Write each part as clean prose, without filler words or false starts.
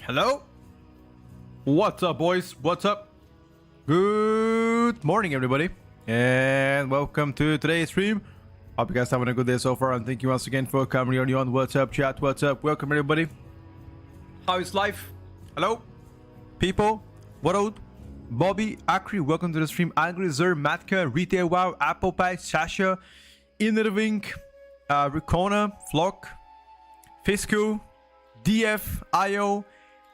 Hello? What's up, boys? What's up? Good morning, everybody, and welcome to today's stream. Hope you guys having a good day so far, and thank you once again for coming on. What's up, chat? What's up? Welcome, everybody. How is life? Hello? People? What up? Bobby, Akri, welcome to the stream. Angry Zer, Matka, Retail Wow, Apple Pie, Sasha, Innervink, Ricona, Flock, Fisku, DF, IO,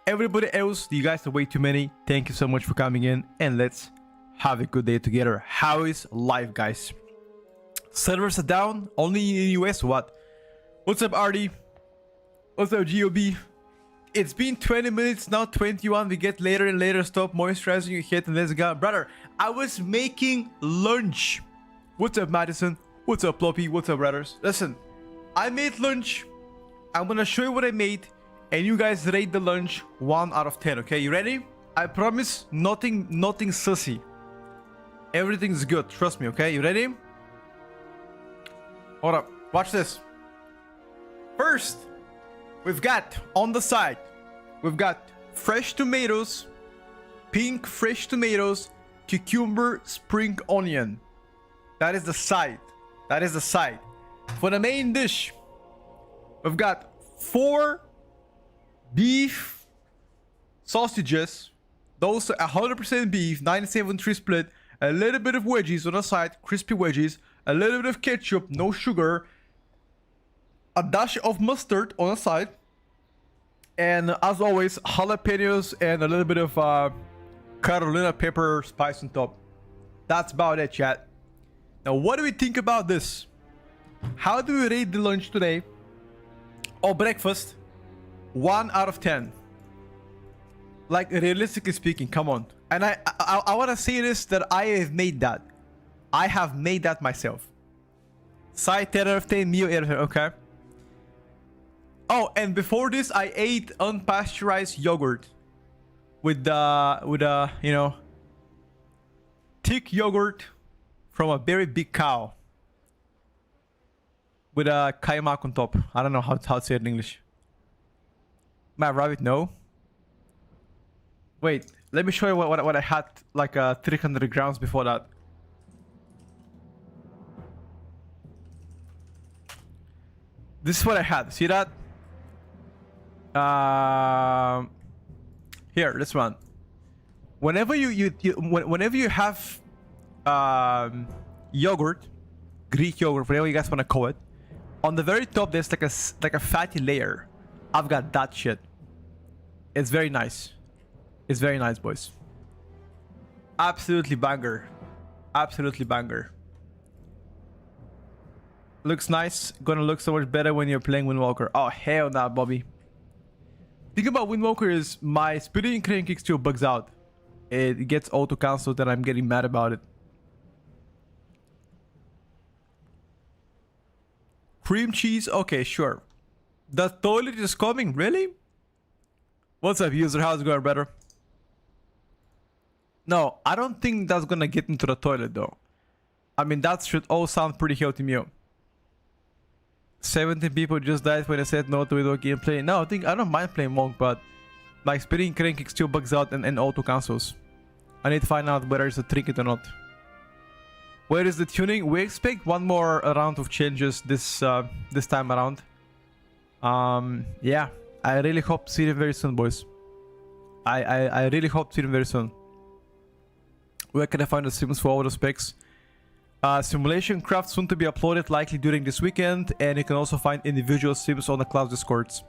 everybody else. You guys are way too many. Thank you so much for coming in, and let's have a good day together. How is life, guys? Servers are down only in the US. What's up, Artie? What's up, GOB? It's been 20 minutes now, 21. We get later and later. Stop moisturizing your head and let's go. Brother, I was making lunch. What's up, Madison? What's up, Ploppy? What's up, brothers? Listen, I made lunch. I'm gonna show you what I made, and you guys rate the lunch 1 out of 10. Okay, you ready? I promise nothing sussy. Everything's good. Trust me. Okay, you ready? Hold up. Watch this. First, we've got on the side, we've got fresh tomatoes, pink fresh tomatoes, cucumber, spring onion. That is the side. That is the side. For the main dish, we've got 4 beef sausages. Those are 100% beef, 97-3 split. A little bit of wedgies on the side, crispy wedgies. A little bit of ketchup, no sugar. A dash of mustard on the side. And as always, jalapenos and a little bit of Carolina pepper spice on top. That's about it, chat. Now, what do we think about this? How do we rate the lunch today? Or breakfast? 1 out of 10. Like, realistically speaking, come on. And I want to say this, that I have made that. I have made that myself. Side 10 out of 10, meal 8 out of 10, okay. Oh, and before this, I ate unpasteurized yogurt. With you know, thick yogurt from a very big cow. With a kaimak on top. I don't know how to say it in English. My rabbit, no. Wait, let me show you what I had like 300 grams before that. This is what I had. See that? Here, this one. Whenever whenever you have yogurt, Greek yogurt, whatever you guys want to call it, on the very top there's like a fatty layer. I've got that shit. It's very nice. It's very nice, boys. Absolutely banger. Absolutely banger. Looks nice. Gonna look so much better when you're playing Windwalker. Oh, hell nah, Bobby. Thing about Windwalker is my speeding crane kick still bugs out. It gets auto cancelled and I'm getting mad about it. Cream cheese? Okay, sure. The toilet is coming? Really? What's up, user? How's it going, brother? No, I don't think that's gonna get into the toilet though. I mean, that should all sound pretty healthy meal. 17 people just died when I said no to Widow gameplay. No, I don't mind playing Monk, but my spinning crane kick still bugs out and auto cancels. I need to find out whether it's a trinket or not. Where is the tuning? We expect one more round of changes this this time around. Yeah, I really hope to see them very soon, boys. I really hope to see them very soon. Where can I find the sims for all the specs? Simulation craft soon to be uploaded, likely during this weekend, and you can also find individual sims on the cloud discords.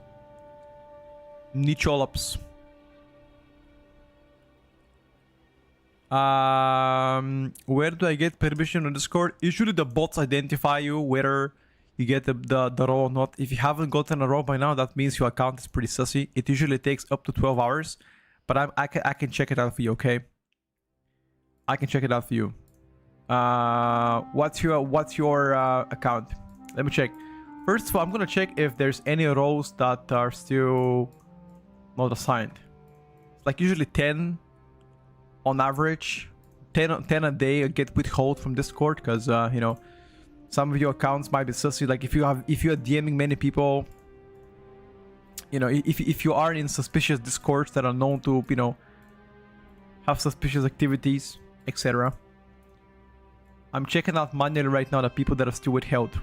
Nicholops. Where do I get permission on Discord? Usually the bots identify you whether you get the raw or not. If you haven't gotten a raw by now, that means your account is pretty sussy. It usually takes up to 12 hours, but I can check it out for you, okay? I can check it out for you. What's your account? Let me check. First of all, I'm gonna check if there's any roles that are still not assigned. Like usually 10 on average. 10 a day get withhold from Discord because you know, some of your accounts might be sussy. Like if you're DMing many people, you know, if you are in suspicious Discords that are known to, you know, have suspicious activities, etc. I'm checking out manually right now the people that are still withheld.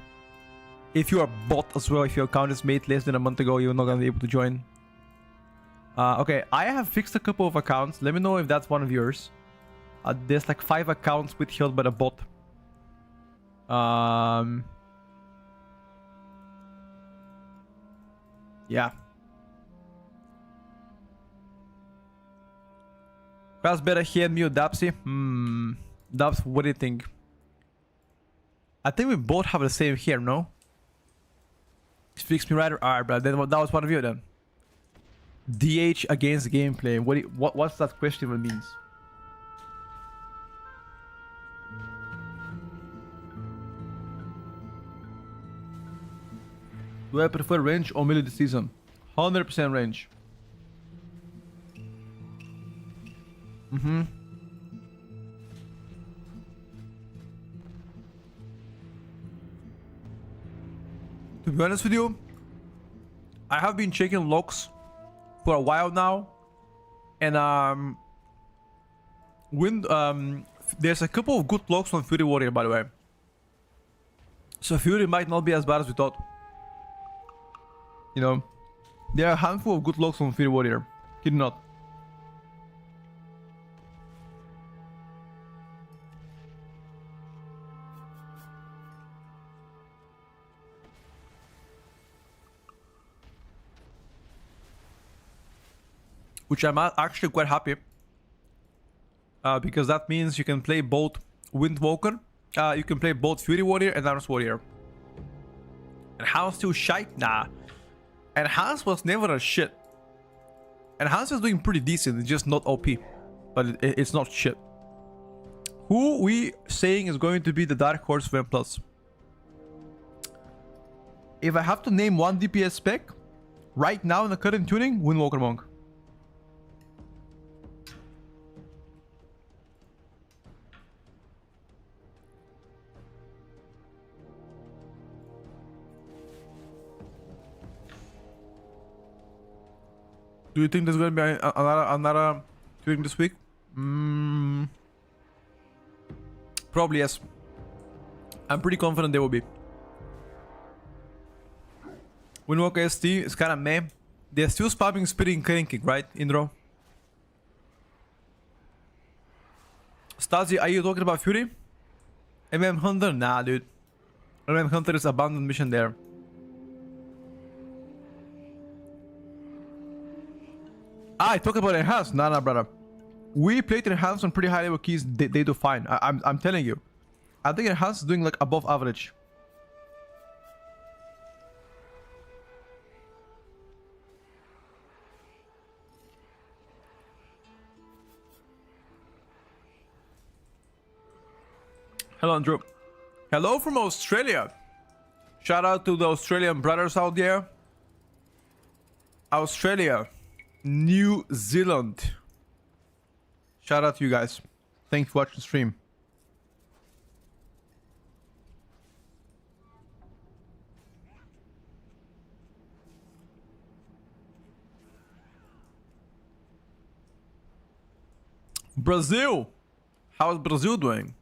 If you are bot as well, if your account is made less than a month ago, you're not gonna be able to join. Okay, I have fixed a couple of accounts. Let me know if that's one of yours. There's like 5 accounts withheld by the bot. Yeah. That's better here, mute Dapsy. Daps, what do you think? I think we both have the same here, no? Fix me right. Alright, bro. Then that was one of you then. DH against gameplay. What's that question even means? Do I prefer range or melee this season? 100% range. To be honest with you, I have been checking logs for a while now, and there's a couple of good logs on Fury Warrior, by the way. So Fury might not be as bad as we thought. You know, there are a handful of good logs on Fury Warrior. Kidding not. Which I'm actually quite happy. Because that means you can play both Windwalker, you can play both Fury Warrior and Arms Warrior. Enhanced still shite? Nah. Enhanced was never a shit. Enhanced is doing pretty decent, it's just not OP. But it's not shit. Who we saying is going to be the Dark Horse of M+? If I have to name one DPS spec, right now in the current tuning, Windwalker Monk. Do you think there's going to be another during this week? Probably yes. I'm pretty confident there will be. Windwalker ST is kind of meh. They're still spamming Spitting Cranking, right, Indro? Stasi, are you talking about Fury? MM Hunter? Nah, dude. MM Hunter is abandoned mission there. I talk about Enhanced. Nah, brother. We played Enhanced on pretty high level keys. They do fine. I'm telling you. I think Enhanced is doing like above average. Hello, Andrew. Hello from Australia. Shout out to the Australian brothers out there. Australia. New Zealand. Shout out to you guys. Thanks for watching the stream. Brazil. How's Brazil doing?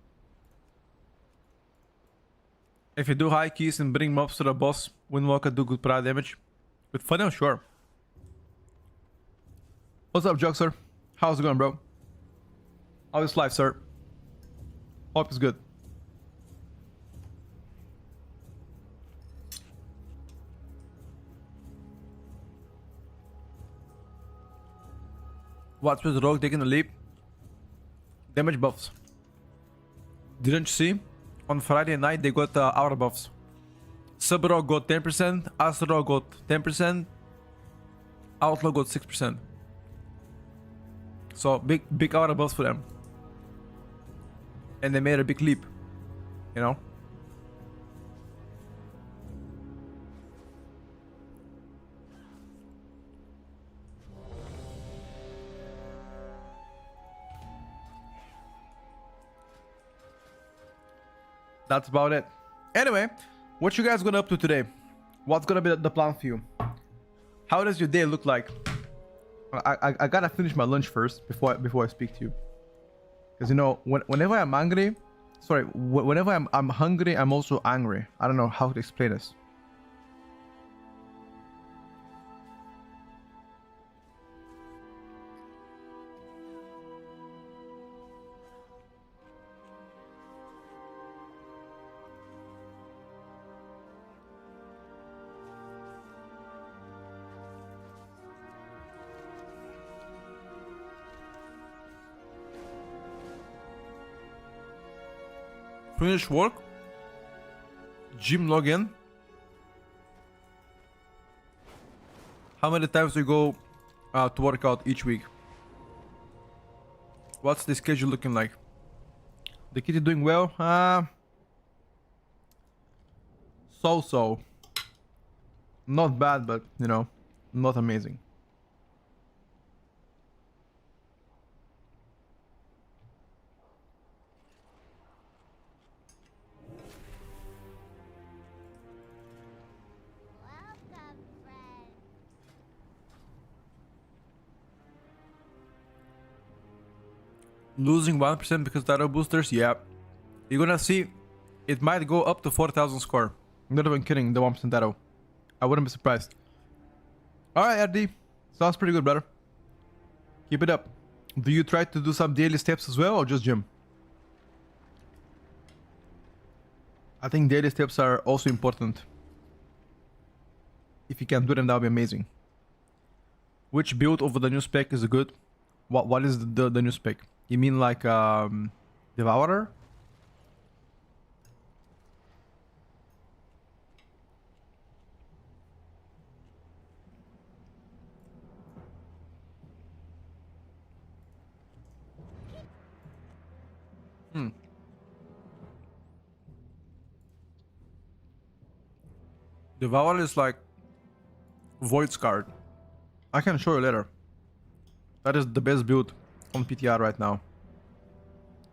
If you do high keys and bring mobs to the boss, Windwalker do good prior damage. With funnel, sure. What's up, Joxer? How's it going, bro? How's this life, sir? Hope it's good. What's with the rogue taking a leap? Damage buffs. Didn't you see? On Friday night, they got aura buffs. Sub rogue got 10%, Astro rogue got 10%, Outlaw got 6%. So big aura buffs for them. And they made a big leap, you know? That's about it. Anyway, what you guys gonna up to today? What's gonna be the plan for you? How does your day look like? I gotta finish my lunch first before I speak to you. Because you know, whenever I'm angry, whenever I'm hungry, I'm also angry. I don't know how to explain this. Finish work, gym login. How many times do you go to work out each week? What's the schedule looking like? The kid is doing well? So. Not bad, but you know, not amazing. Losing 1% because Taro boosters? Yeah. You're gonna see it might go up to 4,000 score. I'm not even kidding, the 1% Taro. I wouldn't be surprised. Alright, RD. Sounds pretty good, brother. Keep it up. Do you try to do some daily steps as well or just gym? I think daily steps are also important. If you can do them, that would be amazing. Which build over the new spec is good? What is the new spec? You mean like Devourer? Devourer is like Void Scarred. I can show you later. That is the best build on PTR right now.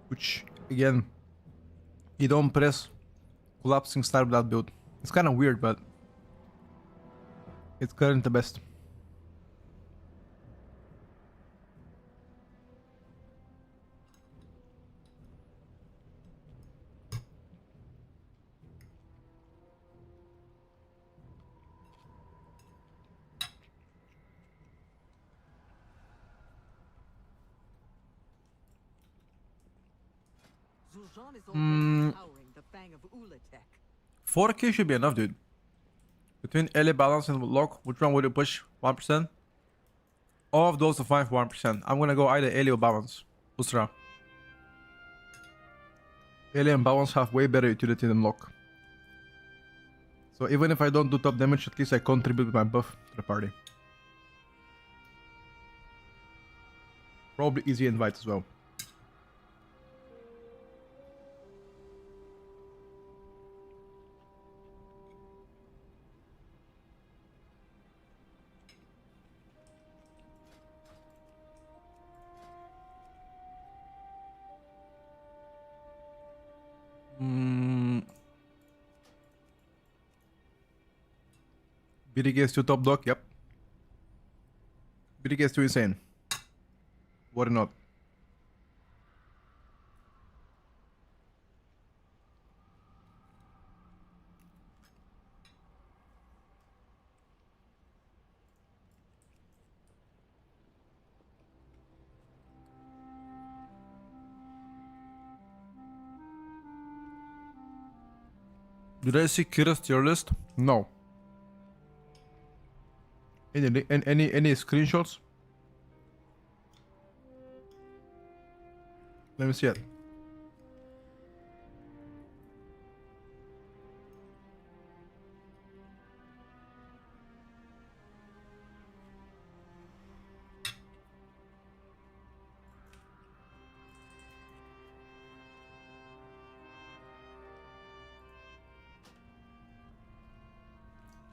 Which, again, you don't press collapsing star with that build. It's kind of weird, but it's currently the best. Mm, 4k should be enough, dude. Between LA balance and lock, which one would you push? 1%? All of those are fine for 1%. I'm gonna go either LA or balance. Usra. LA and balance have way better utility than lock. So even if I don't do top damage, at least I contribute with my buff to the party. Probably easy invites as well. BDK is too top dog, yep. BDK is too insane. What not? Did I see Kira's tier list? No. Any screenshots? Let me see it.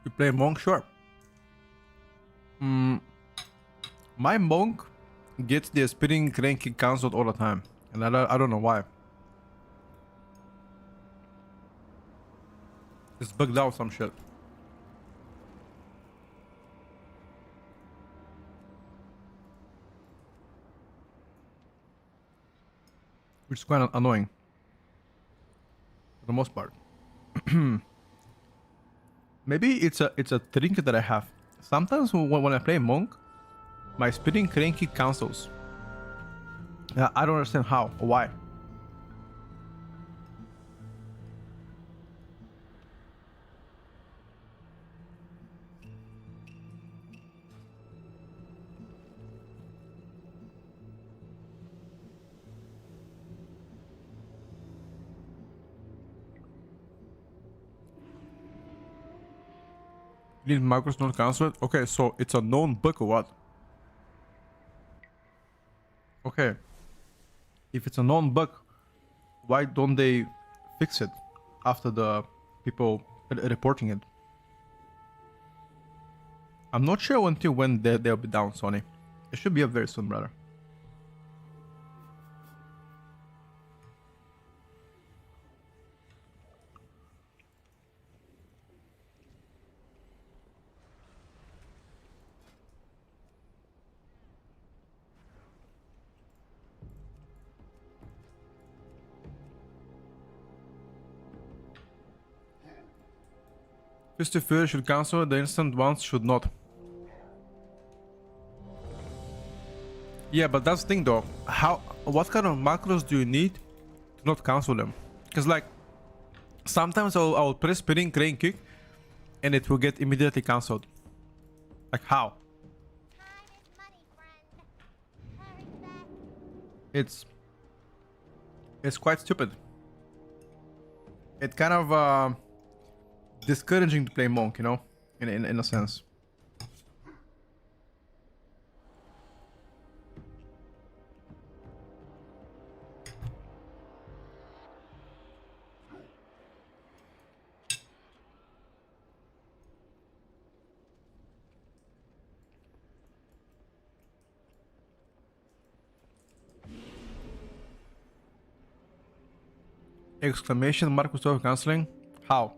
You play monk? Sure. My monk gets the spinning cranky cancelled all the time. And I don't know why. It's bugged out some shit. Which is quite annoying. For the most part. Maybe it's a trinket that I have. Sometimes when I play monk, my spinning cranky cancels. I don't understand how or why. Need macros not cancelled? Okay, so it's a known bug or what? Okay. If it's a known bug, why don't they fix it after the people reporting it? I'm not sure until when they'll be down, Sony. It should be up very soon, brother. Christopher should cancel, the instant ones should not. Yeah, but that's the thing though. What kind of macros do you need to not cancel them? Because like, sometimes I'll press spinning crane kick and it will get immediately cancelled. Like how? It's quite stupid. It kind of discouraging to play monk, you know, in a sense. Exclamation mark was stop canceling? How?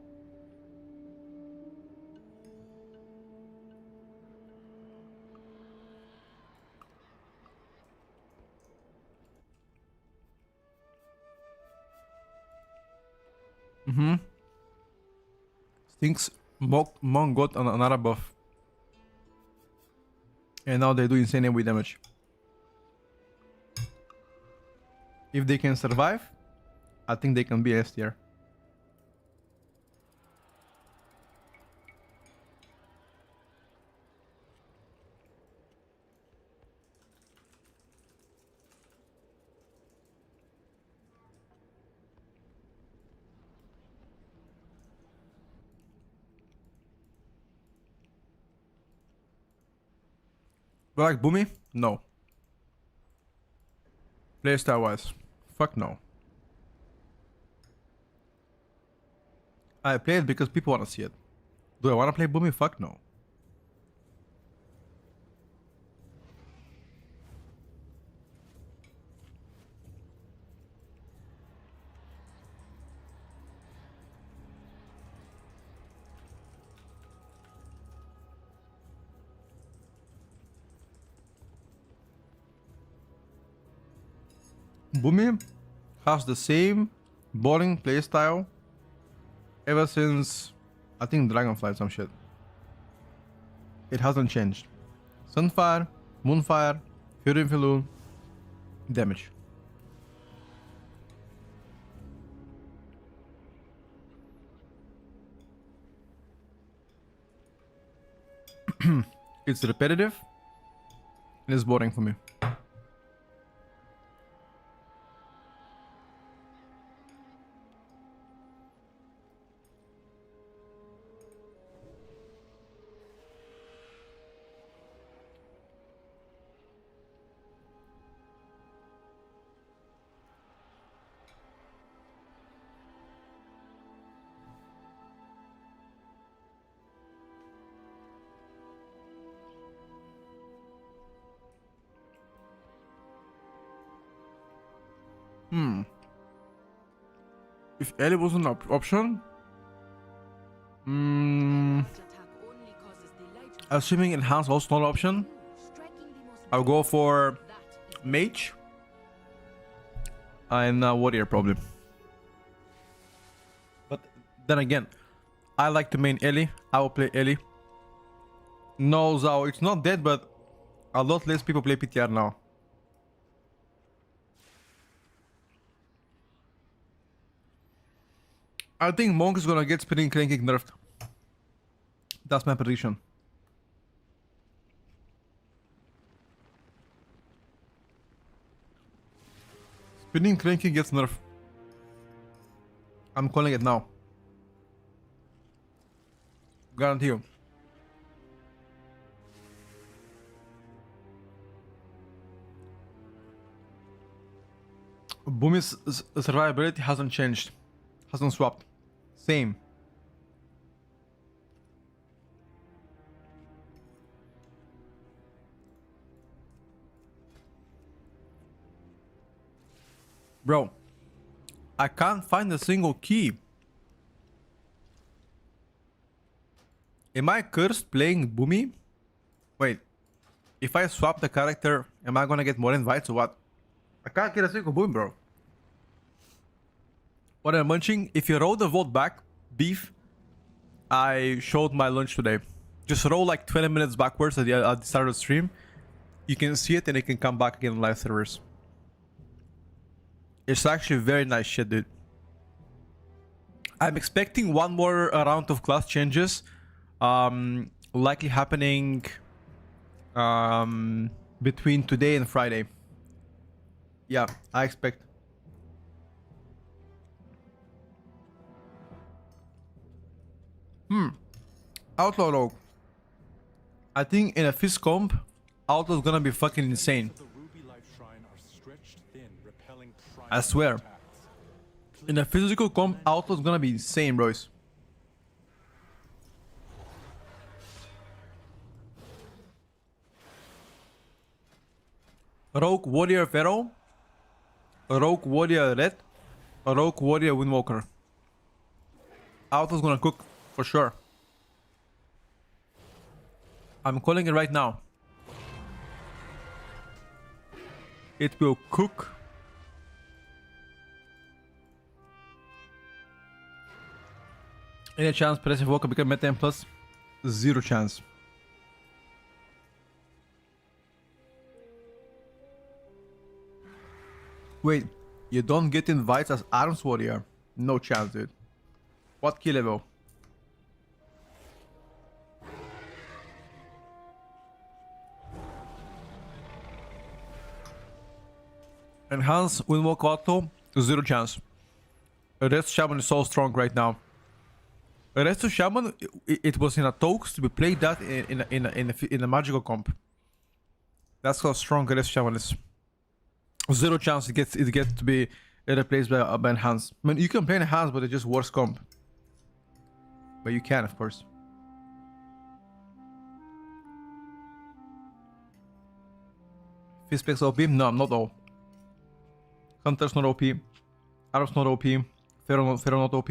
Thinks Monk got another buff. And now they do insane AoE damage. If they can survive, I think they can be S tier. But like Boomy? No. Playstyle wise, fuck no. I play it because people want to see it. Do I want to play Boomy? Fuck no. Boomy has the same boring playstyle ever since, I think, Dragonflight, some shit. It hasn't changed. Sunfire, Moonfire, Fury Infilune, damage. It's repetitive and it's boring for me. If Ellie was an option, assuming enhance also not an option, I'll go for mage and warrior probably. But then again, I like to main Ellie. I will play Ellie. No, Zhao, it's not dead, but a lot less people play PTR now. I think Monk is gonna get spinning cranking nerfed. That's my prediction. Spinning cranking gets nerfed. I'm calling it now. Guarantee you. Boomy's survivability hasn't changed. Hasn't swapped. Same. Bro, I can't find a single key. Am I cursed playing Boomy? Wait, if I swap the character, am I gonna get more invites or what? I can't get a single Boomy, bro. What I'm munching, if you roll the vote back, beef, I showed my lunch today. Just roll like 20 minutes backwards at the start of the stream. You can see it and it can come back again on live servers. It's actually very nice shit, dude. I'm expecting one more round of class changes. Likely happening between today and Friday. Yeah, I expect. Outlaw Rogue. I think in a Fizz comp, Outlaw's gonna be fucking insane. I swear. In a physical comp, Outlaw's gonna be insane, bros. Rogue Warrior Pharaoh, Rogue Warrior Red, Rogue Warrior Windwalker. Outlaw's gonna cook for sure. I'm calling it right now. It will cook. Any chance Pressive Walker become meta M plus? Zero chance. Wait, you don't get invites as Arms Warrior? No chance, dude. What key level? Enhance Windwalk Auto? Zero chance. Arrest Shaman is so strong right now. Arrest of Shaman, it was in a Tox to be played that in a magical comp. That's how strong Arrest Shaman is. Zero chance it gets to be replaced by Enhance. I mean, you can play Enhance, but it's just worse comp. But you can, of course. Fizz OP? No, not all. Hunter's not OP. Arab's not OP. Pharaoh not OP.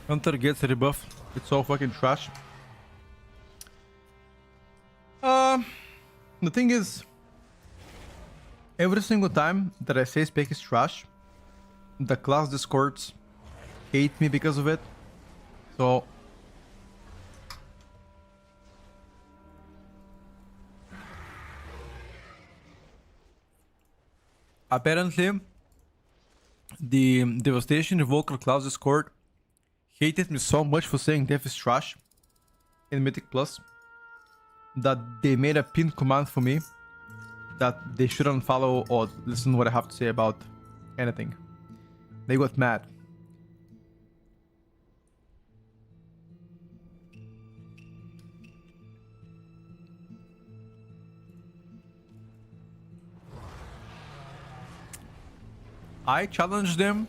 Hunter gets a rebuff. It's so fucking trash. The thing is, every single time that I say Spec is trash, the class discords hate me because of it. So apparently the Devastation Evoker class discord hated me so much for saying death is trash in Mythic Plus that they made a pinned command for me that they shouldn't follow or listen to what I have to say about anything. They got mad. I challenged them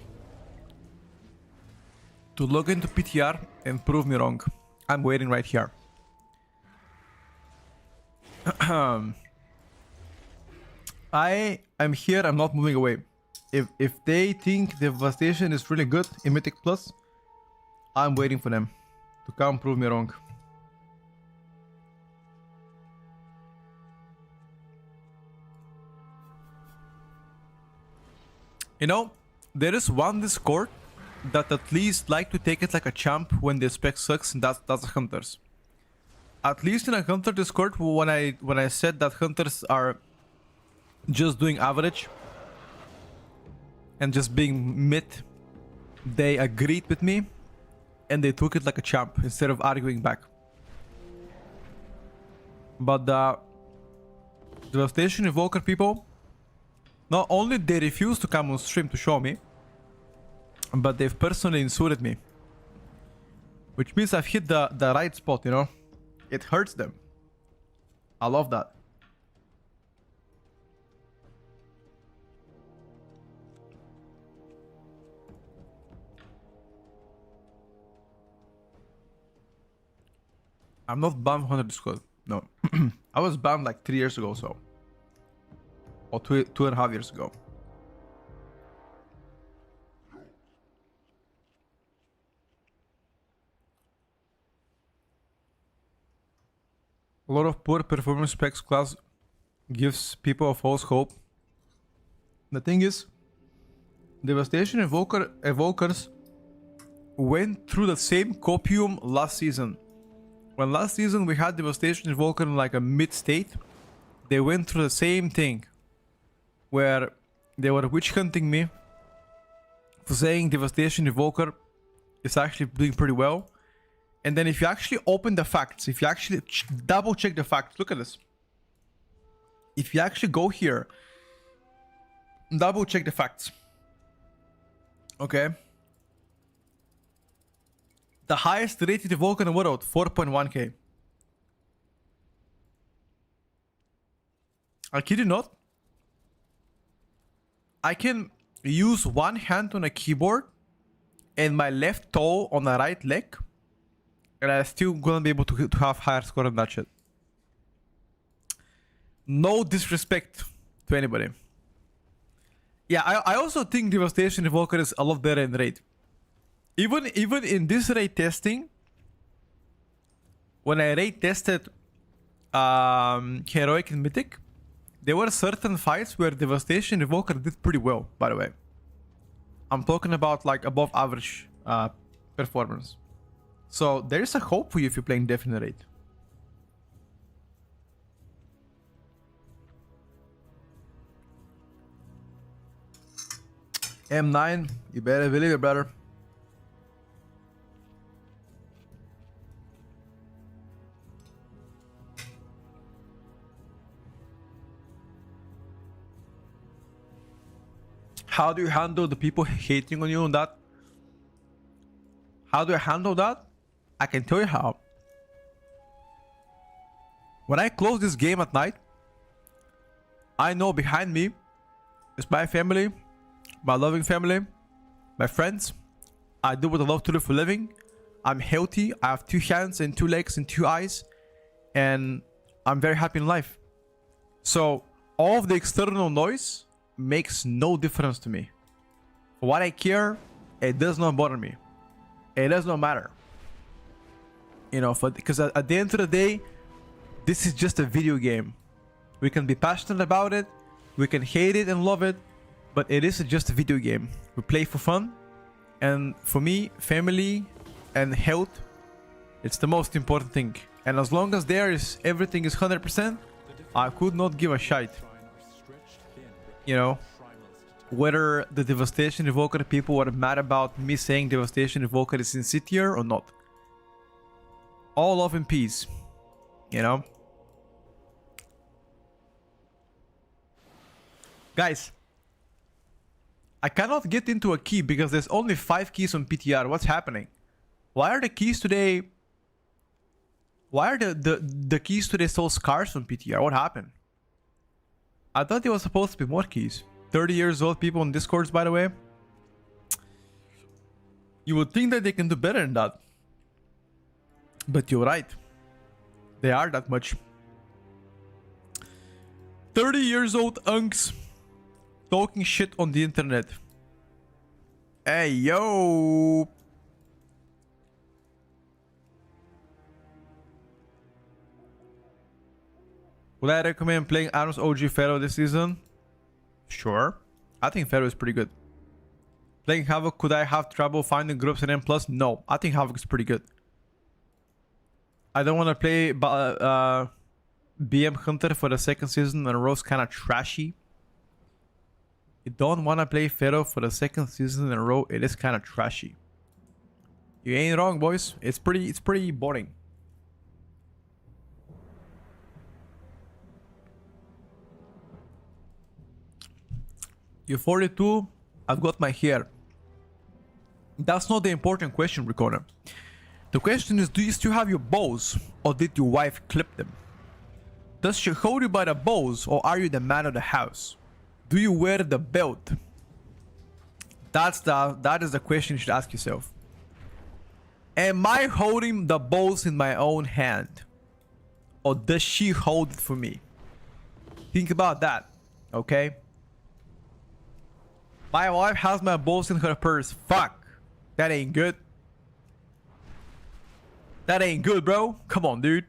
to log into PTR and prove me wrong. I'm waiting right here. I am here, I'm not moving away. If they think Devastation is really good in Mythic Plus, I'm waiting for them to come prove me wrong. You know, there is one Discord that at least like to take it like a champ when the spec sucks, and that's the Hunters. At least in a Hunter Discord, when I said that Hunters are just doing average and just being mid, they agreed with me and they took it like a champ instead of arguing back. But the Devastation Evoker people, not only they refuse to come on stream to show me, but they've personally insulted me. Which means I've hit the right spot, you know? It hurts them. I love that. I'm not banned from 100 Discord. No. I was banned like 3 years ago, so. Or 2.5 years ago. A lot of poor performance specs class gives people a false hope. The thing is, Devastation Evokers went through the same copium last season. When last season we had Devastation Evoker in like a mid state, they went through the same thing. Where they were witch hunting me for saying Devastation Evoker is actually doing pretty well. And then if you actually open the facts, if you actually double check the facts, look at this. If you actually go here, double check the facts. Okay. The highest rated Evoker in the world, 4.1k. I kid you not. I can use one hand on a keyboard and my left toe on the right leg, and I'm still gonna be able to have higher score than that shit. No disrespect to anybody. Yeah, I also think Devastation Evoker is a lot better in raid. Even in this raid testing, when I raid tested Heroic and Mythic, there were certain fights where Devastation Evoker did pretty well, by the way. I'm talking about like above average performance. So there is a hope for you if you're playing Def in the raid. M9, you better believe it, brother. How do you handle the people hating on you on that? How do I handle that? I can tell you how. When I close this game at night, I know behind me is my family, my loving family, my friends. I do what I love to do for a living. I'm healthy. I have 2 hands and 2 legs and 2 eyes. And I'm very happy in life. So all of the external noise makes no difference to me. For what I care, it does not bother me. It does not matter. You know, because at the end of the day, this is just a video game. We can be passionate about it. We can hate it and love it. but it is just a video game. We play for fun, and for me, family and health, it's the most important thing. And as long as everything is 100%, I could not give a shit. You know, whether the Devastation Evoker people were mad about me saying Devastation Evoker is in C tier or not. All love and peace, you know. Guys, I cannot get into a key because there's only 5 keys on PTR. What's happening? Why are the keys today... Why are the keys today so scarce on PTR? What happened? I thought there was supposed to be more keys. 30 years old people on Discords, by the way. You would think that they can do better than that. But you're right. They are that much. 30 years old unks talking shit on the internet. Hey, yo. Would I recommend playing Arms OG Pharaoh this season? Sure. I think Pharaoh is pretty good. Playing Havoc, could I have trouble finding groups in M+? No. I think Havoc is pretty good. I don't want to play BM Hunter for the 2nd season and Ro's kind of trashy. You don't want to play Pharaoh for the 2nd season in a row. It is kind of trashy. You ain't wrong, boys. It's pretty boring. You're 42. I've got my hair. That's not the important question, Recona. The question is, do you still have your bows, or did your wife clip them? Does she hold you by the bows, or are you the man of the house? Do you wear the belt? That is the question you should ask yourself. Am I holding the bows in my own hand, or does she hold it for me? Think about that, okay? My wife has my balls in her purse. Fuck. That ain't good. That ain't good, bro. Come on, dude.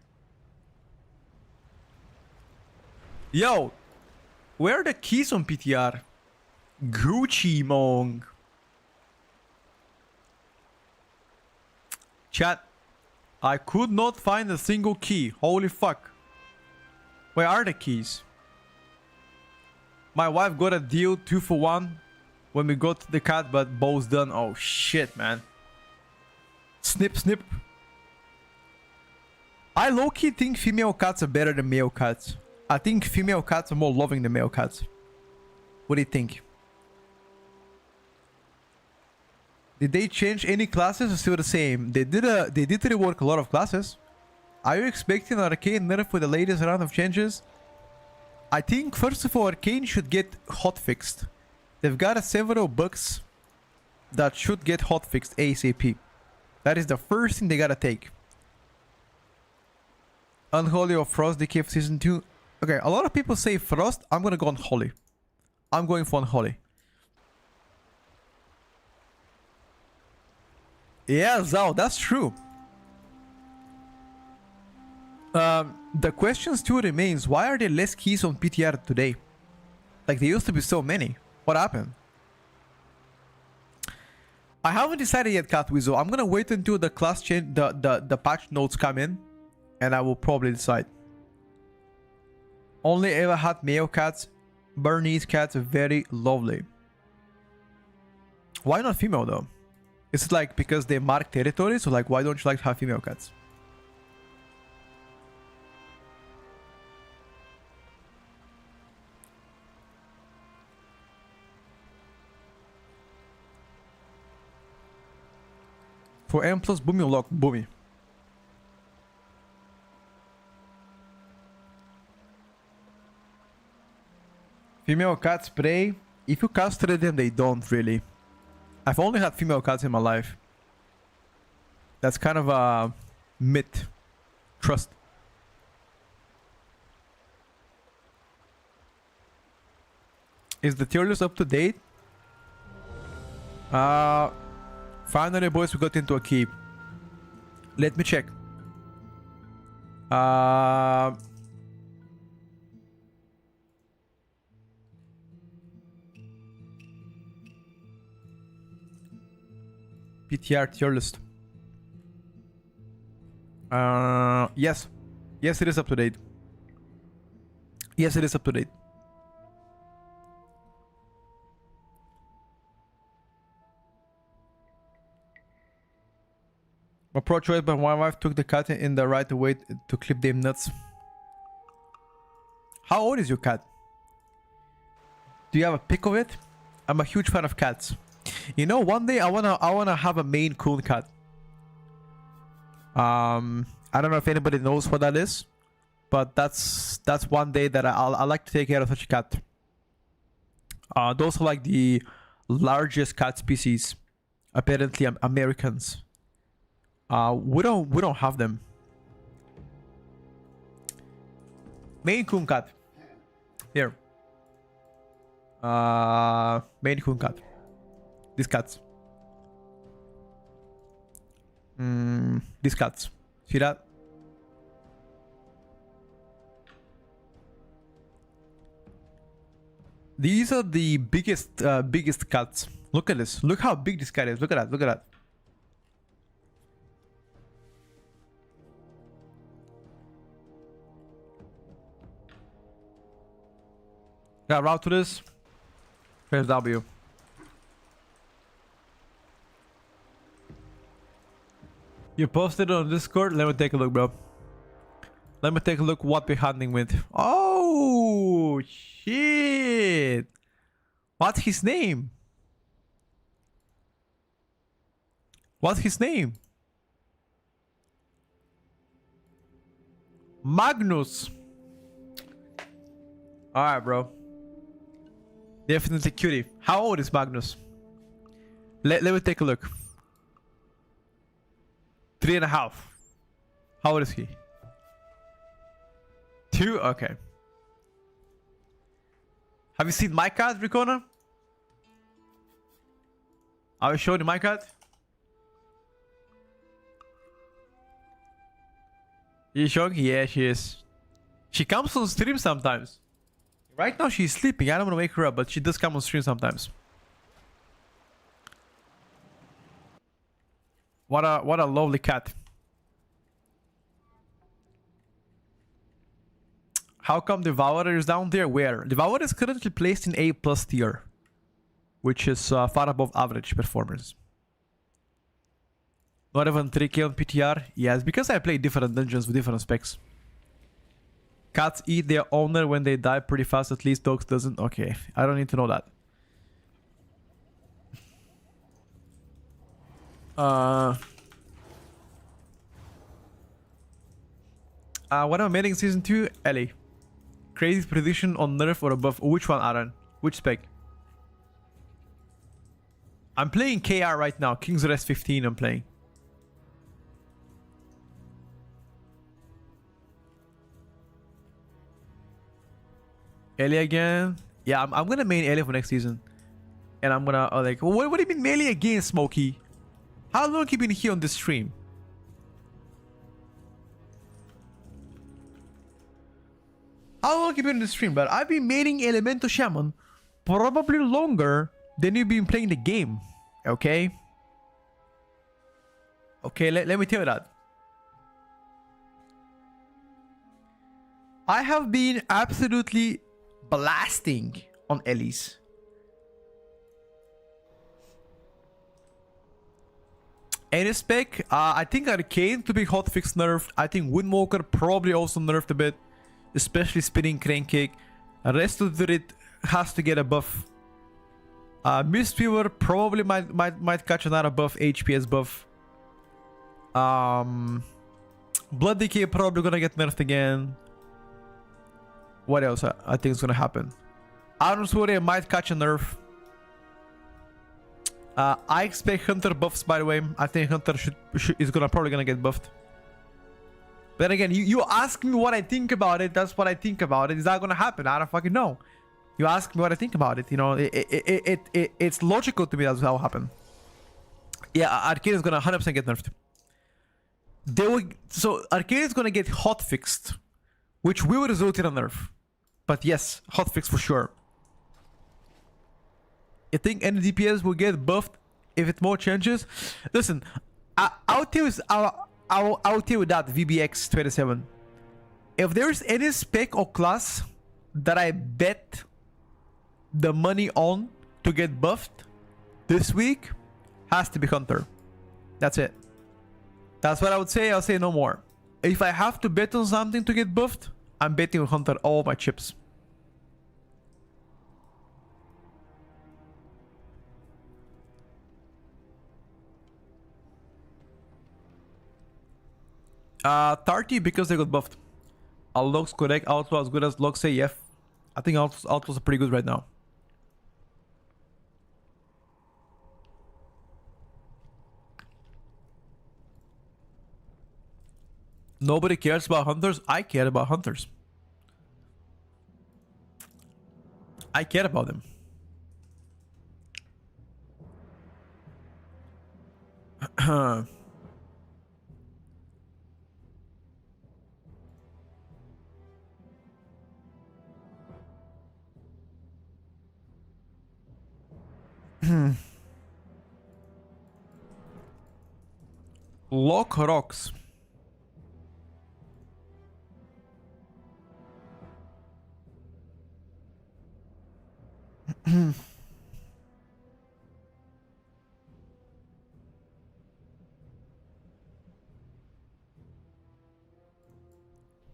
Yo. Where are the keys on PTR? Gucci Mong. Chat. I could not find a single key. Holy fuck. Where are the keys? My wife got a deal 2 for 1. When we got the cat, but bows done. Oh shit, man. Snip, snip. I low-key think female cats are better than male cats. I think female cats are more loving than male cats. What do you think? Did they change any classes or still the same? They did rework a lot of classes. Are you expecting an arcane nerf for the latest round of changes? I think first of all, arcane should get hotfixed. They've got several bugs that should get hotfixed ASAP. That is the first thing they gotta take. Unholy or Frost Decay for Season 2. Okay, a lot of people say Frost. I'm gonna go Unholy. I'm going for Unholy. Yeah, Zao, that's true. The question still remains, why are there less keys on PTR today? Like, there used to be so many. What happened? I haven't decided yet, Catwizo. I'm gonna wait until the class change, the patch notes come in, and I will probably decide. Only ever had male cats. Bernese cats are very lovely. Why not female though? Is it like because they mark territories, or like why don't you like to have female cats? For M plus Boomy lock, Boomy. Female cats prey. If you castrate them, they don't really. I've only had female cats in my life. That's kind of a myth. Trust. Is the tier list up to date? Finally, boys, we got into a key. Let me check. PTR tier list. Yes. Yes, it is up to date. Yes, it is up to date. My pro choice, but my wife took the cat in the right way to clip them nuts. How old is your cat? Do you have a pic of it? I'm a huge fan of cats. You know, one day I wanna have a Maine Coon cat. I don't know if anybody knows what that is, but that's one day that I like to take care of such a cat. Those are like the largest cat species. Apparently, Americans. We don't have them. Maine Coon cat. Here. Maine Coon cat. These cats. These cats. See that? These are the biggest cats. Look at this. Look how big this cat is. Look at that. Look at that. Got route to this. Press W. You posted it on Discord? Let me take a look, bro. Let me take a look what we're handling with. Oh, shit. What's his name? What's his name? Magnus. Alright, bro. Definitely cutie. How old is Magnus? Let me take a look. 3.5. How old is he? 2? Okay. Have you seen my cat, Ricona? Are we showing you my cat? You showing? Yeah, she is. She comes on stream sometimes. Right now she's sleeping. I don't want to wake her up, but she does come on stream sometimes. What a lovely cat. How come Devourer is down there? Where? Devourer is currently placed in A+ tier, which is far above average performance. Not even 3k on PTR? Yes, because I play different dungeons with different specs. Cats eat their owner when they die pretty fast, at least dogs doesn't. Okay, I don't need to know that. What am I making season 2? Ellie. Crazy prediction on nerf or above. Which one, Aaron? Which spec? I'm playing KR right now. King's Rest 15 I'm playing. Ellie again. Yeah, I'm gonna main Ellie for next season. And I'm gonna like, what do you mean melee again, Smokey? How long have you been here on this stream? How long have you been on the stream, but I've been maining Elemental Shaman probably longer than you've been playing the game. Okay? Okay, let me tell you that. I have been absolutely blasting on Ellie's. Any spec? I think Arcane to be hotfix nerfed. I think Windwalker probably also nerfed a bit, especially spinning crane kick. The rest of it has to get a buff. Mistweaver probably might catch another buff, HPS buff. Blood Decay probably gonna get nerfed again. What else I think is gonna happen? Arms Warrior might catch a nerf. I expect Hunter buffs, by the way. I think Hunter is probably gonna get buffed. But again, you ask me what I think about it. That's what I think about it. Is that gonna happen? I don't fucking know. You ask me what I think about it. You know, it's logical to me that's how it happened. Yeah, Arcane is gonna 100% get nerfed. So Arcane is gonna get hotfixed, which will result in a nerf. But yes, hotfix for sure. I think any DPS will get buffed if it more changes, listen, I'll tell you, I'll tell you that VBX 27. If there's any spec or class that I bet the money on to get buffed this week, has to be Hunter. That's it. That's what I would say. I'll say no more. If I have to bet on something to get buffed, I'm betting on Hunter all my chips. Tarty because they got buffed. Outlaw's correct. Outlaw as good as Log say yes. I think Outlaws are pretty good right now. Nobody cares about Hunters. I care about Hunters. I care about them. Lock rocks.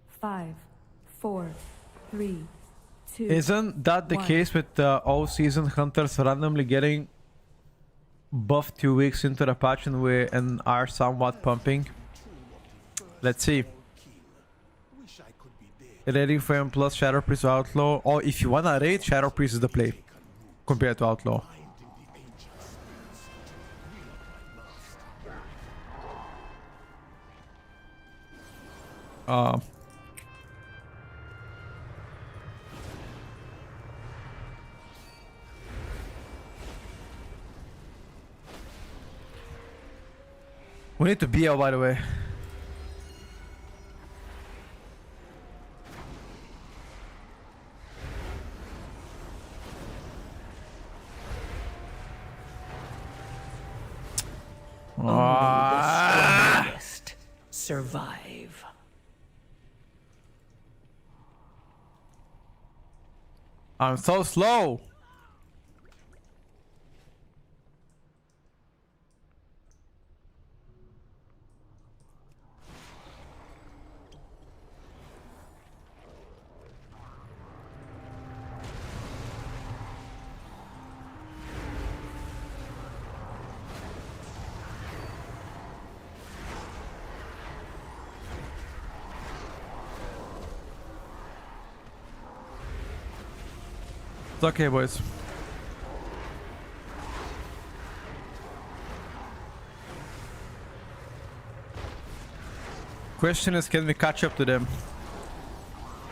Five, 4, 3, 2. Isn't that the case with all season hunters randomly getting buffed 2 weeks into the patch and are somewhat pumping? Let's see. Raiding Frame plus Shadow Priest or Outlaw. Or if you wanna raid, Shadow Priest is the play compared to Outlaw. We need to BL, by the way. Survive. I'm so slow. It's okay, boys. Question is, can we catch up to them?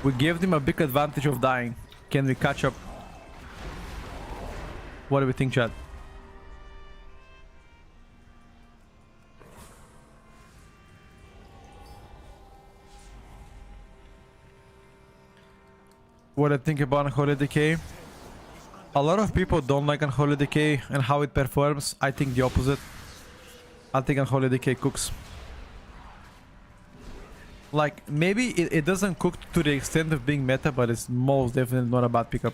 We gave them a big advantage of dying. Can we catch up? What do we think, chat? What I think about Unholy Decay? A lot of people don't like Unholy Decay and how it performs. I think the opposite. I think Unholy Decay cooks. Like, maybe it doesn't cook to the extent of being meta, but it's most definitely not a bad pickup.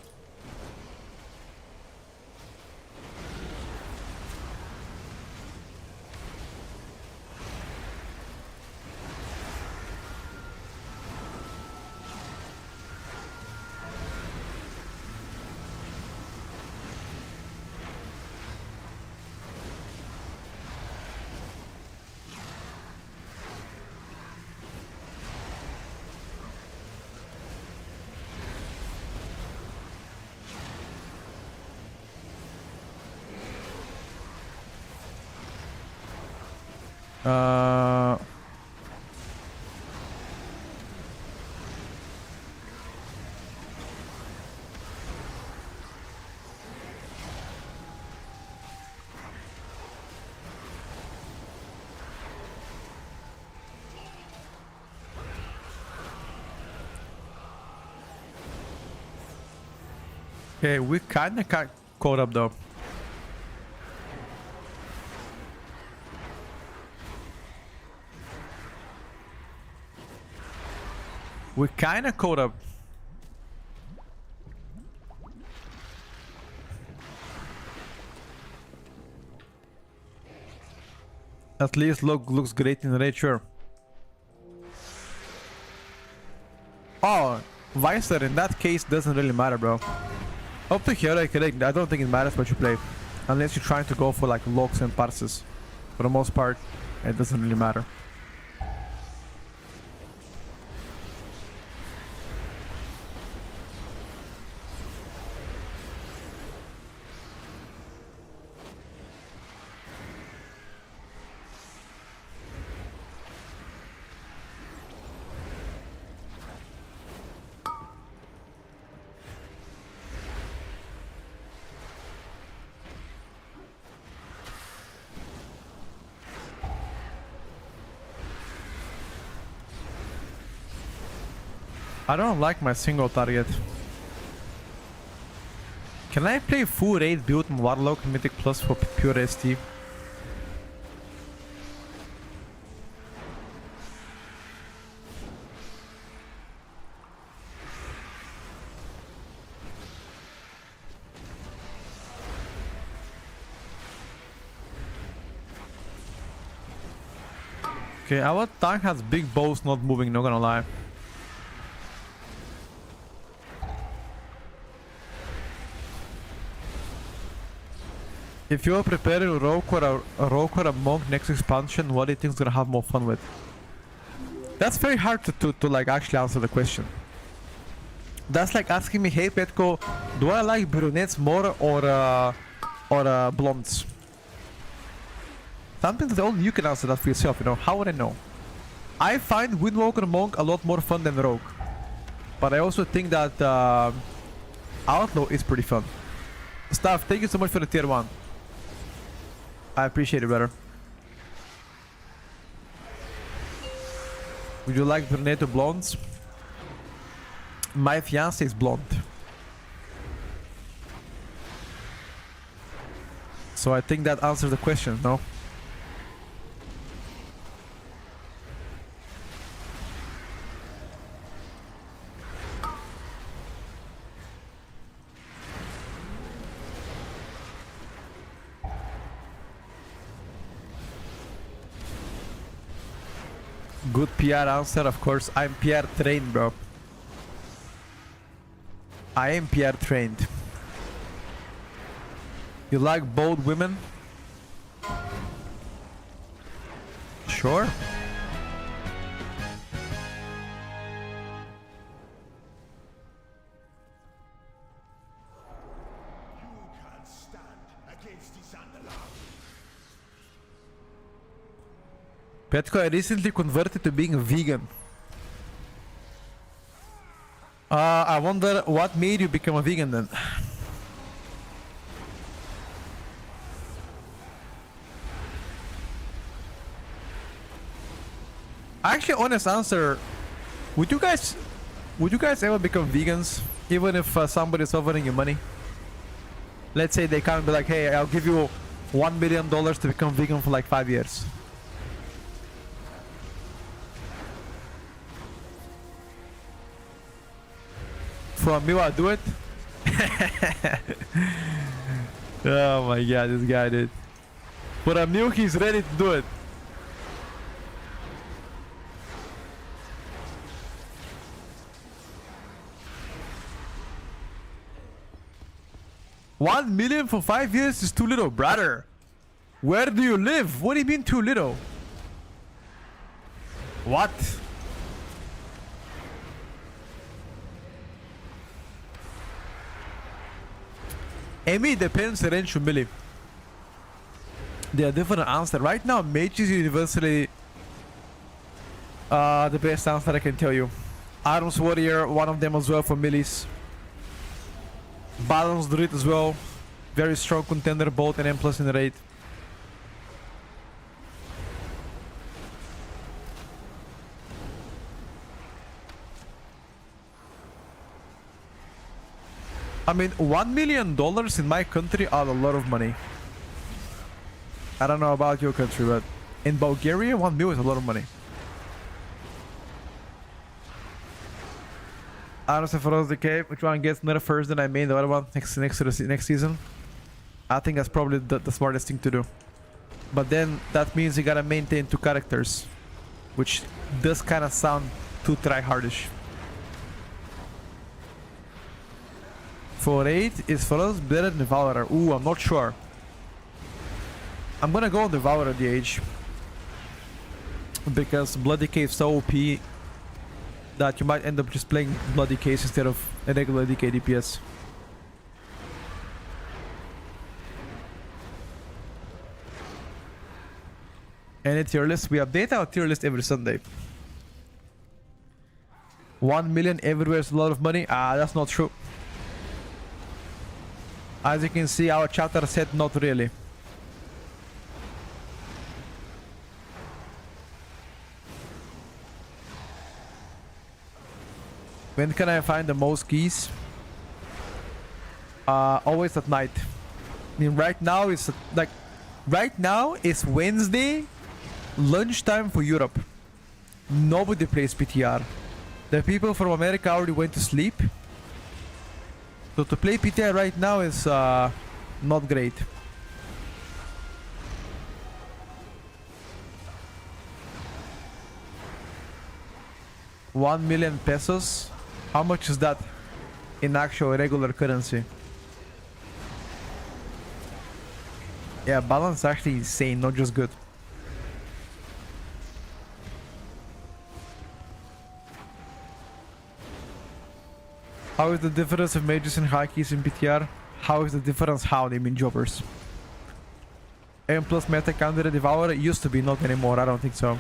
Okay, we kinda caught up though. We kinda caught up. At least looks great in raid, sure. Oh, Vicer in that case doesn't really matter, bro. Up to here, I don't think it matters what you play. Unless you're trying to go for like locks and parses. For the most part, it doesn't really matter. I don't like my single target. Can I play full raid build on Warlock Mythic Plus for pure ST? Okay, our tank has big bows not moving, not gonna lie. If you're preparing a rogue or a monk next expansion, what do you think is gonna have more fun with? That's very hard to like actually answer the question. That's like asking me, hey Petko, do I like brunettes more or blondes? Something that only you can answer that for yourself, you know. How would I know? I find Windwalker Monk a lot more fun than Rogue. But I also think that Outlaw is pretty fun. Staff, thank you so much for the tier 1. I appreciate it, brother. Would you like brunette or blondes? My fiance is blonde. So I think that answers the question, no? Good PR answer, of course. I'm PR trained, bro. I am PR trained. You like bold women? Sure. Petko, I recently converted to being vegan. I wonder what made you become a vegan then? Actually, honest answer, would you guys ever become vegans even if somebody's offering you money? Let's say they come and be like, hey, I'll give you $1 million to become vegan for like 5 years. From me, I do it. Oh my god, this guy did. For a meal, he's ready to do it. $1 million for 5 years is too little, brother. Where do you live? What do you mean too little? What? Amy depends on range melee. They are different answer. Right now, mage is universally the best answer I can tell you. Arms Warrior, one of them as well for melees. Balance Druid as well. Very strong contender both and M+ in the raid. I mean, $1 million in my country are a lot of money. I don't know about your country, but in Bulgaria, 1 million is a lot of money. Honestly, for those decay, which one gets another first, then I made the other one next to the next season. I think that's probably the smartest thing to do. But then that means you gotta maintain 2 characters, which does kind of sound too tryhardish. 4-8 is for us better than Devourer. Ooh, I'm not sure. I'm gonna go on Devourer DH. Because Bloody Cave is so OP that you might end up just playing Bloody Case instead of a regular DK DPS. And a tier list. We update our tier list every Sunday. 1 million everywhere is a lot of money. That's not true. As you can see, our chatter said not really. When can I find the most keys? Always at night. I mean, right now it's like, right now it's Wednesday, lunchtime for Europe. Nobody plays PTR. The people from America already went to sleep. So to play PTR right now is not great. $1 million pesos. How much is that in actual regular currency? Yeah, balance is actually insane, not just good. How is the difference of mages and high keys in PTR? How is the difference? How they mean jobbers? M plus meta counter the Devourer? It used to be, not anymore. I don't think so.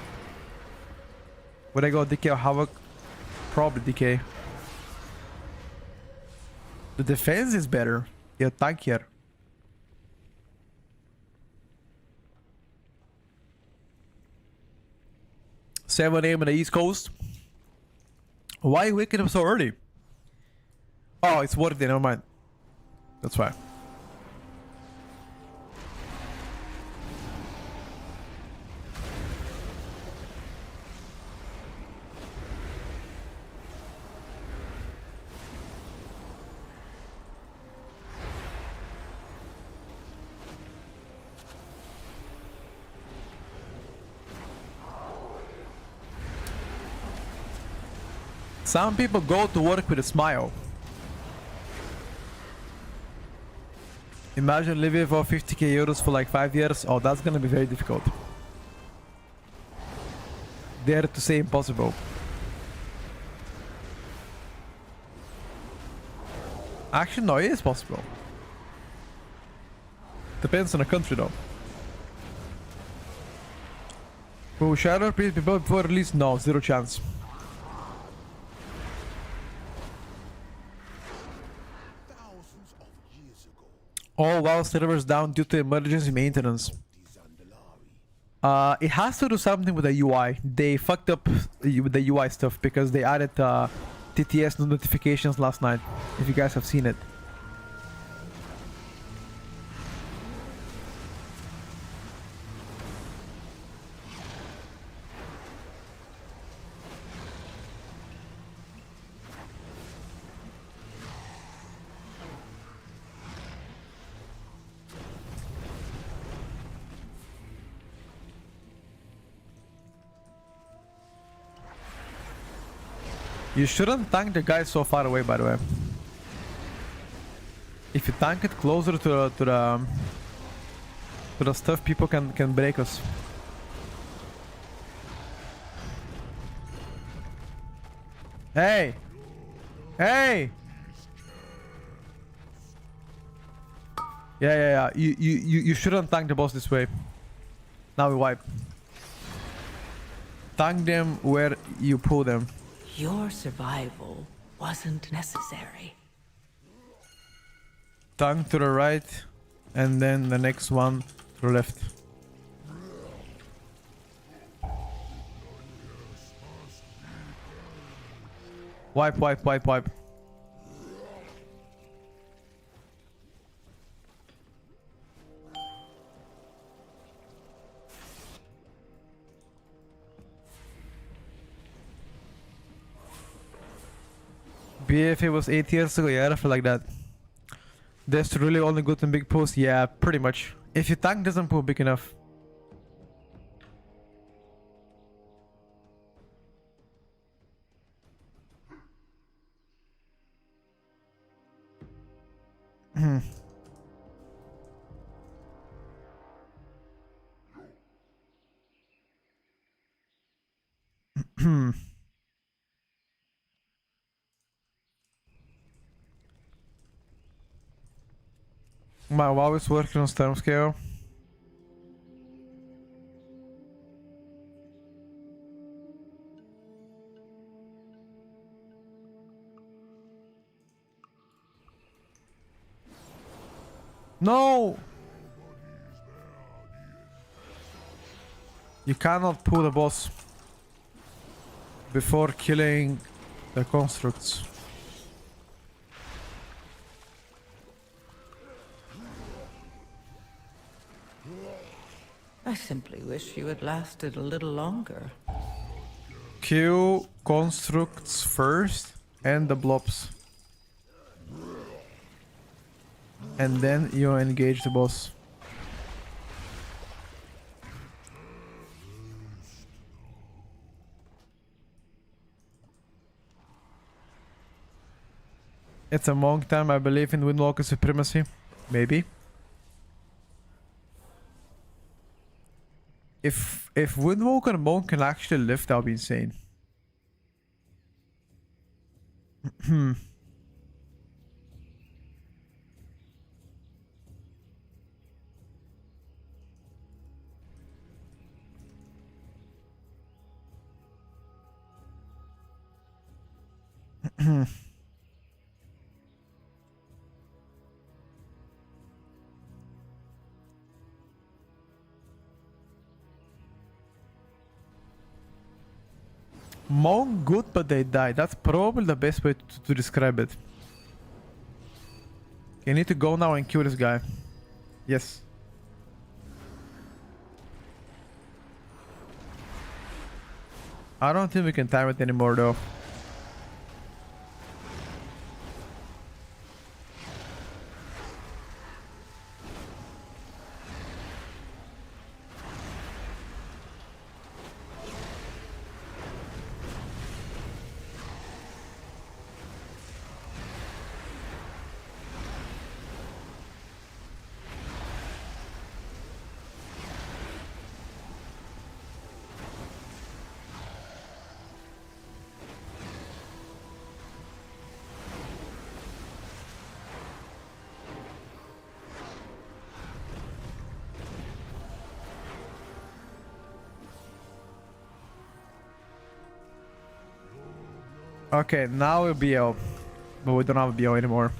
Would I go DK or Havoc? Probably DK. The defense is better. Yeah, tankier. Seven AM on the East Coast. Why are you waking up so early? Oh, it's worth it. Never mind. That's why. Some people go to work with a smile. Imagine living for 50k euros for like 5 years. Oh, that's gonna be very difficult. Dare to say impossible. Actually, no, it is possible. Depends on the country though. Will Shadow please be built before release? No, zero chance. All WoW servers down due to emergency maintenance. It has to do something with the UI. They fucked up with the UI stuff because they added TTS notifications last night. If you guys have seen it. You shouldn't tank the guy so far away, by the way. If you tank it closer to the stuff, people can break us. Hey! Hey! Yeah. You shouldn't tank the boss this way. Now we wipe. Tank them where you pull them. Your survival wasn't necessary. Tank to the right, and then the next one to the left. Wipe. BF it was 8 years ago, yeah, I feel like that. That's really only good in big pools, yeah, pretty much. If your tank doesn't pool big enough. My WoW is working on Storm Scale. No! You cannot pull the boss before killing the constructs. I simply wish you had lasted a little longer. Kill constructs first and the blobs. And then you engage the boss. It's a monk time. I believe in Windwalker supremacy. Maybe. If Windwalker monk can actually live, that would be insane. Monk good, but they die. That's probably the best way to describe it. You need to go now and kill this guy. Yes. I don't think we can time it anymore though. Okay, now we'll BO. But we don't have a BO anymore.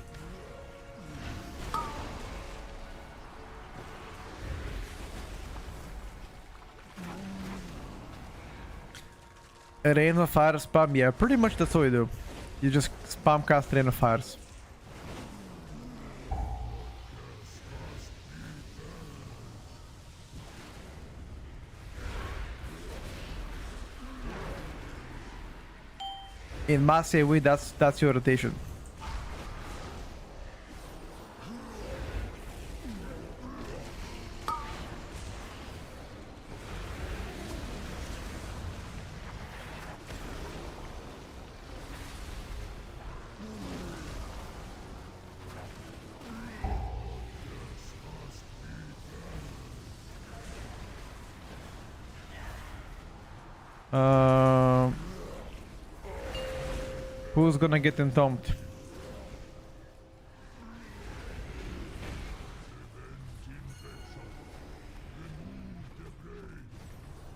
A Rain of Fire spam, yeah, pretty much that's what you do. You just spam cast Rain of Fires. In mass AoE, that's your rotation. Who's gonna get entombed?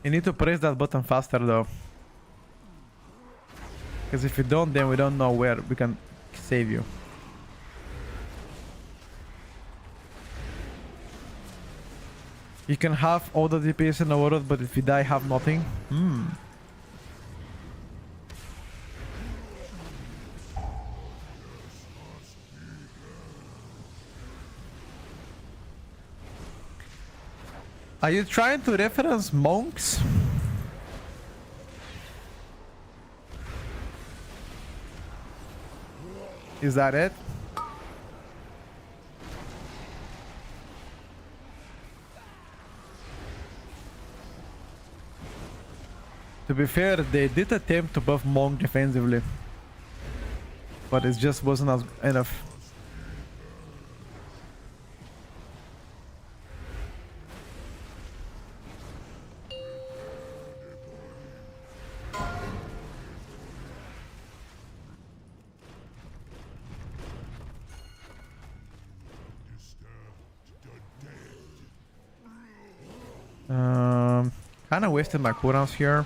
You need to press that button faster though. Because if you don't, then we don't know where we can save you. You can have all the DPS in the world, but if you die, have nothing. Are you trying to reference monks? Is that it? To be fair, they did attempt to buff Monk defensively, but it just wasn't as enough. Kind of wasted my cooldowns here.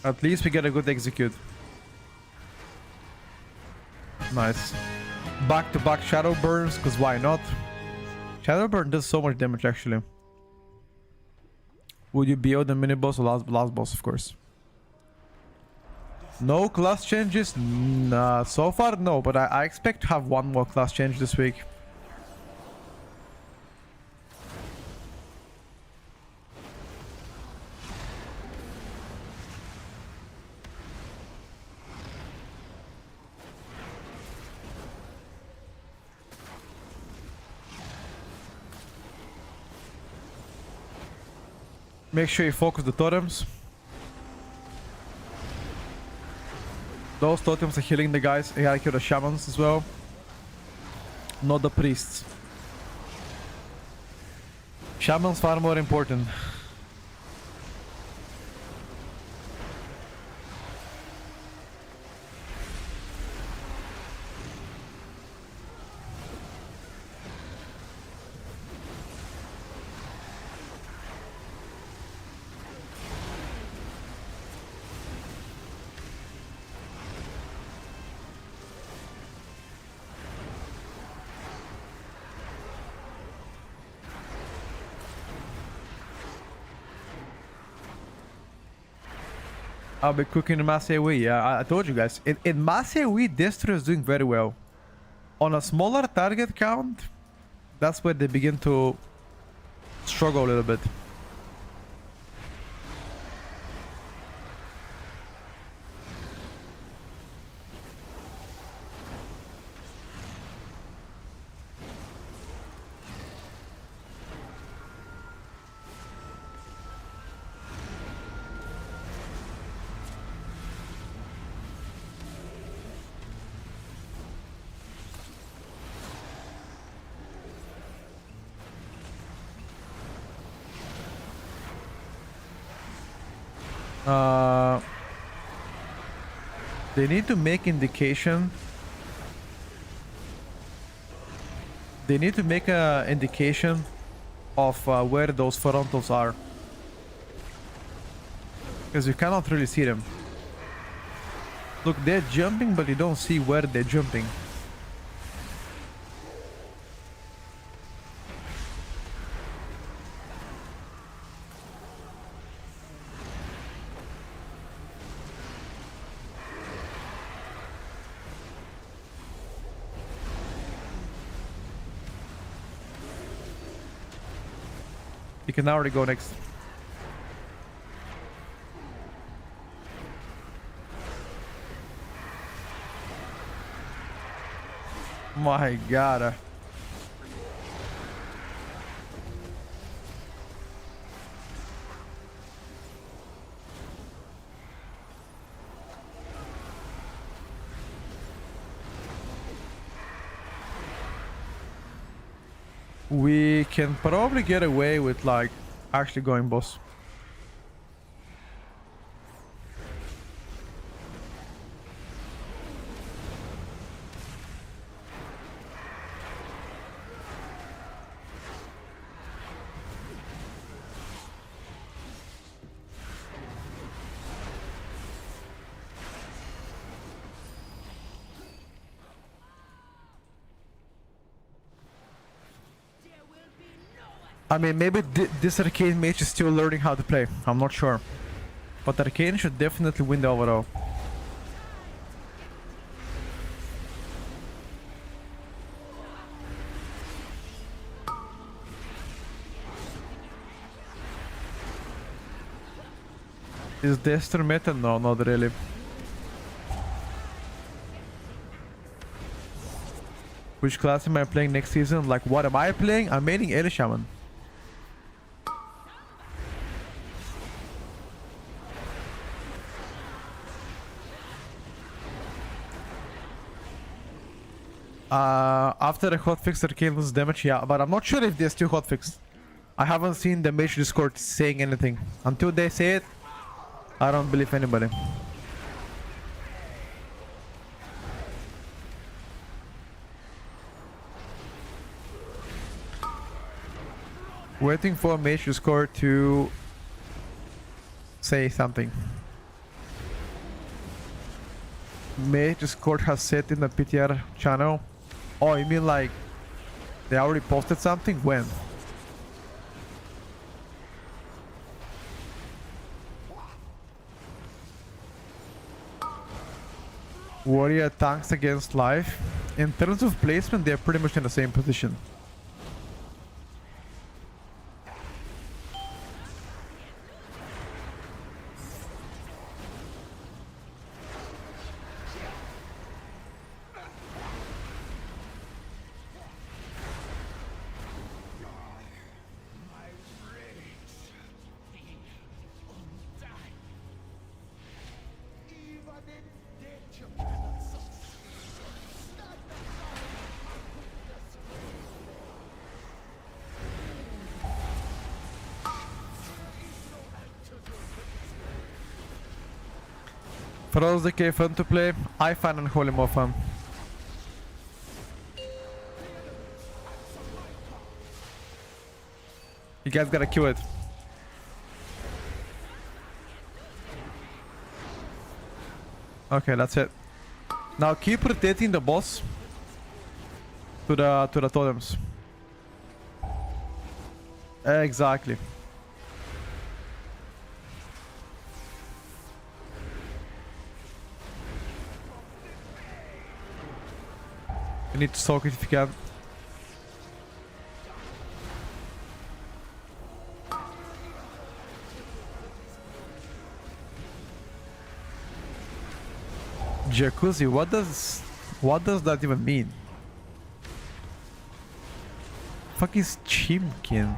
At least we get a good execute. Nice. Back-to-back shadow burns, because why not? Shadow burn does so much damage actually. Would you BO the mini boss or last boss, of course? No class changes? Nah, so far no, but I expect to have one more class change this week. Make sure you focus the totems. Those totems are healing the guys. You gotta kill the shamans as well. Not the priests. Shamans far more important. I'll be cooking in Mass AoE. Yeah, I told you guys. In Mass AoE, Destro is doing very well. On a smaller target count, that's where they begin to struggle a little bit. They need to make indication. They need to make a indication of where those frontals are, because you cannot really see them. Look, they're jumping, but you don't see where they're jumping. You can already go next. My god. We can probably get away with like actually going boss. I mean, maybe this Arcane mage is still learning how to play. I'm not sure. But Arcane should definitely win the overall. Is Destro meta? No, not really. Which class am I playing next season? Like, what am I playing? I'm maining Eli Shaman. After the hotfix, Arcane loses damage, yeah, but I'm not sure if they're still hotfixed. I haven't seen the Mage Discord saying anything. Until they say it, I don't believe anybody. Waiting for Mage Discord to say something. Mage Discord has said in the PTR channel. Oh, you mean like they already posted something? When? Warrior tanks against life. In terms of placement, they're pretty much in the same position. For those that are fun to play, I find Unholy more fun. You guys gotta kill it. Okay, that's it. Now keep rotating the boss to the totems. Exactly. You need to soak it if you can. Jacuzzi, what does that even mean? Fuck is Chimkin?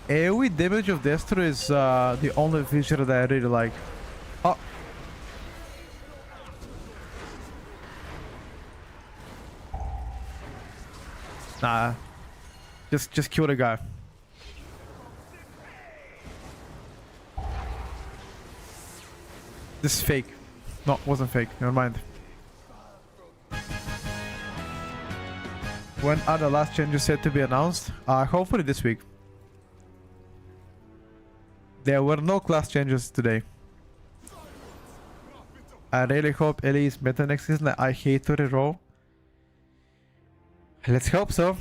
AoE damage of Destro is the only feature that I really like. Oh. Nah. Just kill the guy. This is fake. No, wasn't fake. Never mind. When are the last changes set to be announced? Hopefully this week. There were no class changes today. I really hope Ellie is meta next season. I hate to reroll. Let's hope so.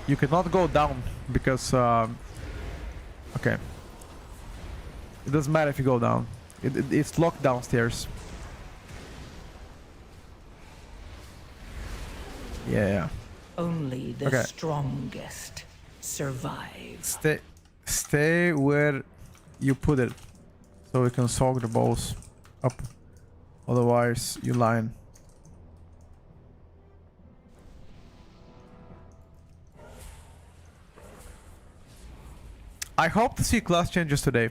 You cannot go down because okay. It doesn't matter if you go down. It's locked downstairs. Yeah. Only the Okay. strongest survive. Stay where you put it, so we can soak the balls up. Otherwise, you line. I hope to see class changes today.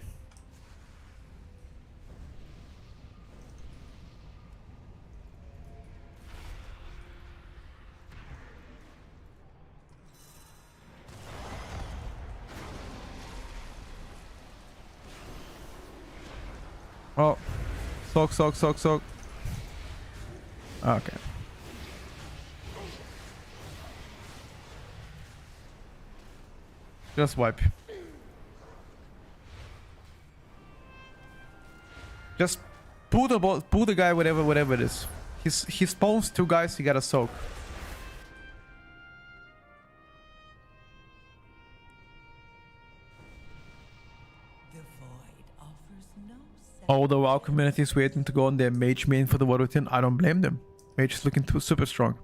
Oh, soak. Okay. Just wipe. Just pull the guy, whatever it is. He spawns 2 guys, he got a soak. All the WoW community is waiting to go on their mage main for the war routine. I don't blame them. Mage is looking super strong.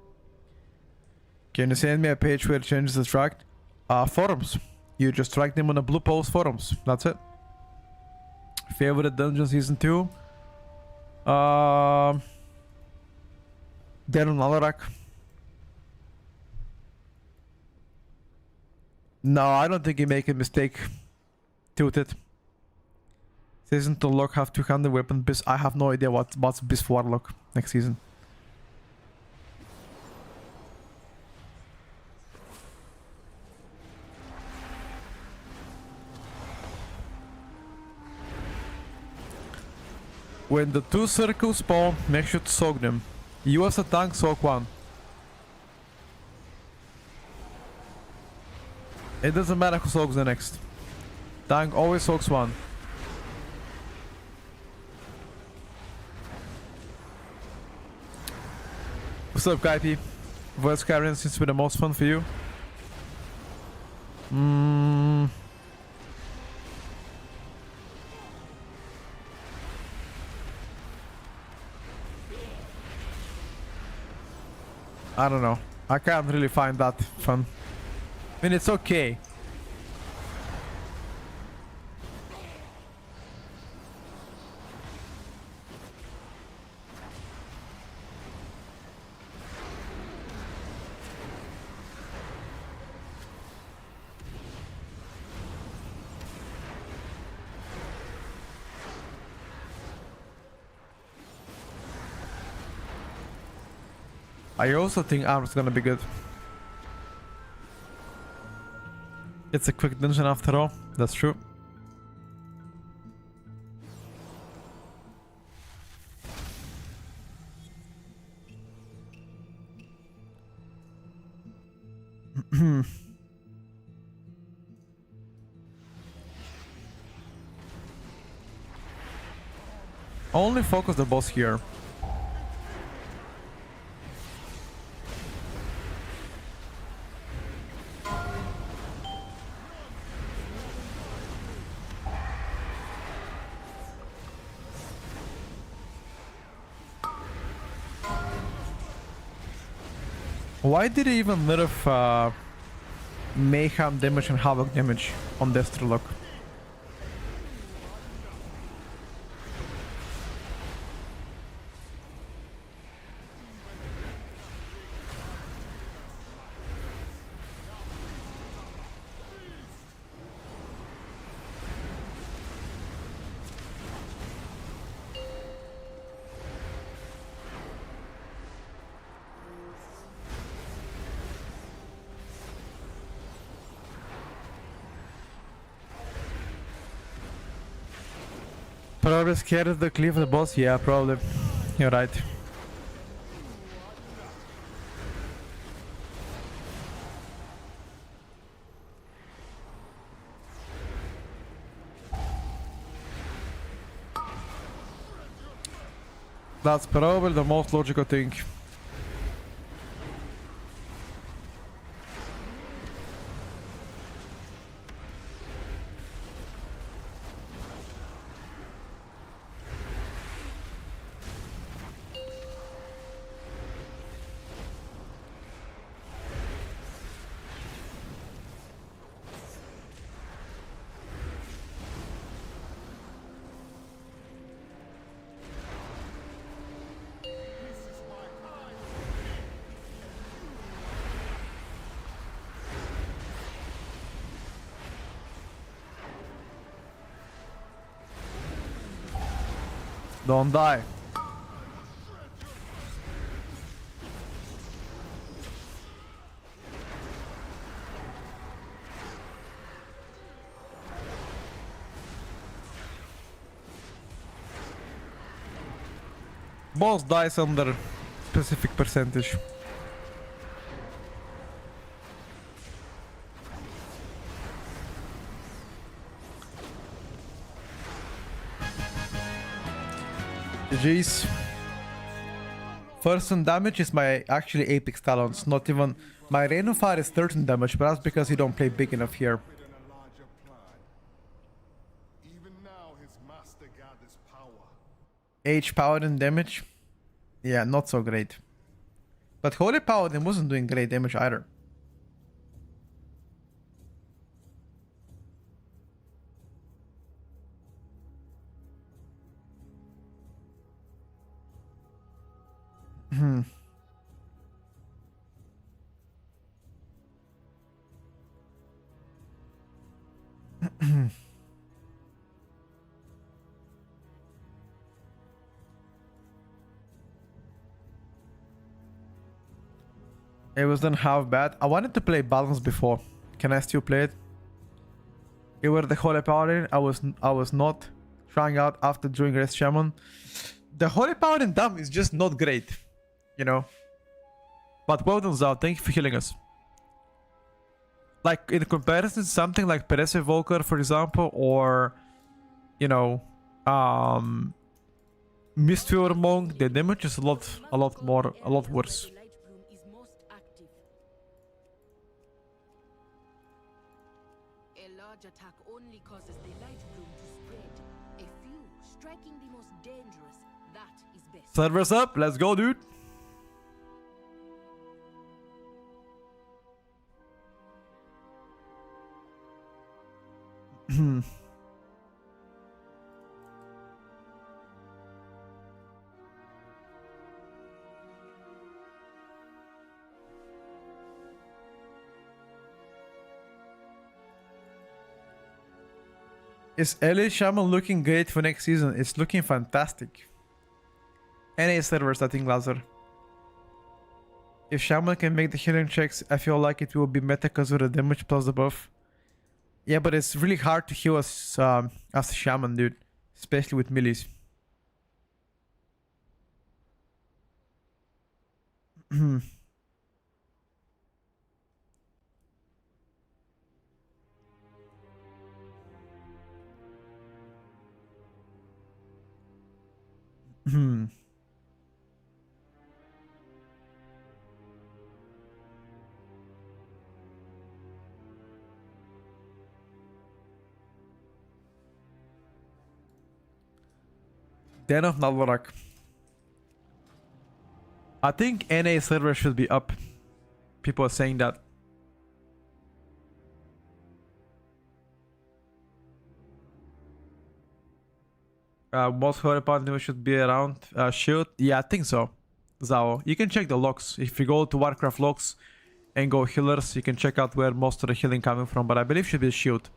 Can you send me a page where it changes the track? Forums. You just track them on the Blue Post forums. That's it. Favorite dungeon season 2? Dead on Alarak. No, I don't think you make a mistake. Tilted. Season 2 lock have 200 weapon bis. I have no idea what's bis 4 lock next season. When the 2 circles spawn, make sure to soak them. You as a tank, soak 1. It doesn't matter who soaks the next. Tank always soaks 1. What's up, Kaipi? Voice carrying seems to be the most fun for you. I don't know. I can't really find that fun. I mean, it's okay. I also think armor's gonna be good. It's a quick dungeon after all, that's true. Only focus the boss here. Why did he even nerf Mayhem damage and Havoc damage on Destrolok? Probably scared of the cliff of the boss? Yeah, probably. You're right. That's probably the most logical thing. Don't die. Boss dies under specific percentage. GG's. First on damage is my actually Apex Talons, not even... My Rain of Fire is 13 damage, but that's because you don't play big enough here. H Paladin damage? Yeah, not so great. But Holy Paladin wasn't doing great damage either. It wasn't half bad. I wanted to play Balance before. Can I still play it? It were the Holy Paladin. I was not trying out after doing Rest Shaman. The Holy Paladin dump is just not great, you know. But well done, Zao. Thank you for healing us. Like in comparison to something like Perez Volker, for example, or you know, Mistweaver Monk, the damage is a lot worse. Attack only causes the light bloom to spread. A few striking the most dangerous, that is best. Servers up, let's go, dude. Is LA Shaman looking great for next season? It's looking fantastic. NA servers, I think, Lazar. If Shaman can make the healing checks, I feel like it will be meta because of the damage plus the buff. Yeah, but it's really hard to heal as a Shaman, dude. Especially with melees. Den of Nalvarak. I think NA server should be up. People are saying that. Most Holy Paladin should be around. Shield? Yeah, I think so. Zao. You can check the logs. If you go to Warcraft logs and go healers, you can check out where most of the healing coming from. But I believe it should be Shield.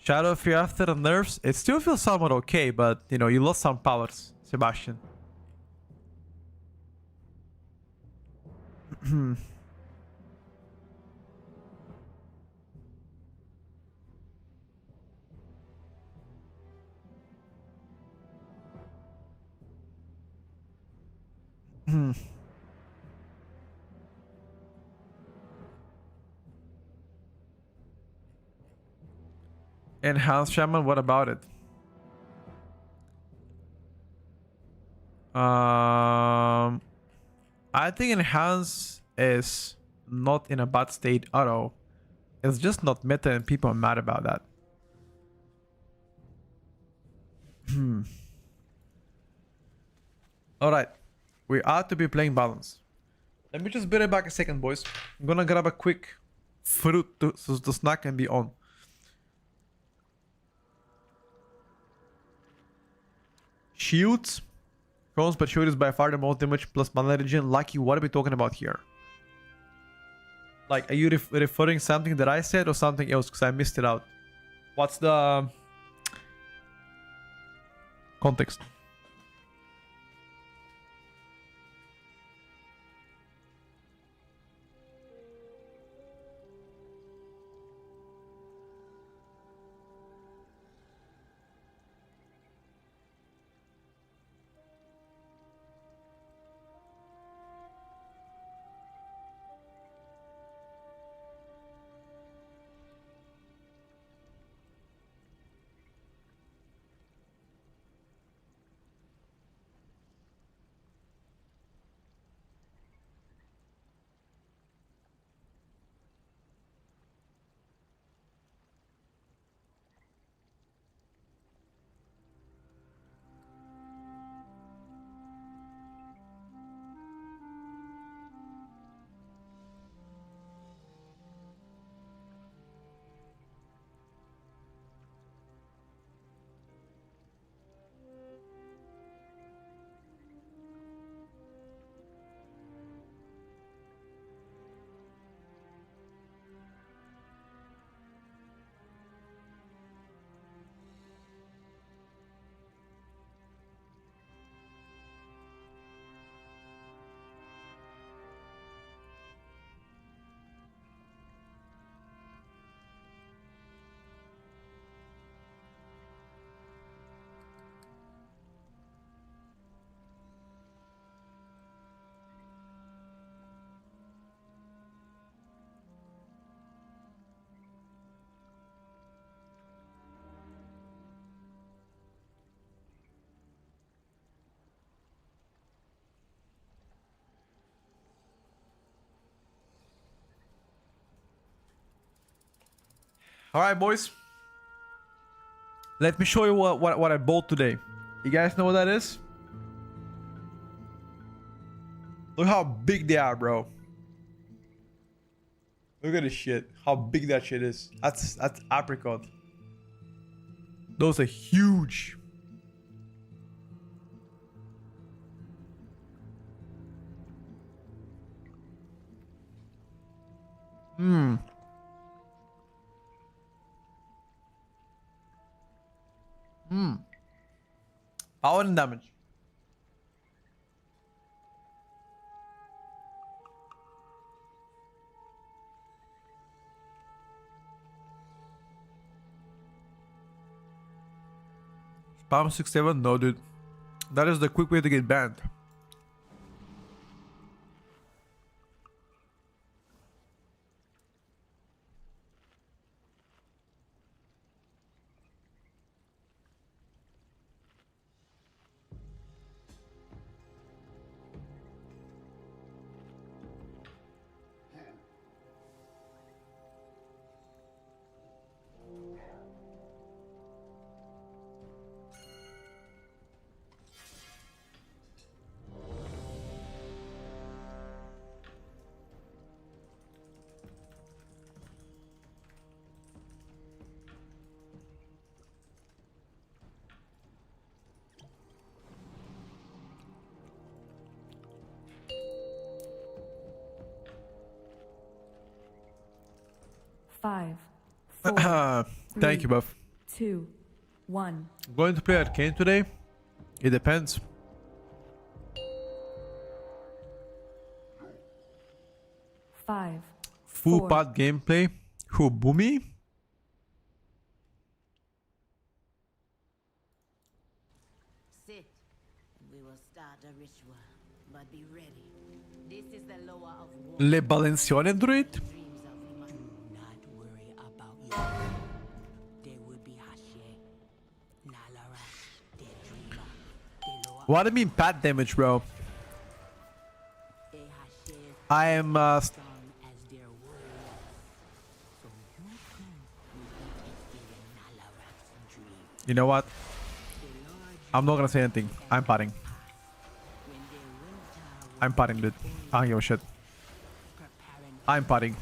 Shadow Fear after the nerfs, it still feels somewhat okay, but you know, you lost some powers, Sebastian. Enhanced Shaman, what about it? I think Enhance is not in a bad state at all. It's just not meta and people are mad about that. Alright. We ought to be playing balance. Let me just be right back a second, boys. I'm gonna grab a quick fruit to snack and be on. Shields. Crones, but shield is by far the most damage plus mana regen. Lucky, what are we talking about here? Like, are you referring something that I said or something else? Because I missed it out. What's the context? All right, boys. Let me show you what I bought today. You guys know what that is? Look how big they are, bro. Look at this shit. How big that shit is. That's apricot. Those are huge. Power and damage. Spam 67? No, dude. That is the quick way to get banned. Five, four, Thank you, Buff. 2, 1. Going to play Arcane today? It depends. Five, Full four. part gameplay. Who, Boomy? Sit, and we will start a ritual. But be ready. This is the lower of war. Le Balencione Druid? Dreams of we must Not worry about you. They will be Hashe, Nalara, the dreamer, the lower What do you mean pat damage, bro? the Hashe I am strong as their warriors. So you too will be tested in Nalarak's dream. You know what? The Lord, I'm not gonna say anything. I'm patting. when the winter I'm patting, dude. I don't give a shit. preparing I'm patting.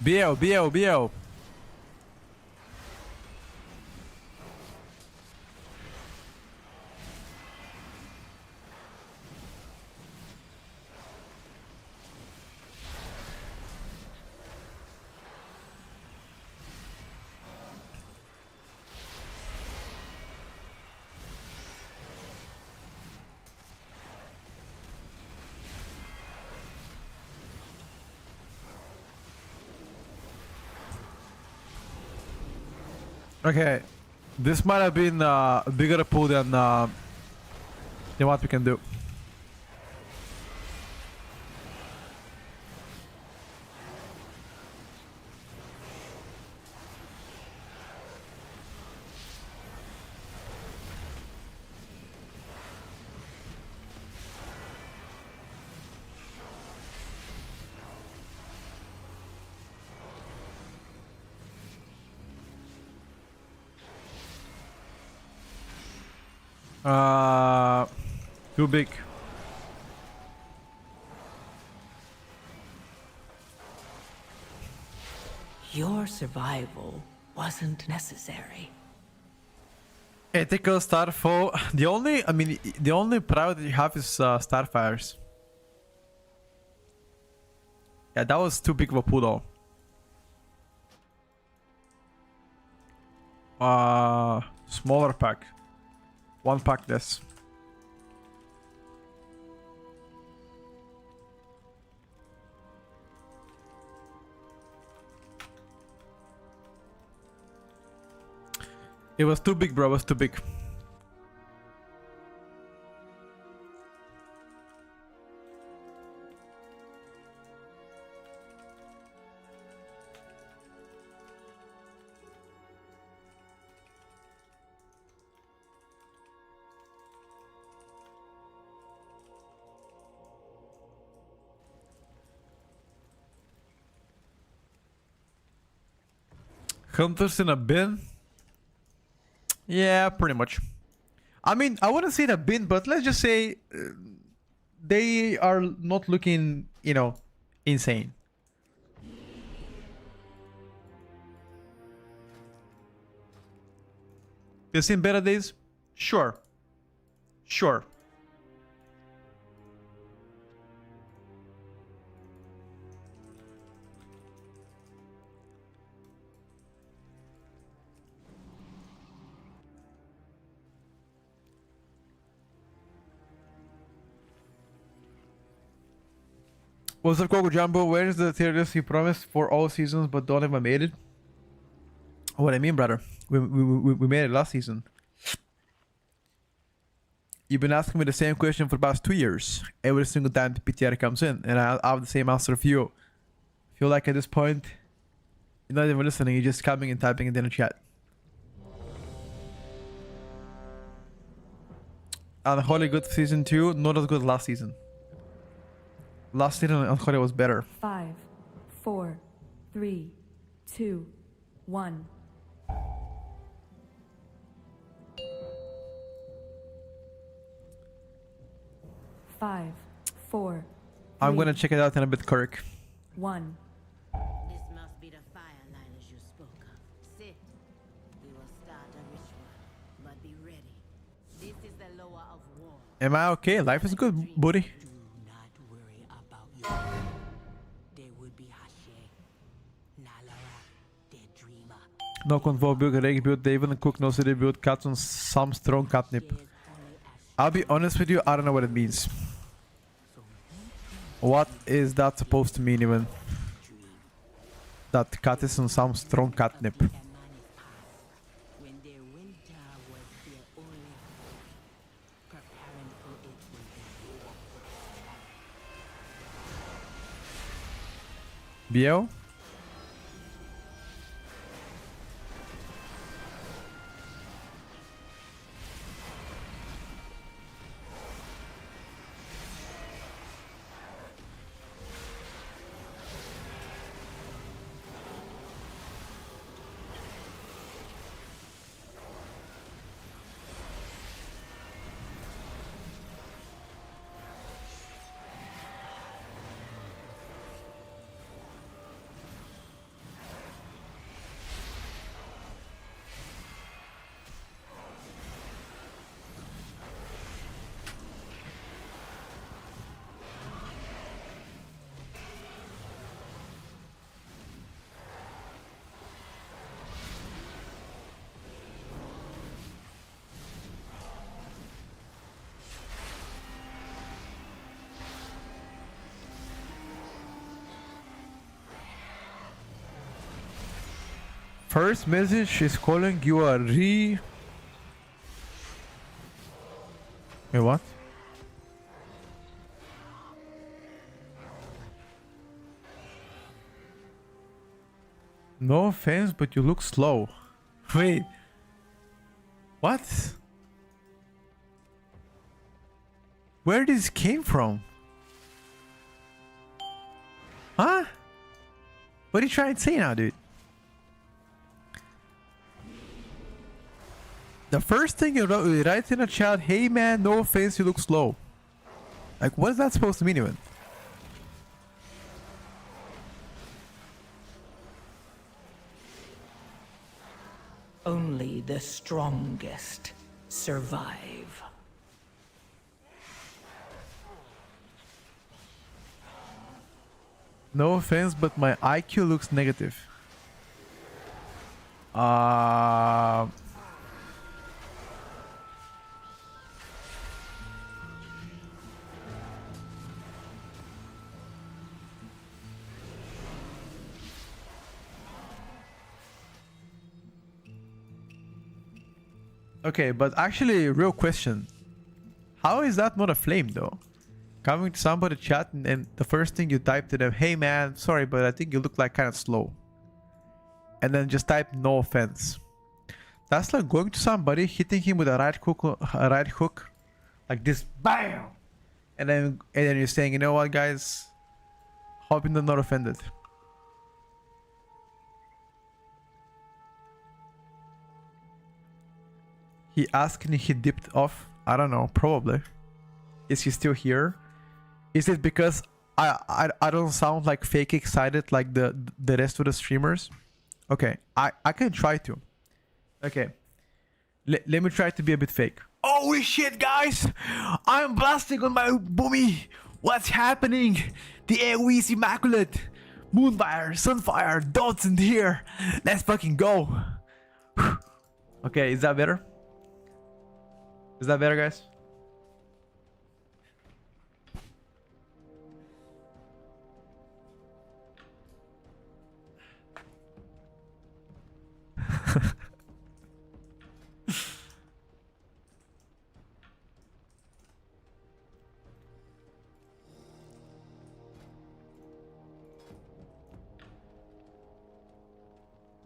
BL. Okay, this might have been a bigger pool than what we can do. Too big. your survival wasn't necessary. Ethical Starfall. The only priority you have is Starfires. Yeah, that was too big of a pool though. Smaller pack. One pack less. It was too big, bro. It was too big. Hunters in a bin? Yeah, pretty much. I mean, I wouldn't say in a bin, but let's just say they are not looking, you know, insane. They've seen better days? Sure. Sure. What's up, Coco Jumbo? Where is the tier list you promised for all seasons but don't ever made it? What I mean, brother, we made it last season. You've been asking me the same question for the past 2 years. Every single time the PTR comes in, and I have the same answer for you. Feel like at this point, you're not even listening. You're just coming and typing it in the chat. Unholy good season 2, not as good as last season. Last season Unholy was better. 5, 4, 3, 2, 1. Five, four. I'm three, gonna check it out in a bit, Kirk. 1. This must be the fire liners you spoke of. Sit. We will start a ritual, but be ready. This is the lower of war. Am I okay? Life is good, buddy. Do not worry about your They would be Hashe, Nalara, the dreamer. No convo build, reg build, David and Cook, no city build, cats on some strong catnip. There's only a I'll be honest with you, I don't know what it means. What is that supposed to mean even? dream. That cat is on some strong catnip. The man is past, when their winter was their only hope. Preparing for it will be war. Biel? First message is calling you a Wait, what? No offense, but you look slow. Wait. What? Where this came from? Huh? What are you trying to say now, dude? The first thing you write in a chat, hey man, no offense, you look slow. Like, what is that supposed to mean even? Only the strongest survive. No offense, but my IQ looks negative. Okay, but actually, real question. How is that not a flame though? Coming to somebody chat and the first thing you type to them, hey man, sorry, but I think you look like kind of slow. And then just type no offense. That's like going to somebody, hitting him with a right hook, like this, BAM! And then you're saying, you know what guys, hoping they're not offended. He asked and he dipped off. I don't know, probably. Is he still here? Is it because I don't sound like fake excited like the rest of the streamers? Okay, I can try to. Okay. Let me try to be a bit fake. Holy shit, guys! I'm blasting on my boomy! What's happening? The AoE is immaculate! Moonfire, Sunfire, dots in here! Let's fucking go! Okay, is that better? Is that better, guys?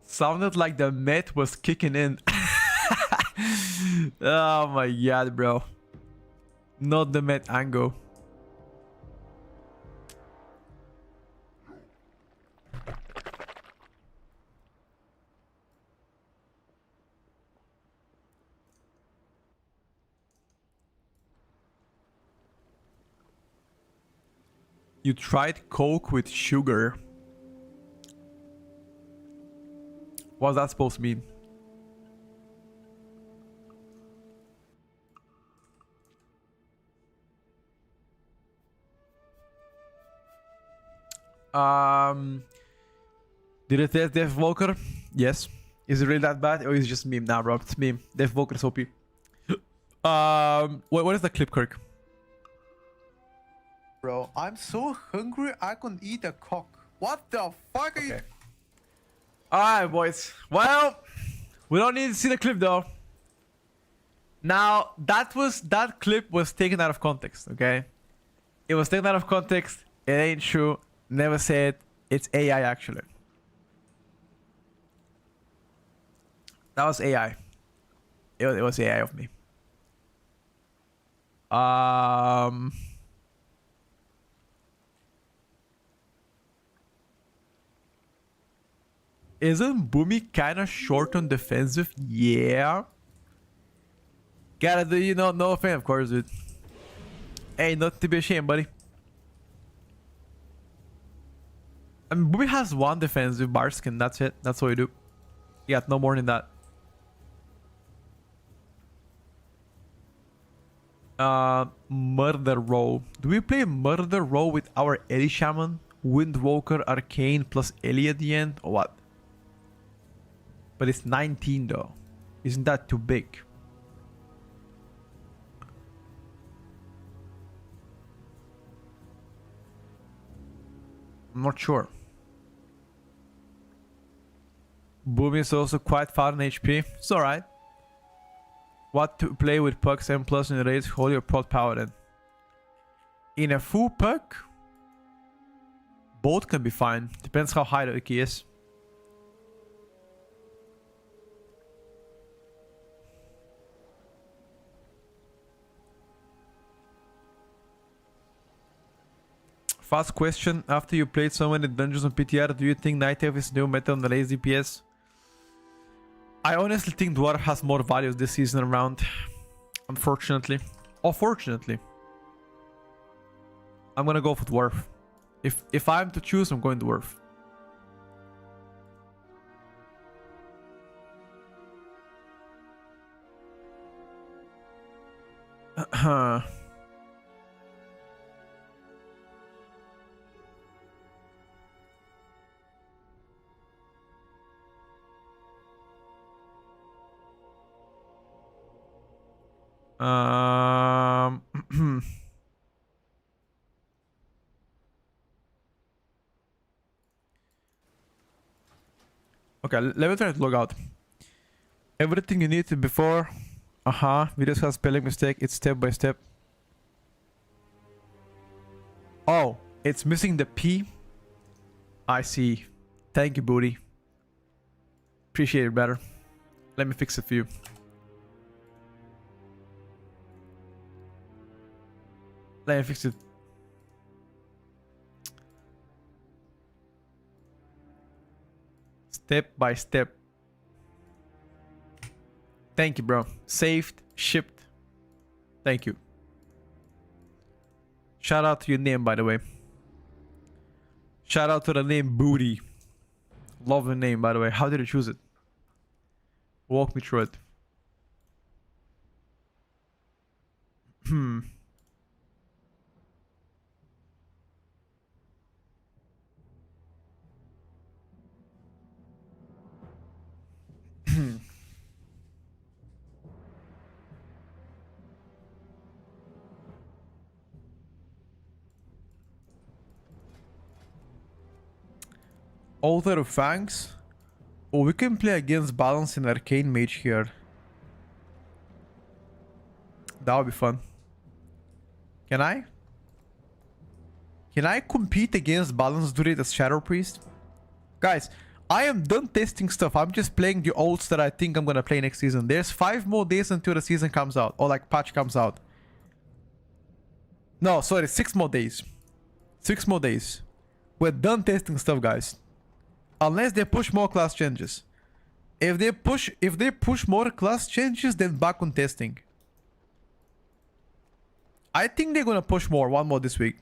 Sounded like the Met was kicking in. Oh my god, bro. Not the Met angle. You tried Coke with sugar. What's that supposed to mean? Did it test Death Walker? Yes. Is it really that bad or is it just meme? Nah, bro, it's meme. Death Walker's OP. What is the clip, Kirk? Bro, I'm so hungry I can eat a cock. What the fuck are you? Alright, boys. Well, we don't need to see the clip though. Now, that clip was taken out of context, okay? It was taken out of context. It ain't true. Never say it. It's AI actually. That was AI. It was AI of me. Isn't Boomy kind of short on defensive? Yeah. Gotta do, you know, no offense, of course, dude. Hey, not to be ashamed, buddy. I mean, Boomy has one defensive bar skin, that's it. That's what you do. You got no more than that. Murder Row. Do we play Murder Row with our Ellie Shaman? Windwalker, Arcane plus Ellie at the end? Or what? But it's 19 though. Isn't that too big? I'm not sure. Boomy is also quite far in HP. It's alright. What to play with puck 7 plus in raids? Hold your prot power then. In a full puck? Both can be fine. Depends how high the wiki is. Fast question. After you played so many dungeons on PTR, do you think Night Elf is new meta on the raise DPS? I honestly think Dwarf has more values this season around. Unfortunately. Or fortunately. I'm gonna go for Dwarf. If I'm to choose, I'm going Dwarf. Okay, let me try to log out. Everything you need before. Videos has spelling mistake. It's step by step. Oh, it's missing the P. I see. Thank you, booty. Appreciate it better. Let me fix it for you. Let me fix it. Step by step. Thank you, bro. Saved, shipped. Thank you. Shout out to your name, by the way. Shout out to the name Booty. Love the name, by the way. How did you choose it? Walk me through it. Altar of Fangs? Oh, we can play against Balance and Arcane Mage here. That would be fun. Can I? Can I compete against Balance Druid as Shadow Priest? Guys, I am done testing stuff. I'm just playing the ults that I think I'm gonna play next season. There's 5 more days until the season comes out. Or like patch comes out. No, sorry, 6 more days. 6 more days. We're done testing stuff, guys. Unless they push more class changes. If they push more class changes, then back on testing. I think they're gonna push more, 1 more this week.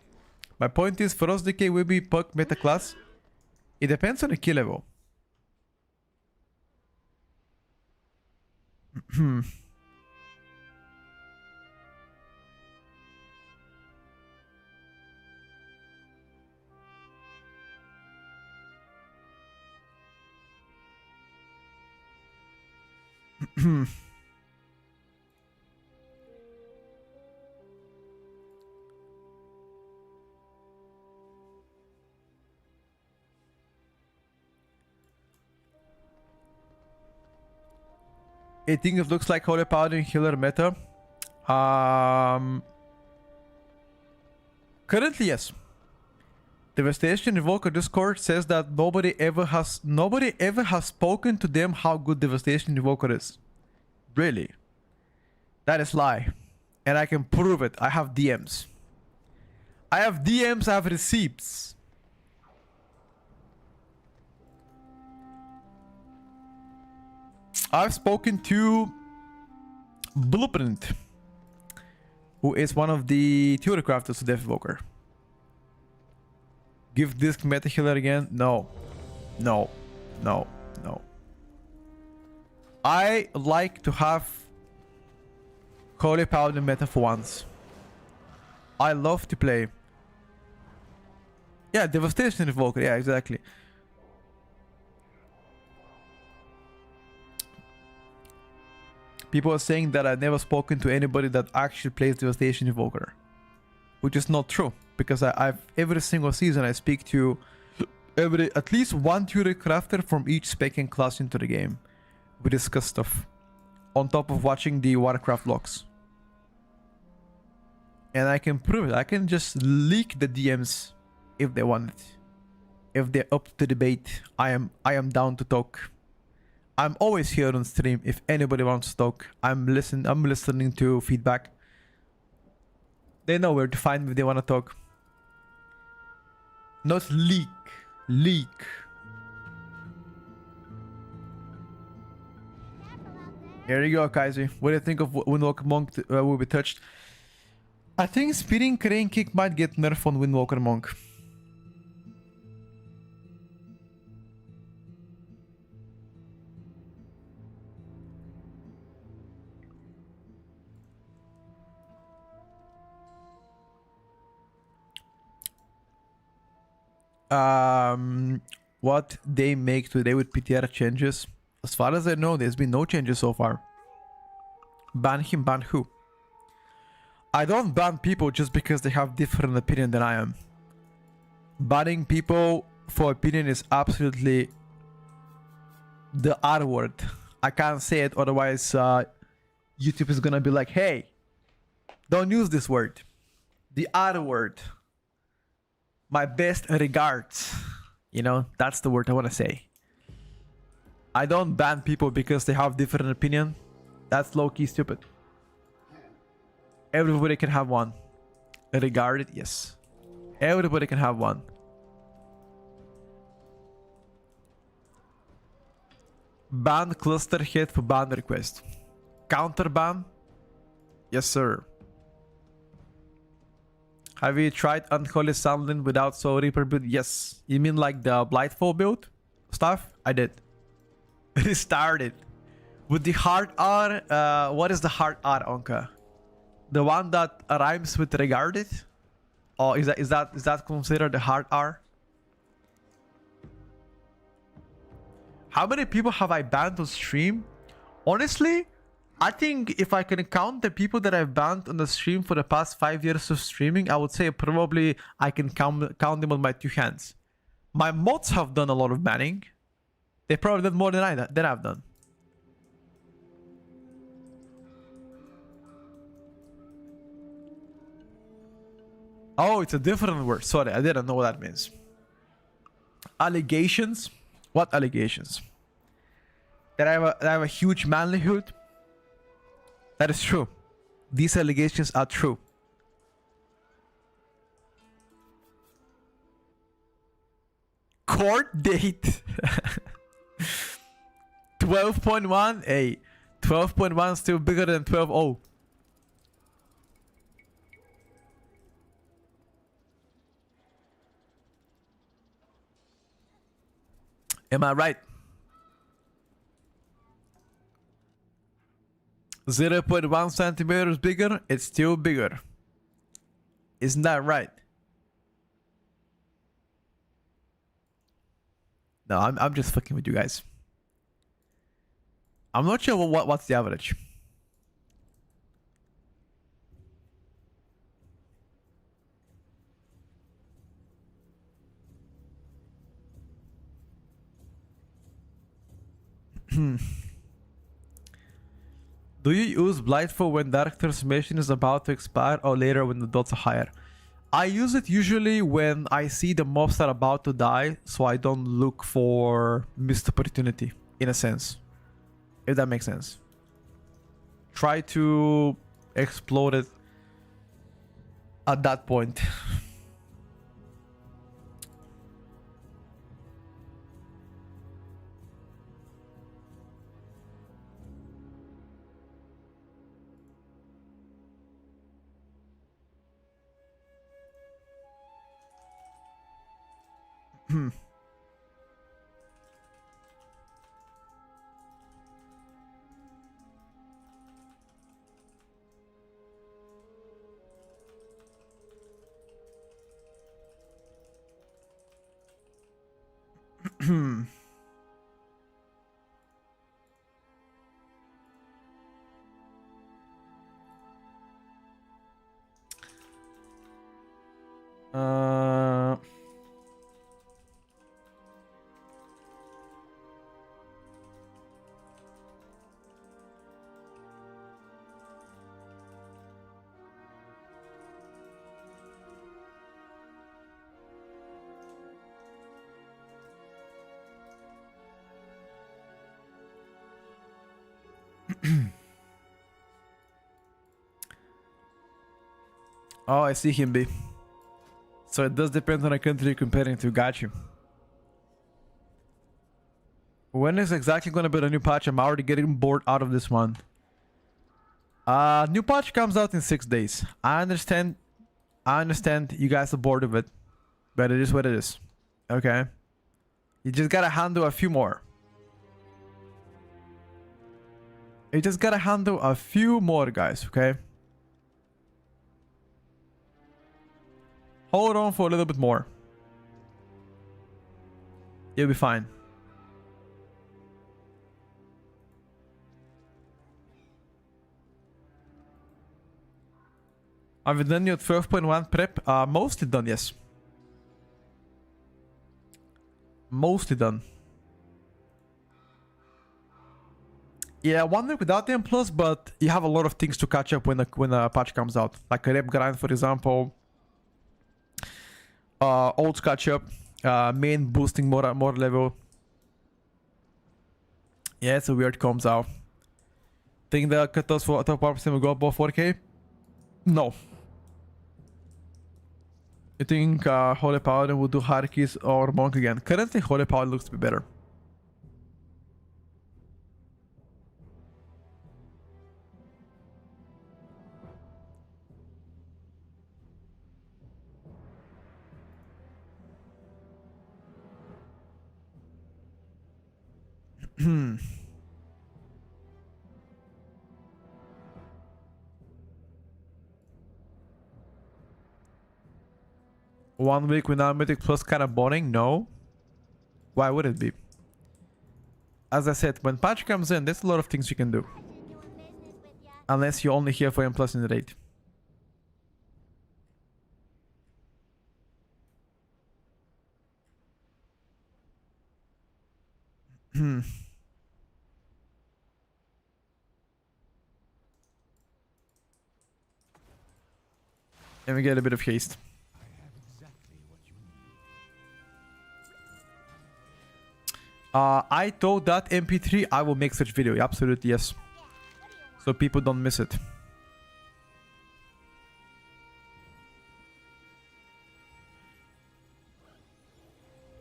My point is, Frost Decay will be perk meta class. It depends on the key level. I think it looks like Holy Paladin Healer meta. Currently, yes. Devastation Invoker Discord says that nobody ever has spoken to them how good Devastation Invoker is. Really? That is lie. And I can prove it. I have DMs. I have DMs, I have receipts. I've spoken to Blueprint, who is one of the theory crafters of Death Evoker. Give disc meta healer again? No. No. No. No. I like to have Holy Paladin meta for once. I love to play. Yeah, Devastation Evoker. Yeah, exactly. People are saying that I've never spoken to anybody that actually plays Devastation Evoker. Which is not true. Because I've every single season I speak to at least one theory crafter from each spec and class into the game. We discuss stuff. On top of watching the Warcraft logs. And I can prove it. I can just leak the DMs if they want it. If they're up to debate, I am down to talk. I'm always here on stream if anybody wants to talk. I'm listening to feedback. They know where to find me if they want to talk. Not leak. Leak. Here you go, Kaiser. What do you think of Windwalker Monk will be touched? I think Speeding Crane Kick might get nerfed on Windwalker Monk. What they make today with PTR changes? As far as I know, there's been no changes so far. Ban him, ban who? I don't ban people just because they have different opinion than I am. Banning people for opinion is absolutely the R word. I can't say it, otherwise YouTube is gonna be like, hey, don't use this word. The R word. My best regards. You know, that's the word I want to say. I don't ban people because they have different opinion. That's low-key stupid. Everybody can have one. Regarded, yes. Everybody can have one. Ban cluster hit for ban request. Counterban? Yes, sir. Have you tried Unholy Sandlin without Soul Reaper build? Yes. You mean like the Blightfall build stuff? I did. Restarted. With the hard R, what is the hard R, Onka? The one that rhymes with regarded? Or is that considered the hard R? How many people have I banned on stream? Honestly, I think if I can count the people that I've banned on the stream for the past 5 years of streaming, I would say probably I can count them on my 2 hands. My mods have done a lot of banning. They probably done more than I've done. Oh, it's a different word. Sorry, I didn't know what that means. Allegations? What allegations? That I have a huge manlyhood? That is true. These allegations are true. Court date. 12.1. Hey, 12.1 still bigger than 12.0. Am I right? 0.1 centimeters bigger, it's still bigger. Isn't that right? No, I'm just fucking with you guys. I'm not sure what's the average. Do you use Blightfall when Dark Transformation is about to expire or later when the dots are higher? I use it usually when I see the mobs are about to die, so I don't look for missed opportunity, in a sense. If that makes sense. Try to explode it at that point. uh Oh, I see him, B. So it does depend on the country you're comparing to. Got you. When is exactly going to be the new patch? I'm already getting bored out of this one. New patch comes out in 6 days. I understand you guys are bored of it, but it is what it is. Okay. You just gotta handle a few more. You just gotta handle a few more, guys, okay? Hold on for a little bit more. You'll be fine. Have you done your 12.1 prep? Mostly done, yes. Mostly done. Yeah, 1 week without the M+, but you have a lot of things to catch up when the patch comes out. Like a rep grind, for example. Olds catch up. Main boosting more level. Yeah, it's a weird comes out. Think the cutoffs for top 1% will go above 4K? No. You think Holy Paladin will do Hierarchies or Monk again? Currently, Holy Paladin looks to be better. 1 week without mythic plus kind of boring? No. Why would it be? As I said, when patch comes in, there's a lot of things you can do. Unless you're only here for M plus in the raid. Let me get a bit of haste. I told that MP3 I will make such video. Absolutely, yes. So people don't miss it.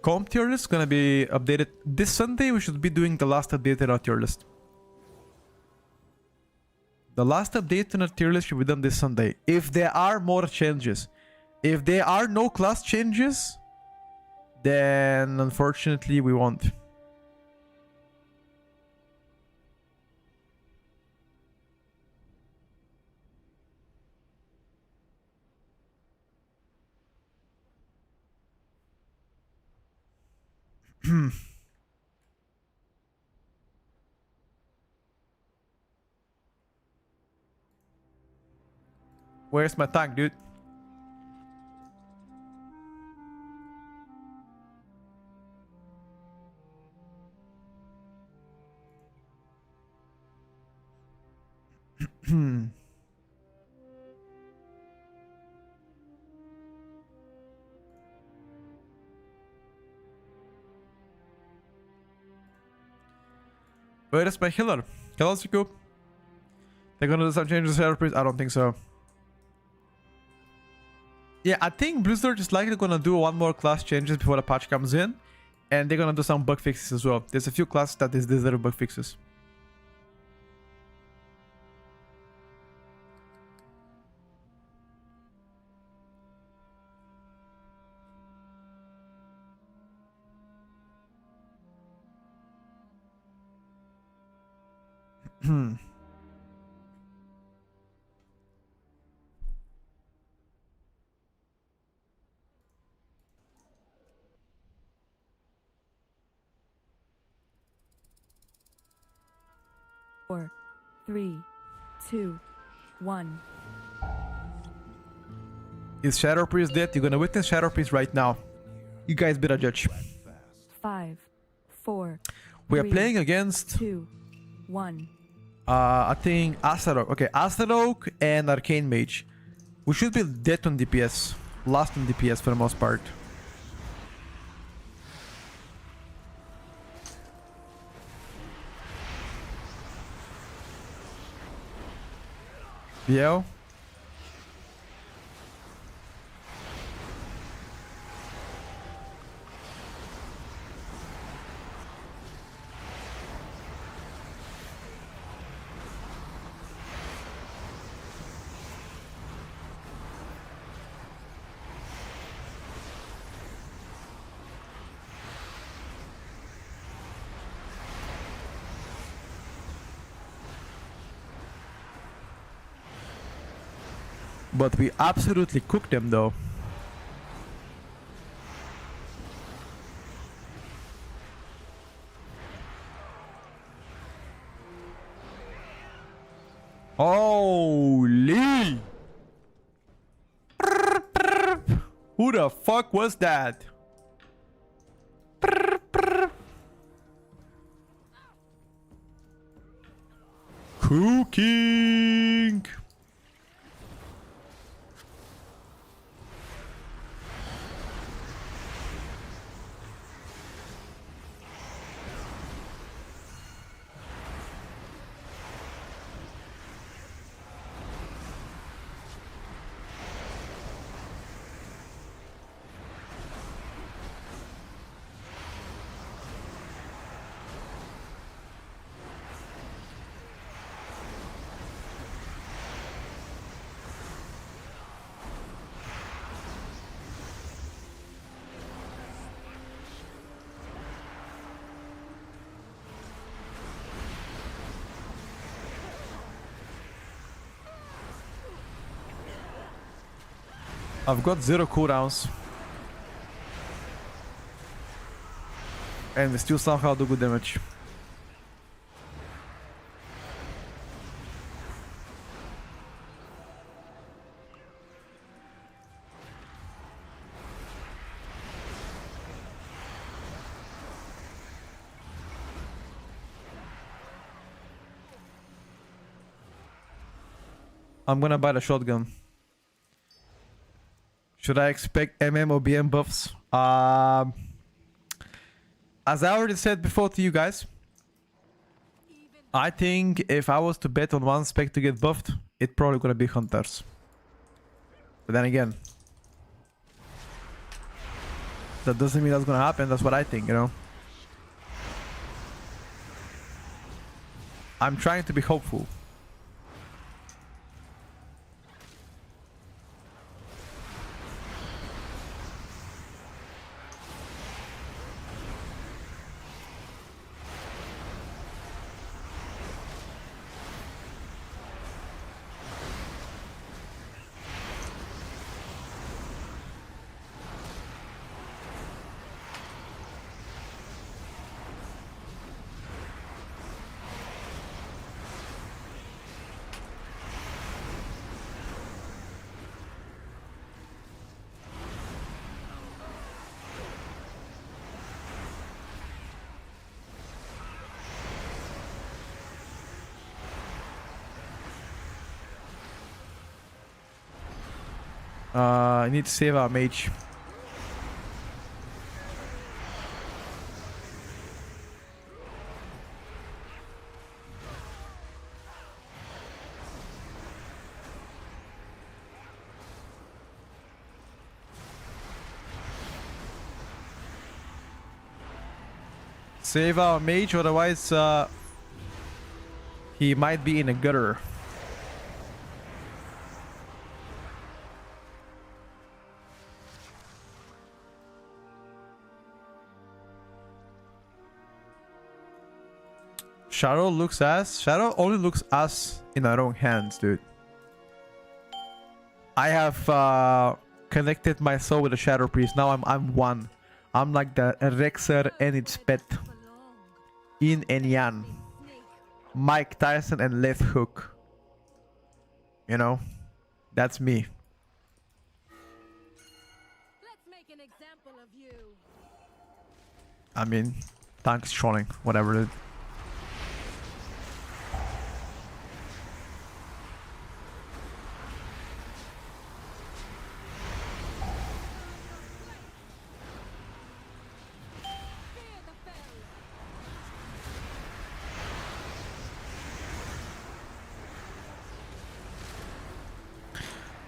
Comp tier list is gonna be updated this Sunday. We should be doing the last update in our tier list. The last update in our tier list should be done this Sunday. If there are more changes. If there are no class changes, then unfortunately we won't. Where's my tank, dude? Where is my healer? Kalasiku? They're gonna do some changes to the I don't think so. Yeah, I think Blizzard is likely gonna do one more class changes before the patch comes in. And they're gonna do some bug fixes as well. There's a few classes that deserve bug fixes. Four, three, two, one. Is Shadow Priest dead? You're gonna witness Shadow Priest right now. You guys better judge. 5, 4. We are 3, playing against 2, 1. I think Astaroth. Okay, Astaroth and Arcane Mage. We should be dead on DPS. Last on DPS for the most part. Yeah. But we absolutely cooked them though. Holy! Who the fuck was that? Cooking! I've got 0 cooldowns. And we still somehow do good damage. I'm gonna buy the shotgun. Should I expect MM or BM buffs? As I already said before to you guys, I think if I was to bet on one spec to get buffed, it's probably gonna be Hunters. But then again, that doesn't mean that's gonna happen. That's what I think, you know. I'm trying to be hopeful. I need to save our mage. Save our mage, otherwise he might be in a gutter. Shadow looks ass. Shadow only looks ass in our own hands, dude. I have connected my soul with the Shadow Priest. Now I'm one. I'm like the Rexer and its pet. Yin and Yang. Mike Tyson and Left Hook. You know? That's me. Let's make an example of you. I mean, tank is trolling. Whatever, dude.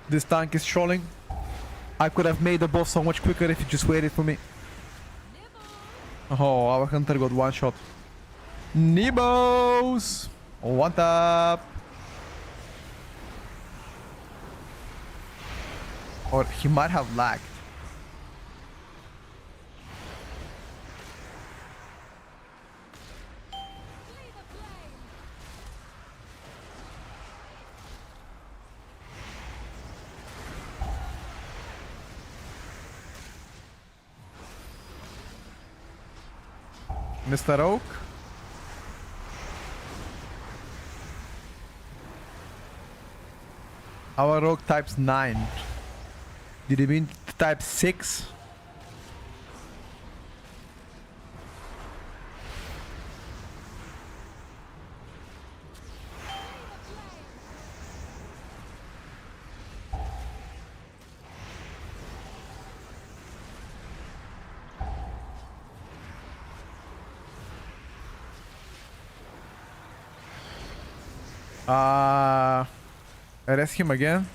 This tank is trolling. I could have made the boss so much quicker if you just waited for me. Oh, our hunter got one shot. Nibos! One tap. Or he might have lagged. Mr. Oak. Our rogue types 9. Did you mean type 6? Arrest him again.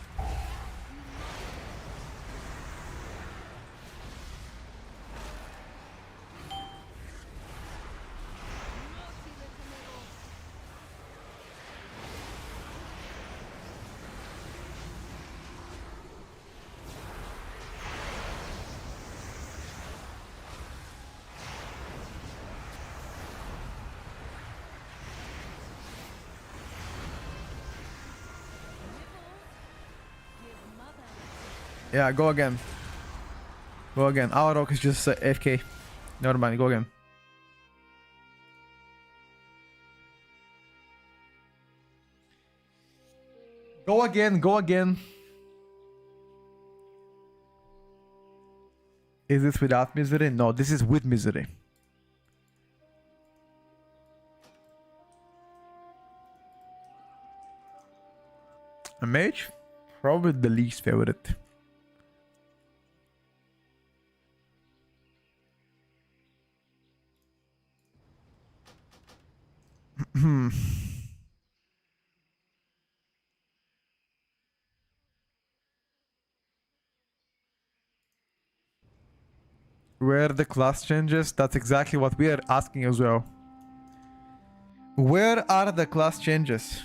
Yeah, go again. Go again. Our rock is just AFK. Never mind, go again. Go again, go again. Is this without misery? No, this is with misery. A mage? Probably the least favorite. Where are the class changes? That's exactly what we are asking as well. Where are the class changes?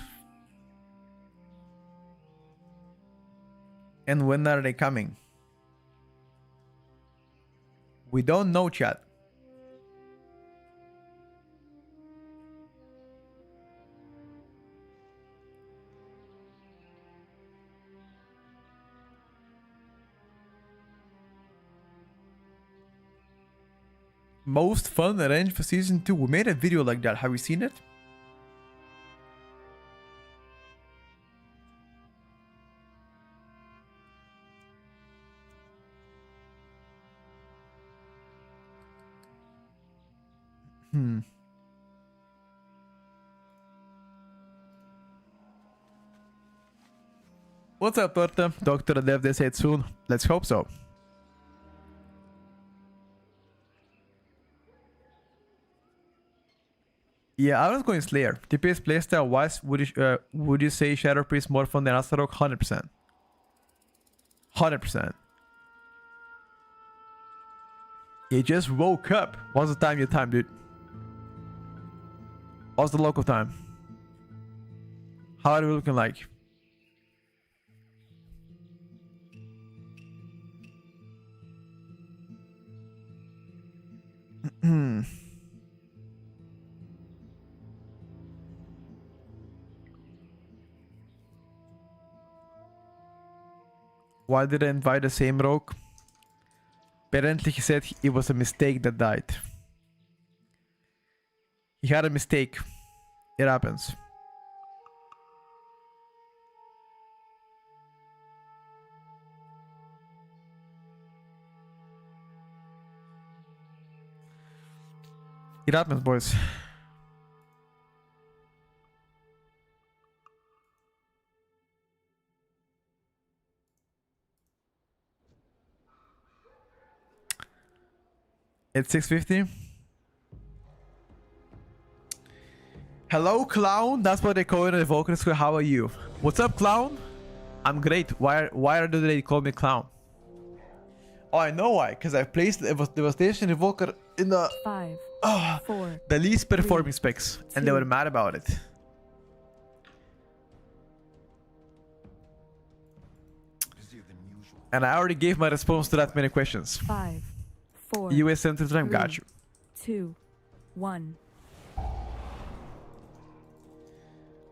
And when are they coming? We don't know, chat. Most fun arranged for season 2. We made a video like that. Have you seen it? What's up, Torta? Dr. Dev, they said soon. Let's hope so. Yeah, I was going Slayer. TPS playstyle wise, would you say Shadow Priest more fun than Asarok? 100%. 100%. You just woke up. What's the time your time, dude? What's the local time? How are we looking like? Why did I invite the same rogue? Apparently he said it was a mistake that died. He had a mistake. It happens. It happens, boys. It's 6:50. Hello, clown. That's what they call it in the Vulcan School. How are you? What's up, clown? I'm great. Why do they call me clown? Oh, I know why. Because I placed the Devastation Evoker in the 5, 4, the least performing three, specs, and they were mad about it. And I already gave my response to that many questions. 5, 4, US Central Time, got you. 2, 1.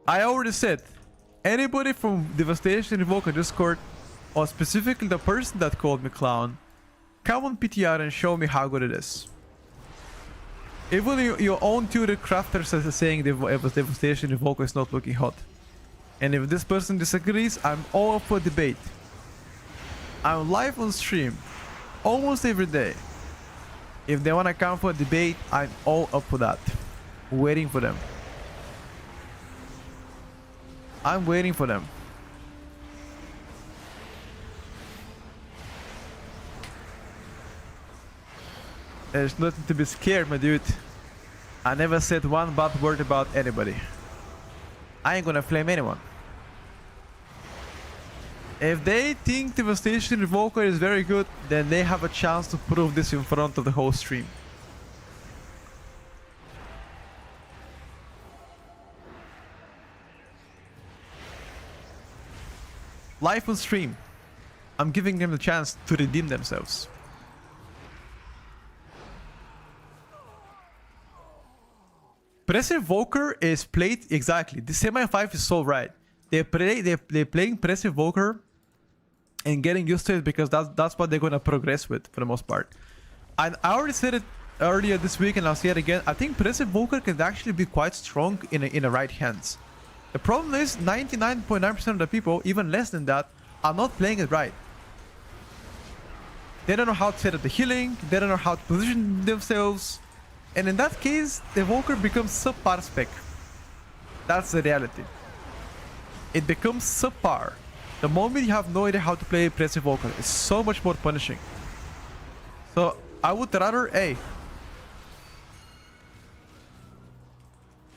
I already said, anybody from Devastation Evoker Discord, or specifically the person that called me clown, come on PTR and show me how good it is. Even your own tutor crafters are saying Devastation Evoker is not looking hot. And if this person disagrees, I'm all up for debate. I'm live on stream, almost every day. If they wanna come for a debate, I'm all up for that. Waiting for them. I'm waiting for them. There's nothing to be scared, my dude. I never said one bad word about anybody. I ain't gonna flame anyone. If they think Devastation Revoker is very good, then they have a chance to prove this in front of the whole stream. Live on stream, I'm giving them the chance to redeem themselves. Press Evoker is played exactly. The Semi 5 is so right. They're playing Press Evoker and getting used to it, because that's what they're gonna progress with for the most part. And I already said it earlier this week, and I'll say it again. I think Prince Invoker can actually be quite strong in the right hands. The problem is 99.9% of the people, even less than that, are not playing it right. They don't know how to set up the healing. They don't know how to position themselves. And in that case, the Evoker becomes subpar spec. That's the reality. It becomes subpar. The moment you have no idea how to play Prince Evoker, it's so much more punishing. So I would rather,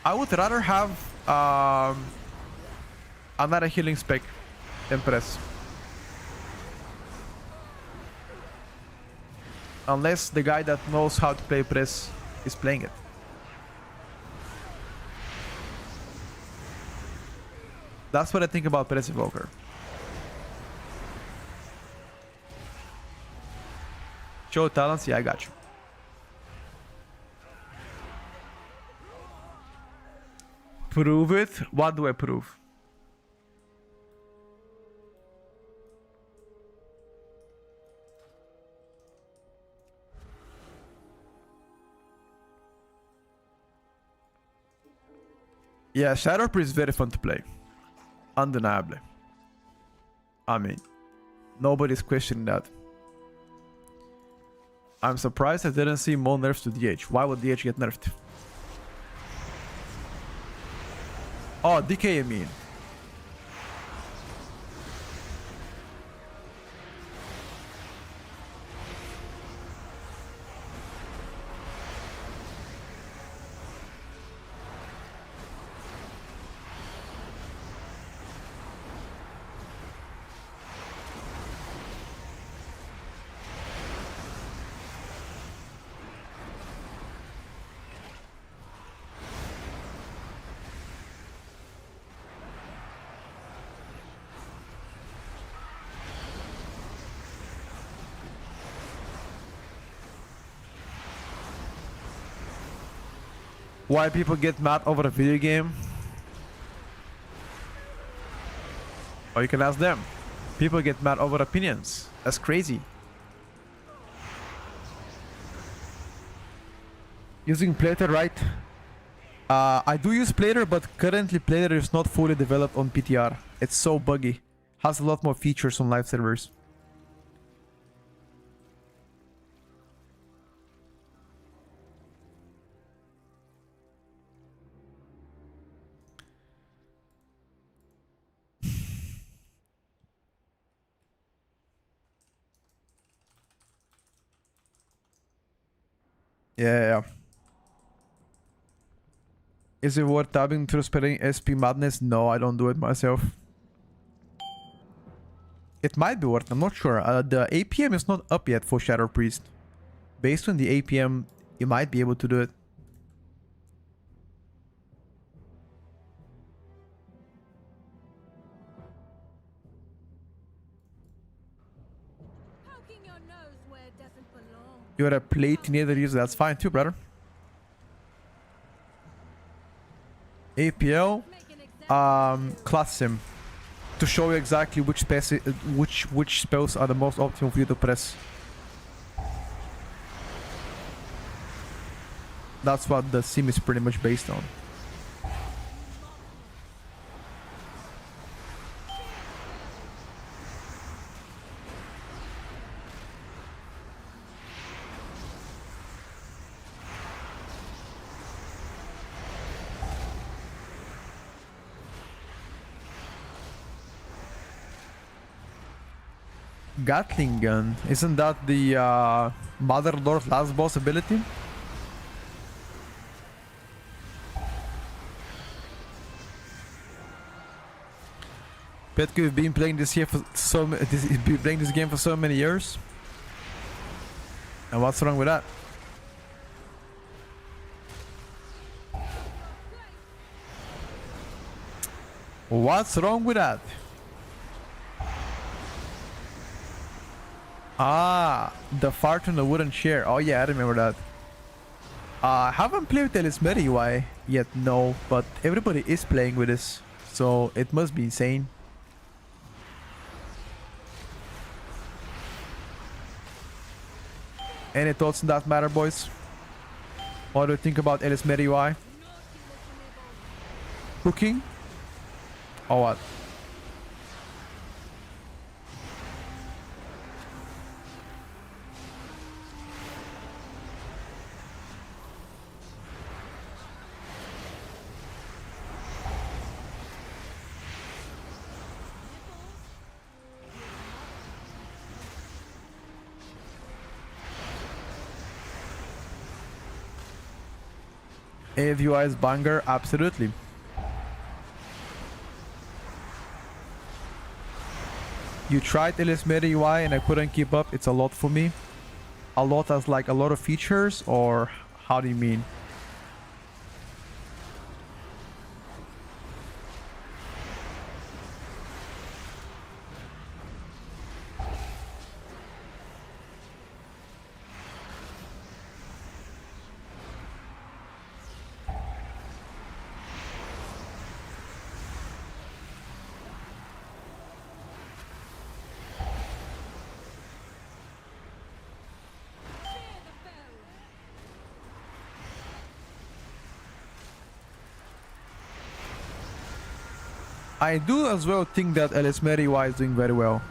I would rather have another healing spec than Press. Unless the guy that knows how to play Press is playing it. That's what I think about Press Evoker. Show talents, yeah, I got you. Prove it? What do I prove? Yeah, Shadow Priest is very fun to play. Undeniably. I mean, nobody's questioning that. I'm surprised I didn't see more nerfs to DH. Why would DH get nerfed? Oh, DK, you mean? Why people get mad over a video game? Or you can ask them. People get mad over opinions. That's crazy. Using Plater, right? I do use Plater, but currently Plater is not fully developed on PTR. It's so buggy. Has a lot more features on live servers. Yeah. Is it worth tabbing through spreading SP madness? No, I don't do it myself. It might be worth, I'm not sure. The APM is not up yet for Shadow Priest. Based on the APM, you might be able to do it. Poking your nose where it doesn't belong. You're a plate neither user, that's fine too, brother. APL, class sim, to show you exactly which spells are the most optimal for you to press. That's what the sim is pretty much based on. Gatling gun, isn't that the Mother Lord last boss ability? Petku, you've been playing this game for so many years. And what's wrong with that? What's wrong with that? Ah, the fart on the wooden chair. Oh yeah, I remember that. I haven't played with Elismeri UI yet, no, but everybody is playing with this, so it must be insane. Any thoughts on that matter, boys? What do you think about Elismeri UI? Cooking? Or what? AFUI is banger, absolutely. You tried Elismeri UI and I couldn't keep up. It's a lot for me. A lot as like a lot of features, or how do you mean? I do as well think that Elismeri UI is doing very well.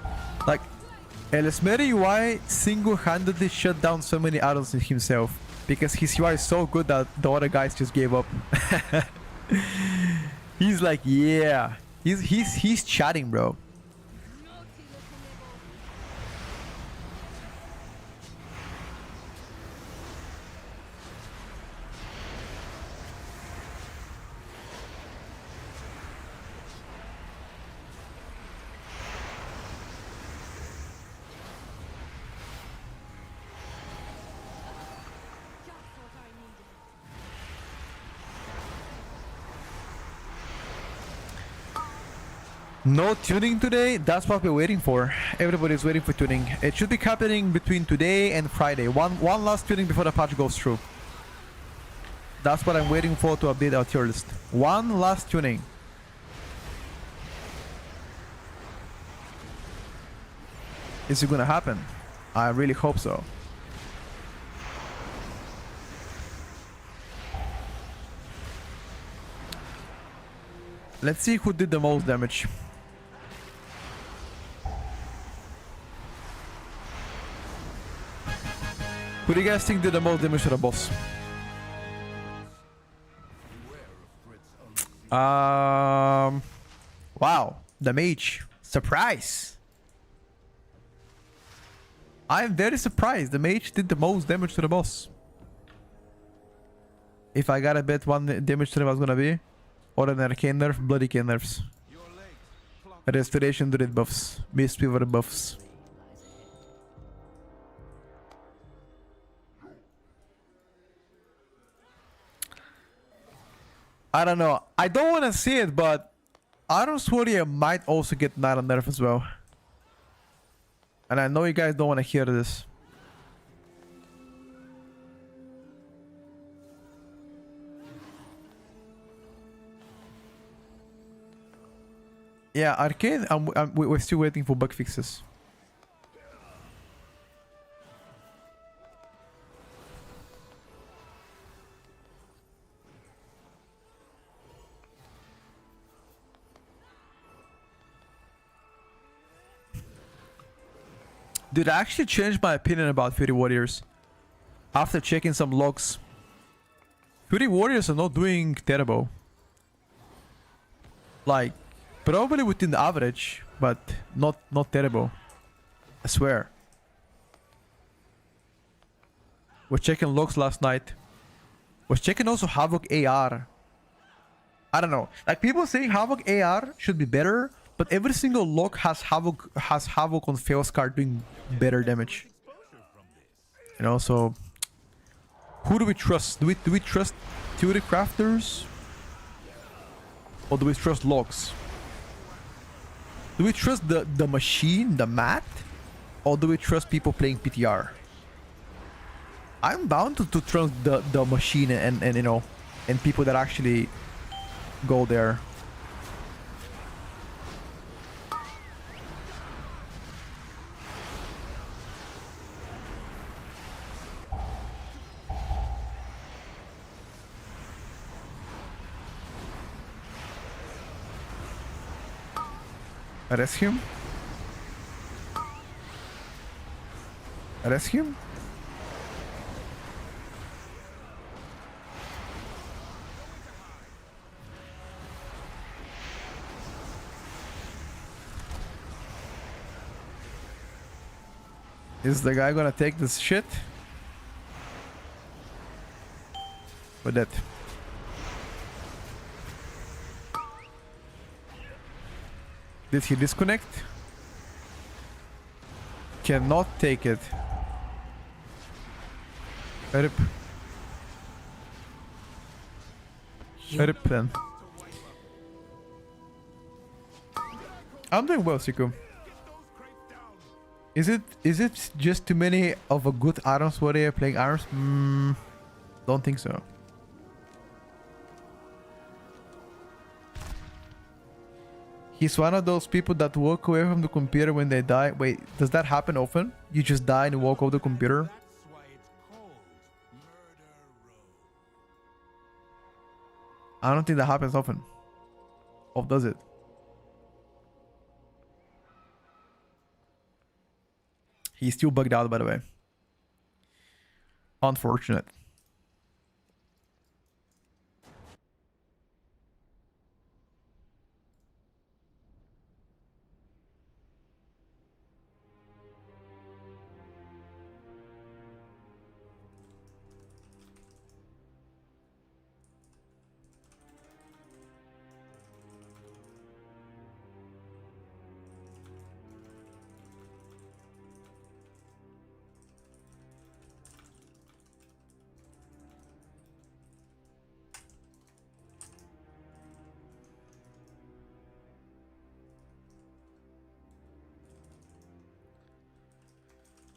Like, Elismeri UI single-handedly shut down so many add-ons in himself because his UI is so good that the other guys just gave up. He's like, yeah. He's chatting, bro. No tuning today? That's what we're waiting for. Everybody's waiting for tuning. It should be happening between today and Friday. One last tuning before the patch goes through. That's what I'm waiting for to update our tier list. One last tuning. Is it gonna happen? I really hope so. Let's see who did the most damage. Who do you guys think did the most damage to the boss? Wow, the mage. Surprise! I'm very surprised. The mage did the most damage to the boss. If I gotta bet one damage to them was gonna be, or an arcane nerf, bloody cane nerfs. Restoration druid buffs, mistweaver buffs. I don't know. I don't want to see it, but Arm's Warrior might also get Knight on nerf as well. And I know you guys don't want to hear this. Yeah, Arcane, we're still waiting for bug fixes. Dude, I actually changed my opinion about Fury Warriors after checking some logs. Fury Warriors are not doing terrible. Like, probably within the average, but not terrible. I swear. Was checking logs last night. Was checking also Havoc AR. I don't know. Like, people saying Havoc AR should be better, but every single log has Havoc on Failscar doing better damage. And also, who do we trust? Do we trust Theory Crafters? Or do we trust logs? Do we trust the machine, the mat? Or do we trust people playing PTR? I'm bound to trust the machine and you know, and people that actually go there. Arrest him. Arrest him. Is the guy gonna take this shit? With that. Did he disconnect? Cannot take it. Rip. Rip then. I'm doing well, Siku. Is it just too many of a good arms warrior playing arms? Don't think so. He's one of those people that walk away from the computer when they die. Wait, does that happen often? You just die and walk off the computer? That's why it's called Murder Row. I don't think that happens often. Or does it? He's still bugged out, by the way. Unfortunate.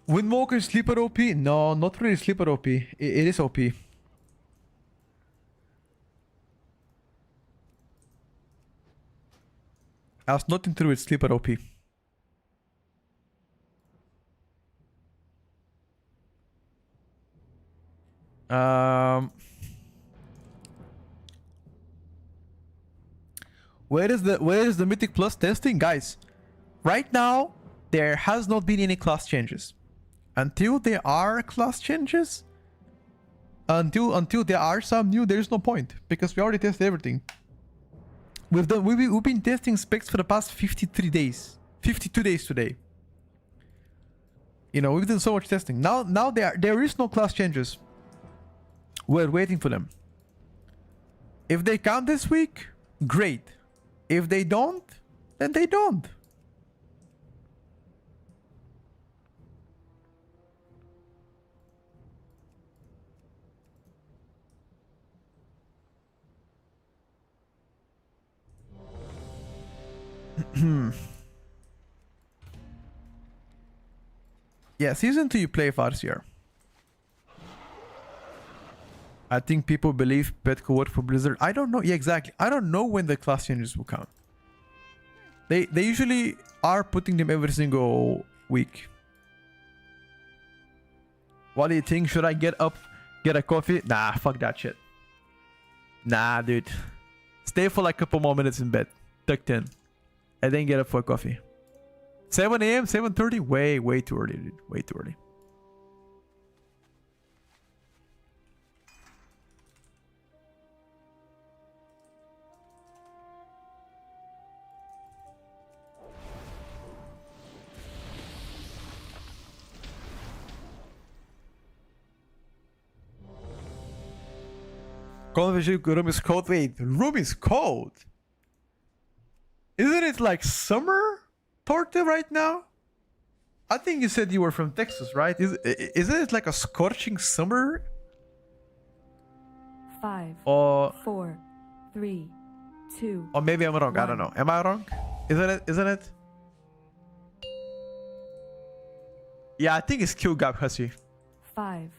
Windwalker is sleeper OP? No, not really sleeper OP. It is OP. Has nothing to do with sleeper OP. Where is the Mythic Plus testing? Guys, right now there has not been any class changes. Until there are class changes, until there are some new, there is no point, because we already tested everything. We've been testing specs for the past 53 days, 52 days today. You know, we've done so much testing. Now there is no class changes. We're waiting for them. If they come this week, great. If they don't, then they don't. Yeah, season 2 you play Farseer. I think people believe Pet could work for Blizzard. I don't know. Yeah, exactly. I don't know when the class changes will come. They usually are putting them every single week. What do you think? Should I get up, get a coffee? Nah, fuck that shit. Nah, dude. Stay for like a couple more minutes in bed. Tucked in. And then get up for a coffee. 7 a.m., 7:30? Way too early, dude. Way too early. Room is cold. Wait, room is cold? Isn't it like summer, Torte, right now? I think you said you were from Texas, right? Isn't it like a scorching summer? 5, Or 4, 3, 2. or maybe I'm wrong. I don't know. Am I wrong? Isn't it? Yeah, I think it's Q Gap Hussy. 5,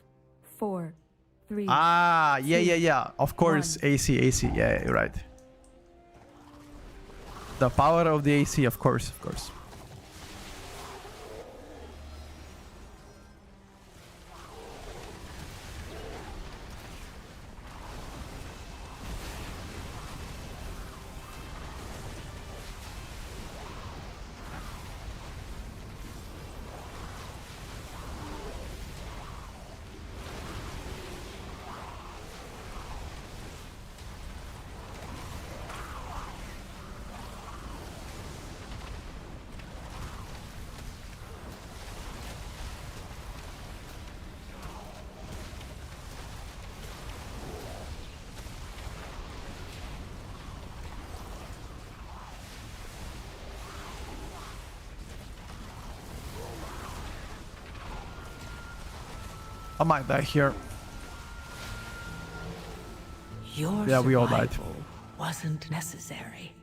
4, 3. Ah, yeah. Of course, 1. AC. Yeah, you're right. The power of the AC, of course. I might die here. Your Yeah, we all died. survival wasn't necessary.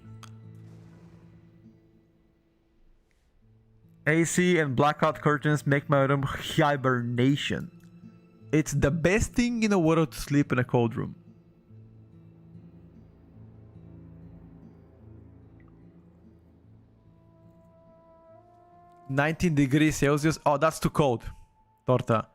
AC and blackout curtains make my room hibernation. It's the best thing in the world to sleep in a cold room. -19 degrees Celsius. Oh, that's too cold. Torta.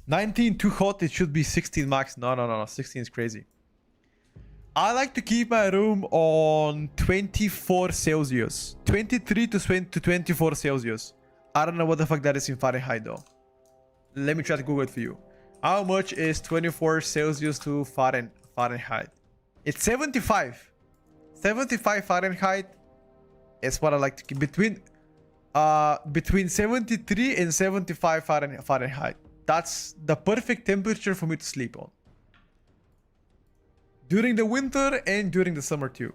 $19 too hot. It should be 16 max. No. 16 is crazy. I like to keep my room on 24 Celsius. 23 to 24 Celsius. I don't know what the fuck that is in Fahrenheit though. Let me try to Google it for you. How much is 24 Celsius to Fahrenheit? It's 75. 75 Fahrenheit is what I like to keep. Between 73 and 75 Fahrenheit. That's the perfect temperature for me to sleep on. During the winter and during the summer too.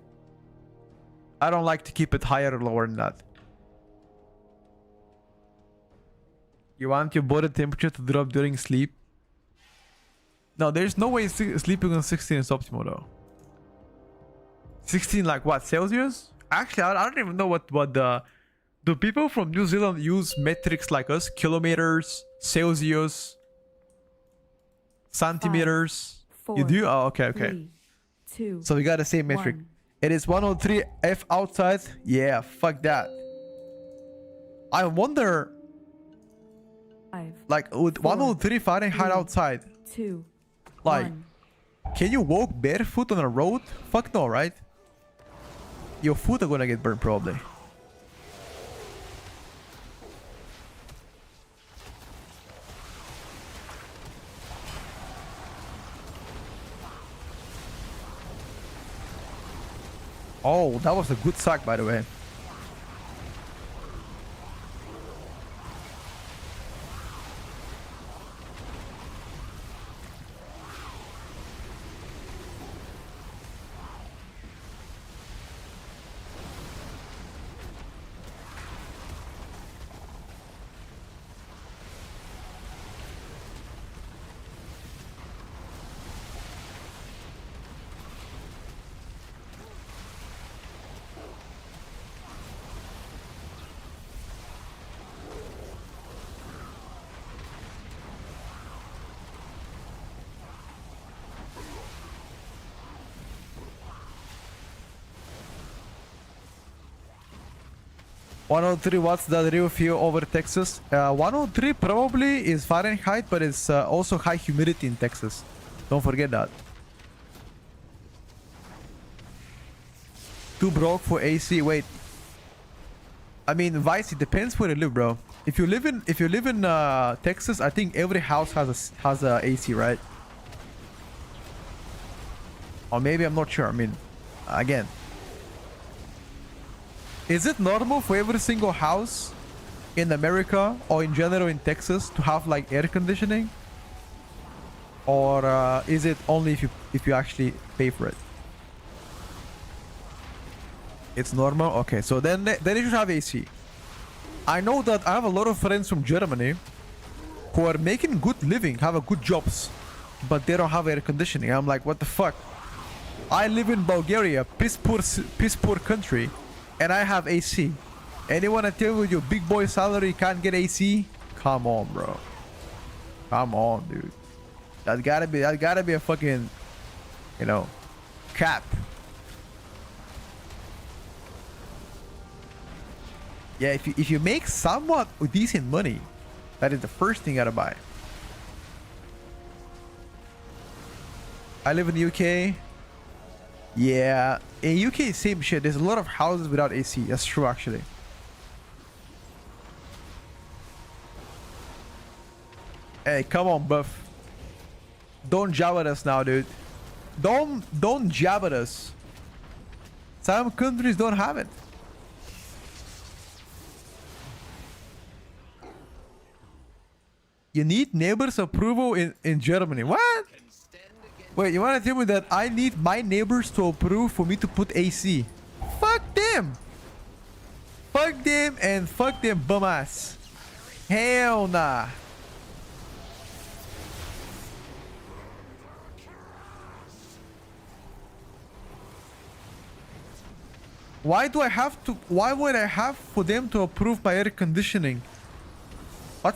I don't like to keep it higher or lower than that. You want your body temperature to drop during sleep? No, there's no way sleeping on 16 is optimal though. 16 like what, Celsius? Actually, I don't even know what the... Do people from New Zealand use metrics like us? Kilometers, Celsius, centimeters? 5, You do? Oh, okay. 3, 2, So we got the same metric. 1. It is 103 F outside. Yeah, fuck that. I wonder, 5, like, with 4, 103 Fahrenheit 3, outside, 2, like, 1. can you walk barefoot on a road? Fuck no, right? Your foot are gonna get burned probably. Oh, that was a good sack, by the way. $103, what's the real feel over Texas? 103 probably is Fahrenheit, but it's also high humidity in Texas. Don't forget that. Too broke for AC. Wait. I mean, Vice, it depends where you live, bro. If you live in Texas, I think every house has a AC, right? Or maybe I'm not sure. I mean, again. Is it normal for every single house in America or in general in Texas to have like air conditioning? Or is it only if you actually pay for it? It's normal? Okay, so then you should have AC. I know that I have a lot of friends from Germany who are making good living, have a good jobs, but they don't have air conditioning. I'm like, what the fuck? I live in Bulgaria, piss poor country, and I have AC. Anyone tell you with your big boy salary can't get AC? Come on, bro. Come on, dude. That gotta be a fucking, you know, cap. Yeah, if you make somewhat decent money, that is the first thing you gotta buy. I live in the UK. Yeah, in UK, same shit. There's a lot of houses without AC. That's true, actually. Hey, come on, Buff. Don't jab at us now, dude. Don't jab at us. Some countries don't have it. You need neighbors' approval in Germany. What? Wait, you want to tell me that I need my neighbors to approve for me to put AC? Fuck them! Fuck them and fuck them bum ass. Hell nah. Why do I have to? Why would I have for them to approve my air conditioning? What?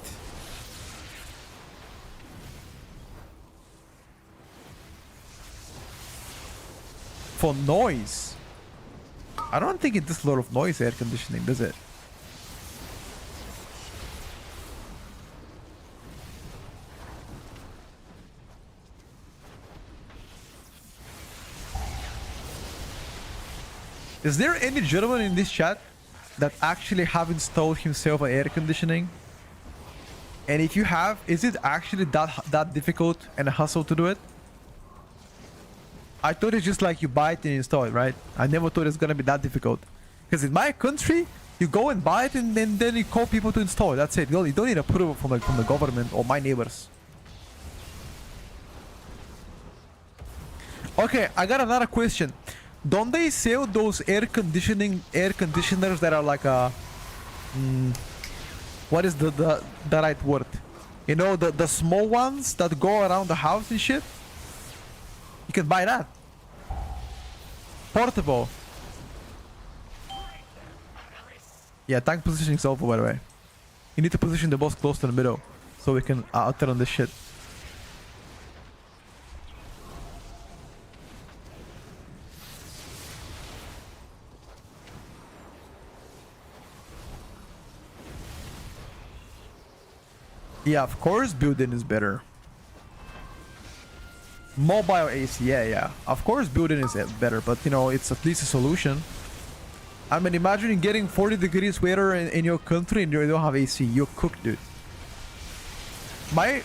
For noise? I don't think it does a lot of noise, air conditioning, does it? Is there any German in this chat that actually have installed himself an air conditioning? And if you have, is it actually that difficult and a hassle to do it? I thought it's just like you buy it and install it, right? I never thought it's gonna be that difficult. Because in my country, you go and buy it and then you call people to install it. That's it. You don't need approval from the government or my neighbors. Okay, I got another question. Don't they sell those air conditioners that are like a what is the right word? You know, the small ones that go around the house and shit? You can buy that. Portable. Yeah, tank positioning is over, by the way. You need to position the boss close to the middle so we can turn on this shit. Yeah, of course building is better. Mobile AC, yeah. Of course building is better, but you know, it's at least a solution. I mean, imagine getting 40 degrees weather in your country and you don't have AC. You're cooked, dude. My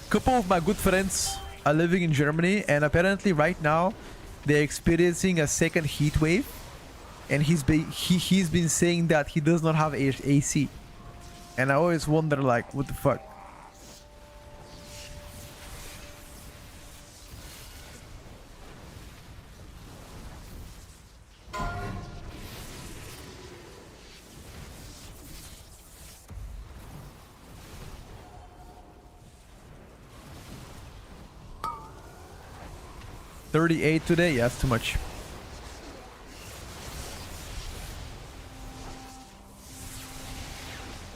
couple of my good friends are living in Germany, and apparently right now they're experiencing a second heat wave, and he's been saying that he does not have AC, and I always wonder, like, what the fuck. $38 today? Yeah, that's too much.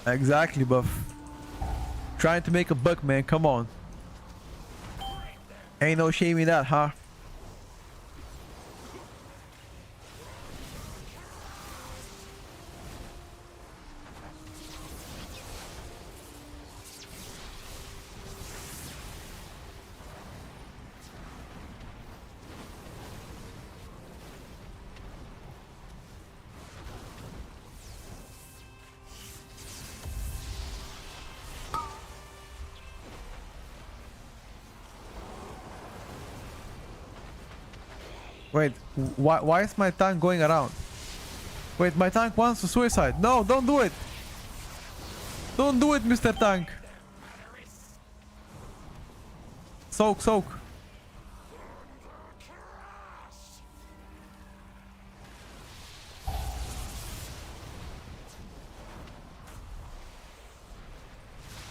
Exactly, buff. Trying to make a buck, man. Come on. Ain't no shame in that, huh? Wait, why is my tank going around? Wait, my tank wants to suicide. No, don't do it. Don't do it, Mr. Tank. Soak, soak.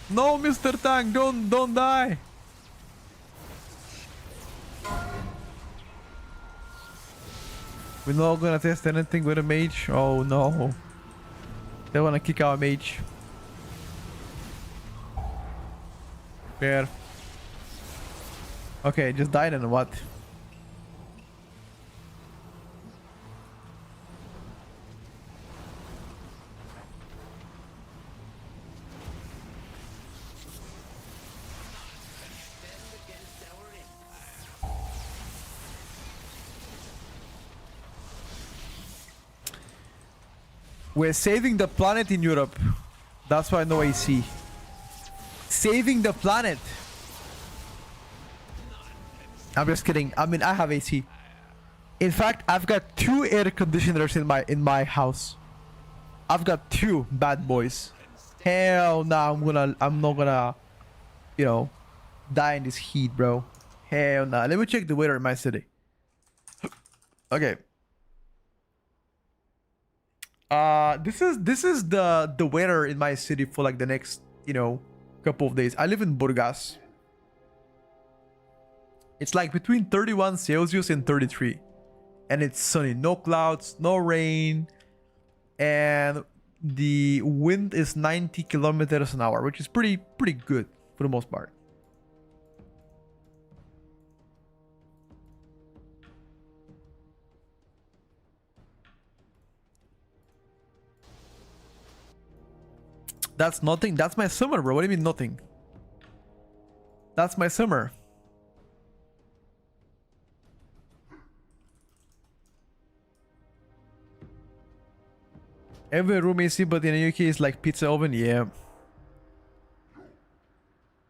No, Mr. Tank, don't die. We're not gonna test anything with a mage. Oh no. They wanna kick our mage. Fair. Okay, just died and what? We're saving the planet in Europe. That's why no AC. saving the planet. I'm just kidding. I mean, I have AC. In fact, I've got 2 air conditioners in my house. I've got 2 bad boys. Hell no, I'm not gonna, you know, die in this heat, bro. Hell no. Let me check the weather in my city. Okay. This is the weather in my city for like the next, you know, couple of days. I live in Burgas. It's like between 31 Celsius and 33. And it's sunny. No clouds, no rain. And the wind is 90 kilometers an hour, which is pretty good for the most part. That's nothing. That's my summer, bro. What do you mean nothing? That's my summer. Every room AC, but in the UK is like pizza oven. Yeah.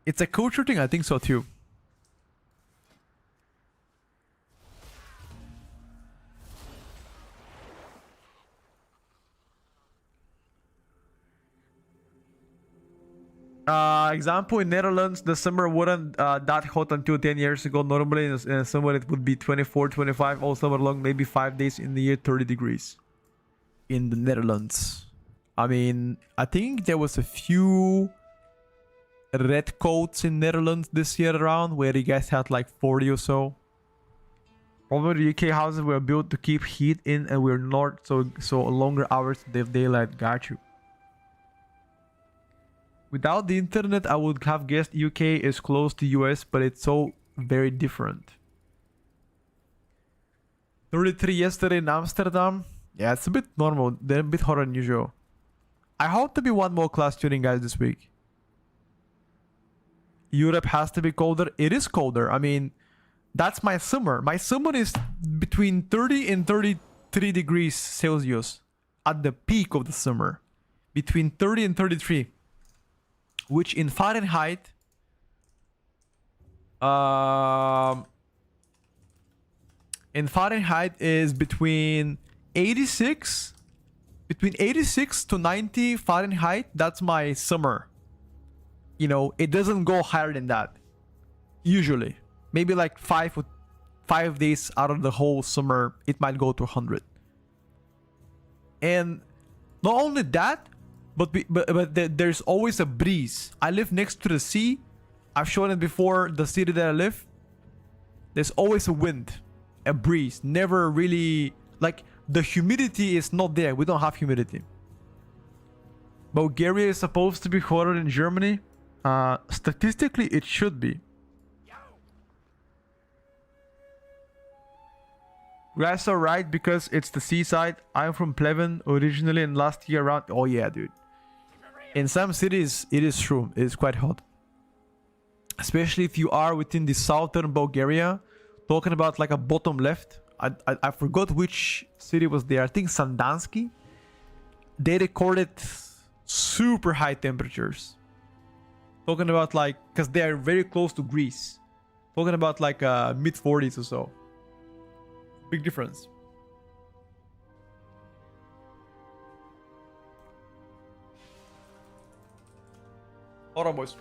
It's a culture thing. I think so too. Example, in Netherlands, the summer wasn't that hot until 10 years ago. Normally in the summer it would be 24, 25 all summer long, maybe 5 days in the year, 30 degrees. In the Netherlands. I mean, I think there was a few red coats in Netherlands this year around where you guys had like 40 or so. Probably the UK houses were built to keep heat in and we're not so longer hours of daylight. Got you. Without the internet, I would have guessed UK is close to US, but it's so very different. 33 yesterday in Amsterdam. Yeah, it's a bit normal. They're a bit hotter than usual. I hope to be one more class tuning, guys, this week. Europe has to be colder. It is colder. I mean, that's my summer. My summer is between 30 and 33 degrees Celsius at the peak of the summer. Between 30 and 33. Which in Fahrenheit... in Fahrenheit is between 86 to 90 Fahrenheit. That's my summer. You know, it doesn't go higher than that usually. Maybe like 5 days out of the whole summer it might go to 100. And not only that, but there's always a breeze. I live next to the sea. I've shown it before, the city that I live. There's always a wind, a breeze. Never really, like, the humidity is not there. We don't have humidity. Bulgaria is supposed to be hotter than Germany. Statistically, it should be. Guys are right because it's the seaside. I'm from Pleven originally, and last year around... Oh yeah, dude. In some cities, it is true. It is quite hot. Especially if you are within the southern Bulgaria. Talking about like a bottom left. I forgot which city was there. I think Sandansky. They recorded super high temperatures. Talking about like... Because they are very close to Greece. Talking about like mid 40s or so. Big difference. Hold on, boys.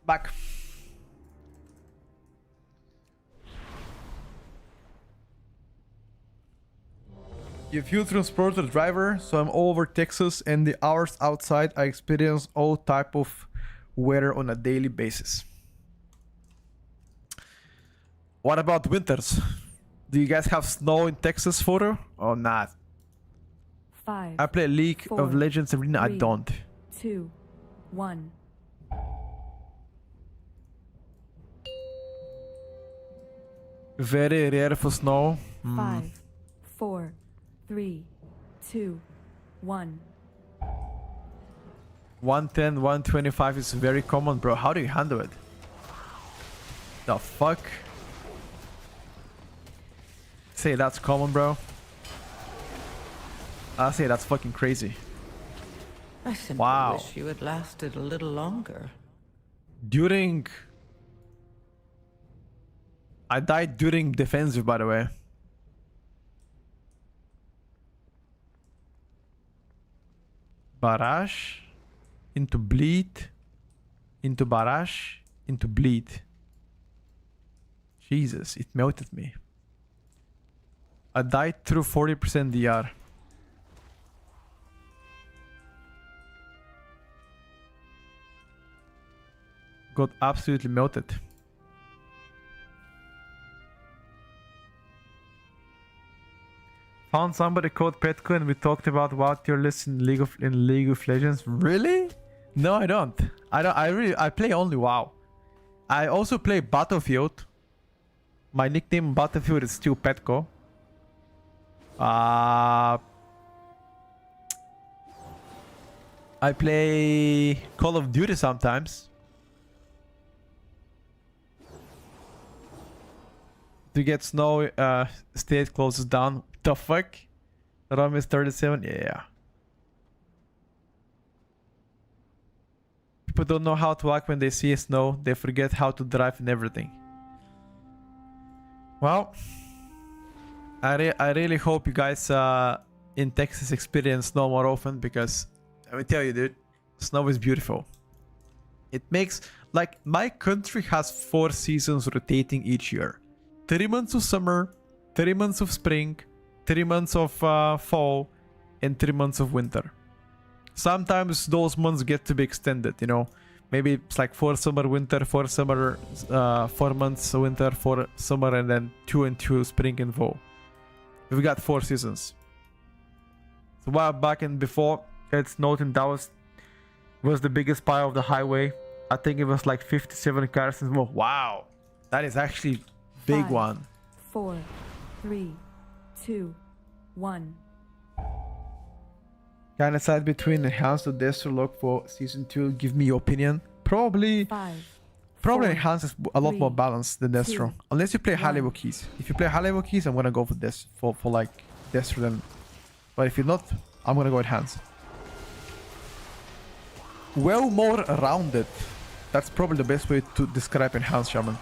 Back. You fuel transporter driver, so I'm all over Texas, and the hours outside I experience all type of weather on a daily basis. What about winters? Do you guys have snow in Texas, photo, or not? 5, I play League of 4, Legends Arena. I 3, don't. 2, 1. Very rare for snow. 5, 4, 3, 2, 1. 110, 125 is very common, bro. How do you handle it? The fuck? Say that's common, bro. I say that's fucking crazy. I simply Wow. wish you had lasted a little longer. During... I died during defensive, by the way. Barrage. Into bleed. Into barrage. Into bleed. Jesus, it melted me. I died through 40% DR. Got absolutely melted. Found somebody called Petco and we talked about what your list in League of Legends. Really? No, I don't. I play only WoW. I also play Battlefield. My nickname in Battlefield is still Petco. I play Call of Duty sometimes. To get snow, state closes down. The fuck? ROM is 37? Yeah. People don't know how to act when they see snow. They forget how to drive and everything. Well, I really hope you guys in Texas experience snow more often, because let me tell you, dude, snow is beautiful. It makes, like, my country has 4 seasons rotating each year. 3 months of summer, 3 months of spring, 3 months of fall, and 3 months of winter. Sometimes those months get to be extended, you know. Maybe it's like 4 summer, winter, 4 summer, 4 months winter, 4 summer, and then 2 and 2 spring and fall. We've got 4 seasons. So while back and before, it's noting that was the biggest pile of the highway. I think it was like 57 cars and more. Wow, that is actually big 5, one. 4, 3, 2, 1. Can I decide between Enhanced or Destro lock for season 2? Give me your opinion. Probably 5, Probably 4, Enhanced is a lot more 3, balanced than Destro. 2, Unless you play high 1. level keys. If you play high level keys, I'm gonna go for this for like Destro then. But if you're not, I'm gonna go Enhanced. Well, more rounded. That's probably the best way to describe Enhanced Shaman.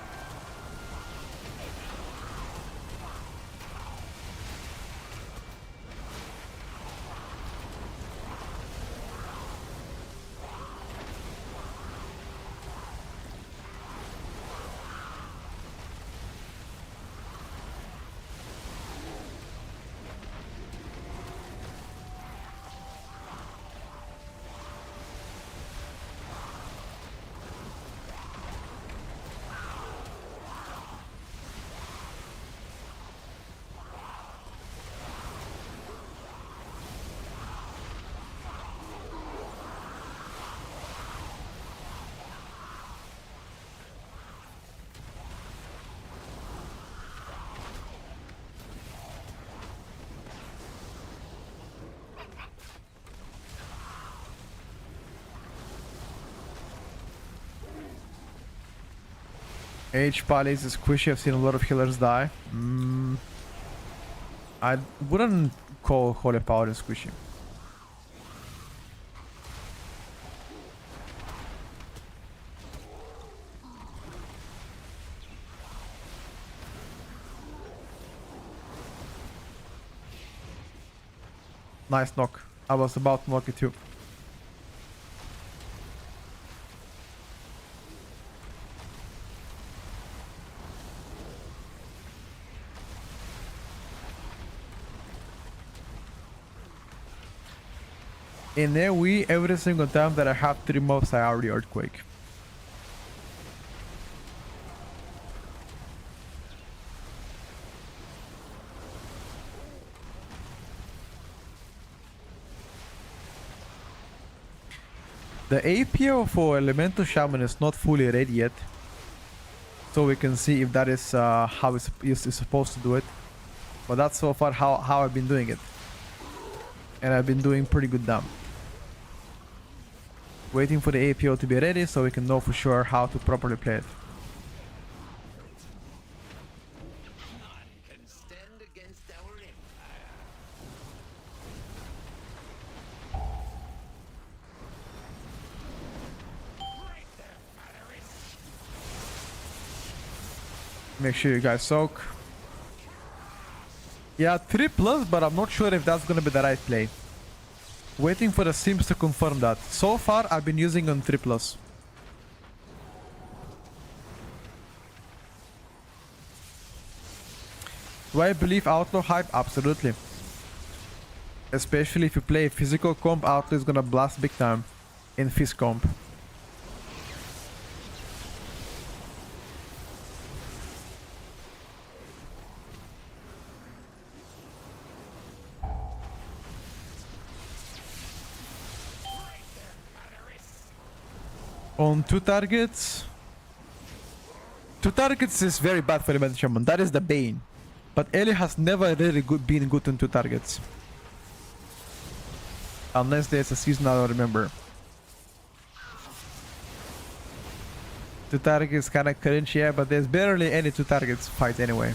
H Palace is squishy. I've seen a lot of healers die. I wouldn't call Holy Power squishy. Nice knock. I was about to knock it too. In AoE, every single time that I have 3 mobs, I already earthquake. The APO for Elemental Shaman is not fully ready yet. So we can see if that is how it's supposed to do it. But that's so far how I've been doing it. And I've been doing pretty good damn. Waiting for the APO to be ready so we can know for sure how to properly play it. Make sure you guys soak. Yeah, 3+, but I'm not sure if that's gonna be the right play. Waiting for the sims to confirm that. So far, I've been using on 3+. Do I believe Outlaw hype? Absolutely. Especially if you play physical comp, Outlaw is gonna blast big time in phys comp. On 2 targets. 2 targets is very bad for Elemental Shaman. That is the bane. But Ellie has never really been good on 2 targets. Unless there's a season I don't remember. 2 targets kinda cringe, yeah, but there's barely any 2 targets fight anyway.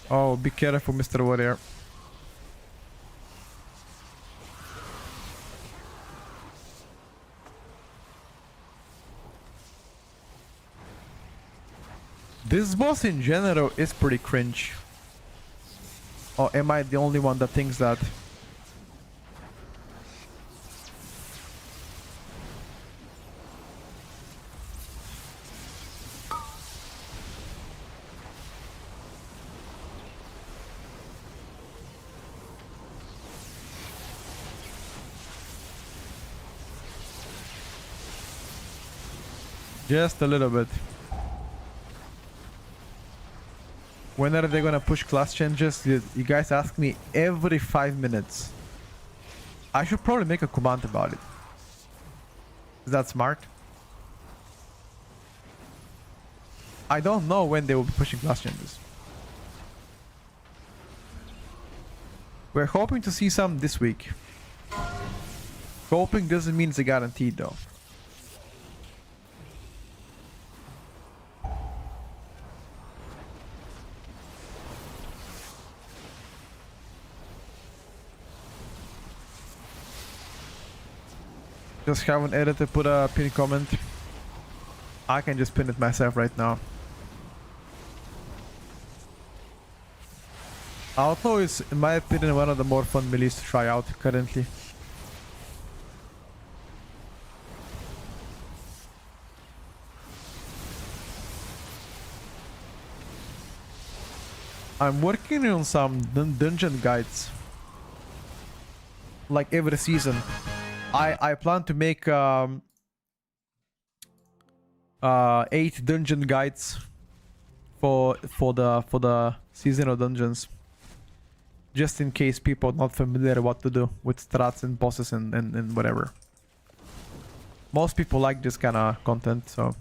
Oh, be careful, Mr. Warrior. This boss in general is pretty cringe. Or am I the only one that thinks that? Just a little bit. When are they gonna push class changes? You guys ask me every 5 minutes. I should probably make a comment about it. Is that smart? I don't know when they will be pushing class changes. We're hoping to see some this week. Hoping doesn't mean it's a guarantee though. Just have an editor put a pin comment. I can just pin it myself right now. Outlaw is, in my opinion, one of the more fun melees to try out currently. I'm working on some dungeon guides. Like every season. I plan to make 8 dungeon guides for the season of dungeons, just in case people are not familiar what to do with strats and bosses and whatever. Most people like this kind of content, so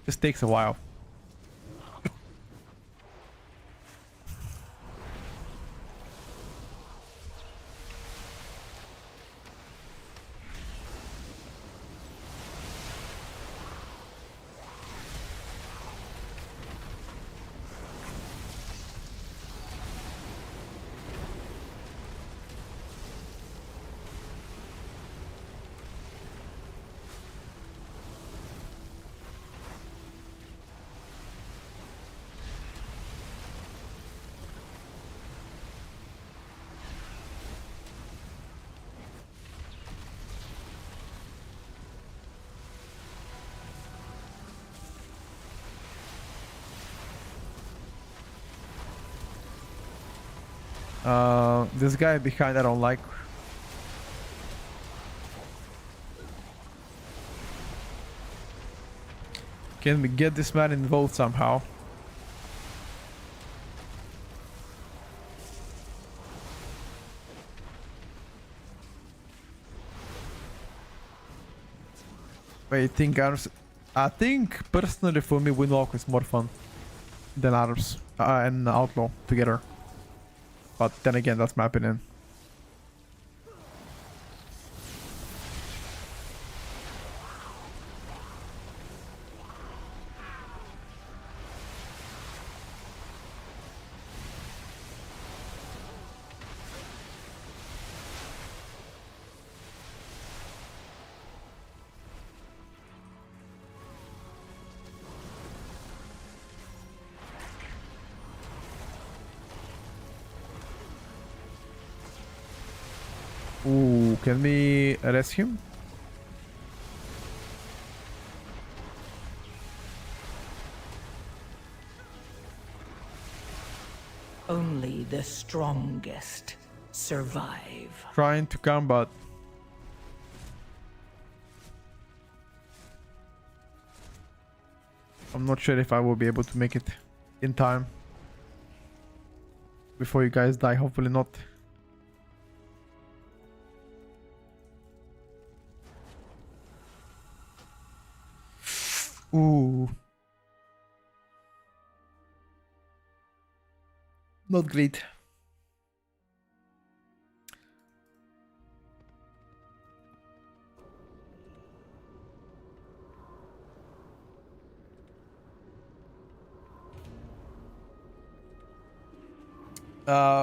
just takes a while. This guy behind I don't like. Can we get this man involved somehow? I think personally for me Windwalk is more fun than others and Outlaw together. But then again, that's my opinion. Ooh, can we arrest him? Only the strongest survive. Trying to combat. I'm not sure if I will be able to make it in time. Before you guys die, hopefully not. Ooh. Not great.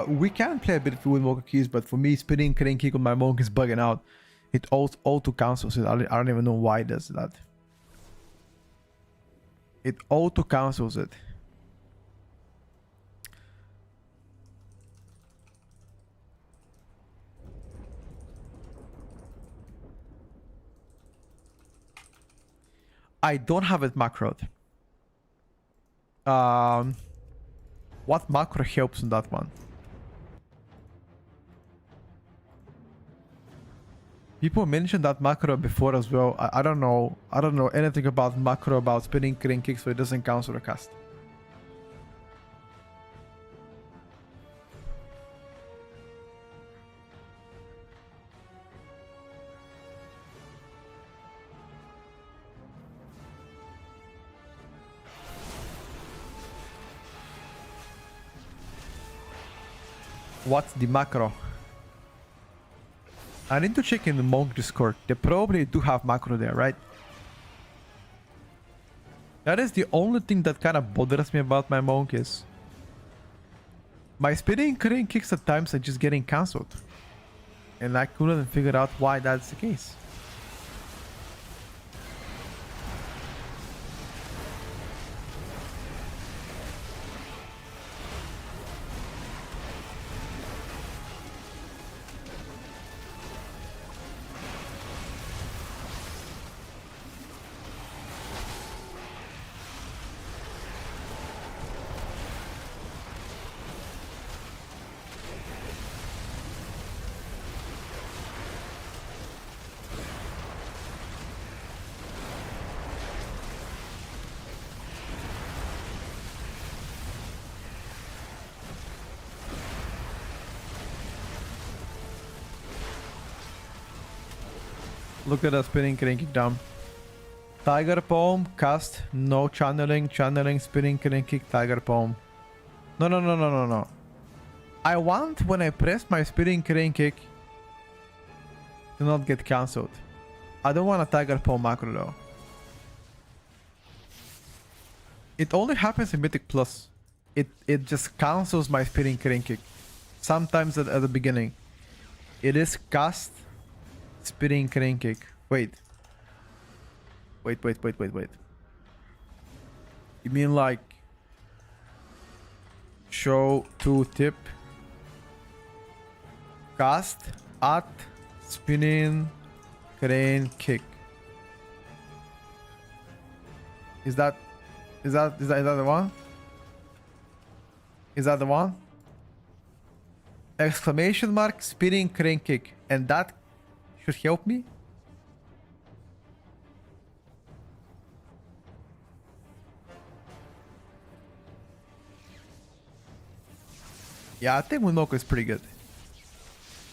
We can play a bit with Windwalker keys, but for me, spinning crane kick on my monk is bugging out. It auto cancels it. I don't even know why it does that. It auto cancels it. I don't have it macroed. What macro helps on that one? People mentioned that macro before as well. I don't know. I don't know anything about macro about spinning crane kick, so it doesn't cancel the cast. What's the macro? I need to check in the monk Discord. They probably do have macro there, right? That is the only thing that kind of bothers me about my monk is my spinning crane kicks at times are just getting cancelled. And I couldn't figure out why that's the case. Look at that spinning crane kick down. Tiger palm, cast, no channeling, spinning crane kick, tiger palm. No. I want when I press my spinning crane kick to not get cancelled. I don't want a tiger palm macro though. It only happens in Mythic Plus. It just cancels my spinning crane kick. Sometimes at the beginning. It is cast spinning crane kick. Wait. You mean like show to tip cast at spinning crane kick? Is that the one? Is that the one? Exclamation mark, spinning crane kick. And that should help me? Yeah, I think Windmilk is pretty good.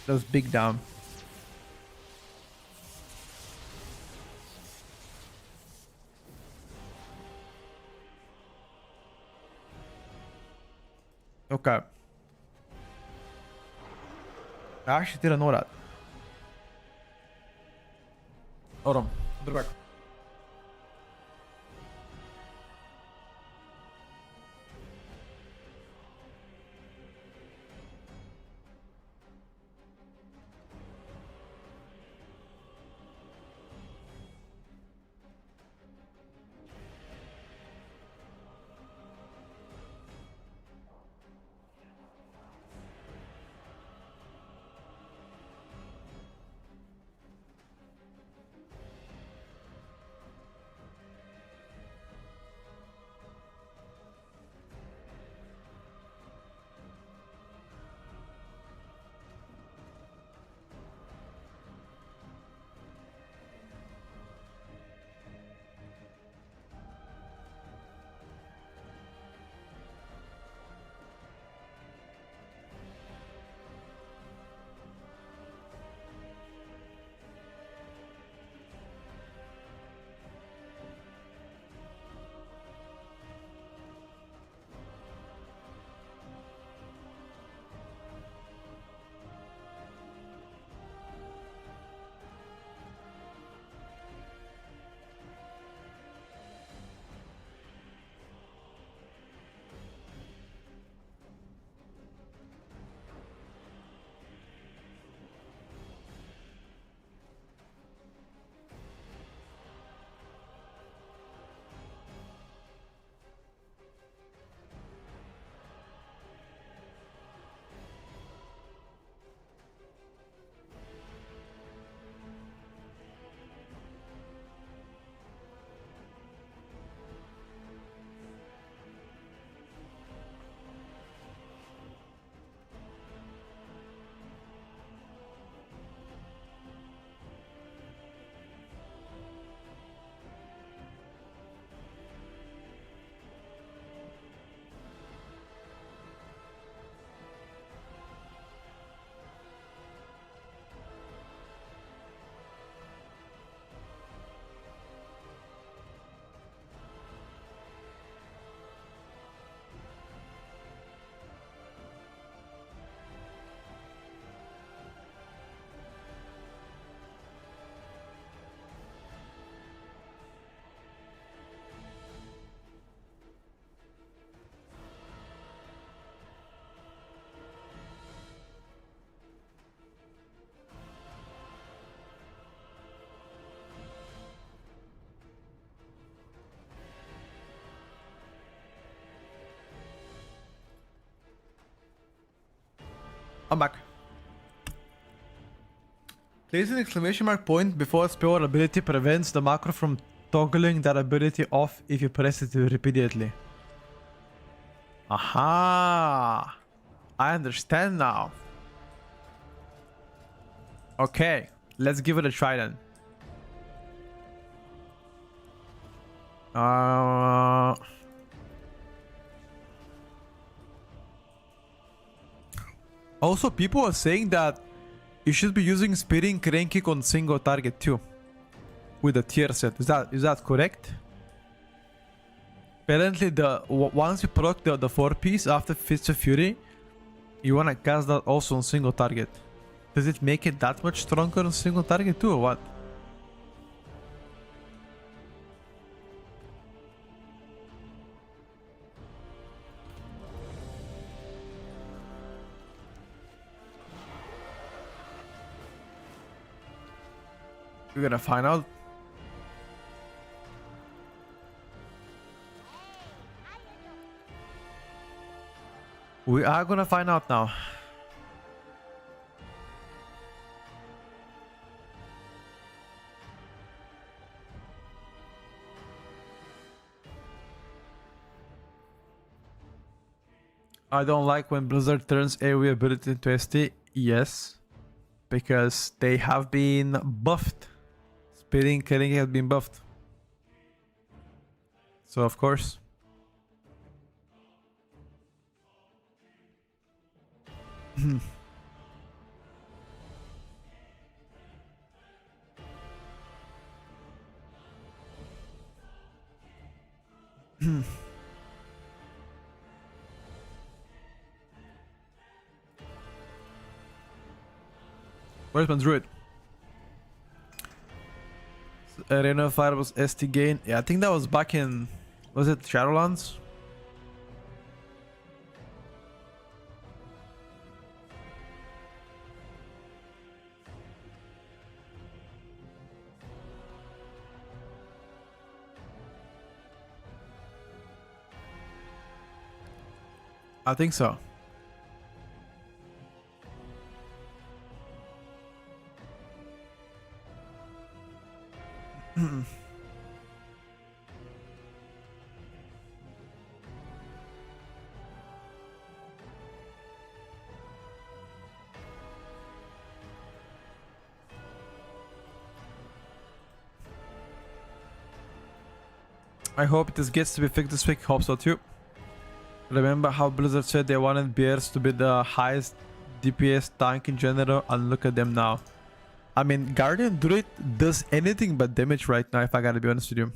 Those big down. Okay. I actually didn't know that. Hold on. Be back. I'm back. Place an exclamation mark point before a spell or ability prevents the macro from toggling that ability off if you press it repeatedly. Aha! I understand now. Okay, let's give it a try then. Also, people are saying that you should be using spinning crane kick on single target too, with the tier set. Is that correct? Apparently, once you proc the 4-piece after Fist of Fury, you wanna cast that also on single target. Does it make it that much stronger on single target too, or what? We're gonna find out. We are gonna find out now. I don't like when Blizzard turns AoE ability into ST. Yes, because they have been buffed. Speeding, killing has been buffed. So of course. Where's my druid? Arena of Fire was ST gain. Yeah, I think that was back in... Was it Shadowlands? I think so. I hope this gets to be fixed this week. Hope so too. Remember how Blizzard said they wanted bears to be the highest DPS tank in general, and look at them now. I mean, Guardian Druid does anything but damage right now, if I gotta be honest with you.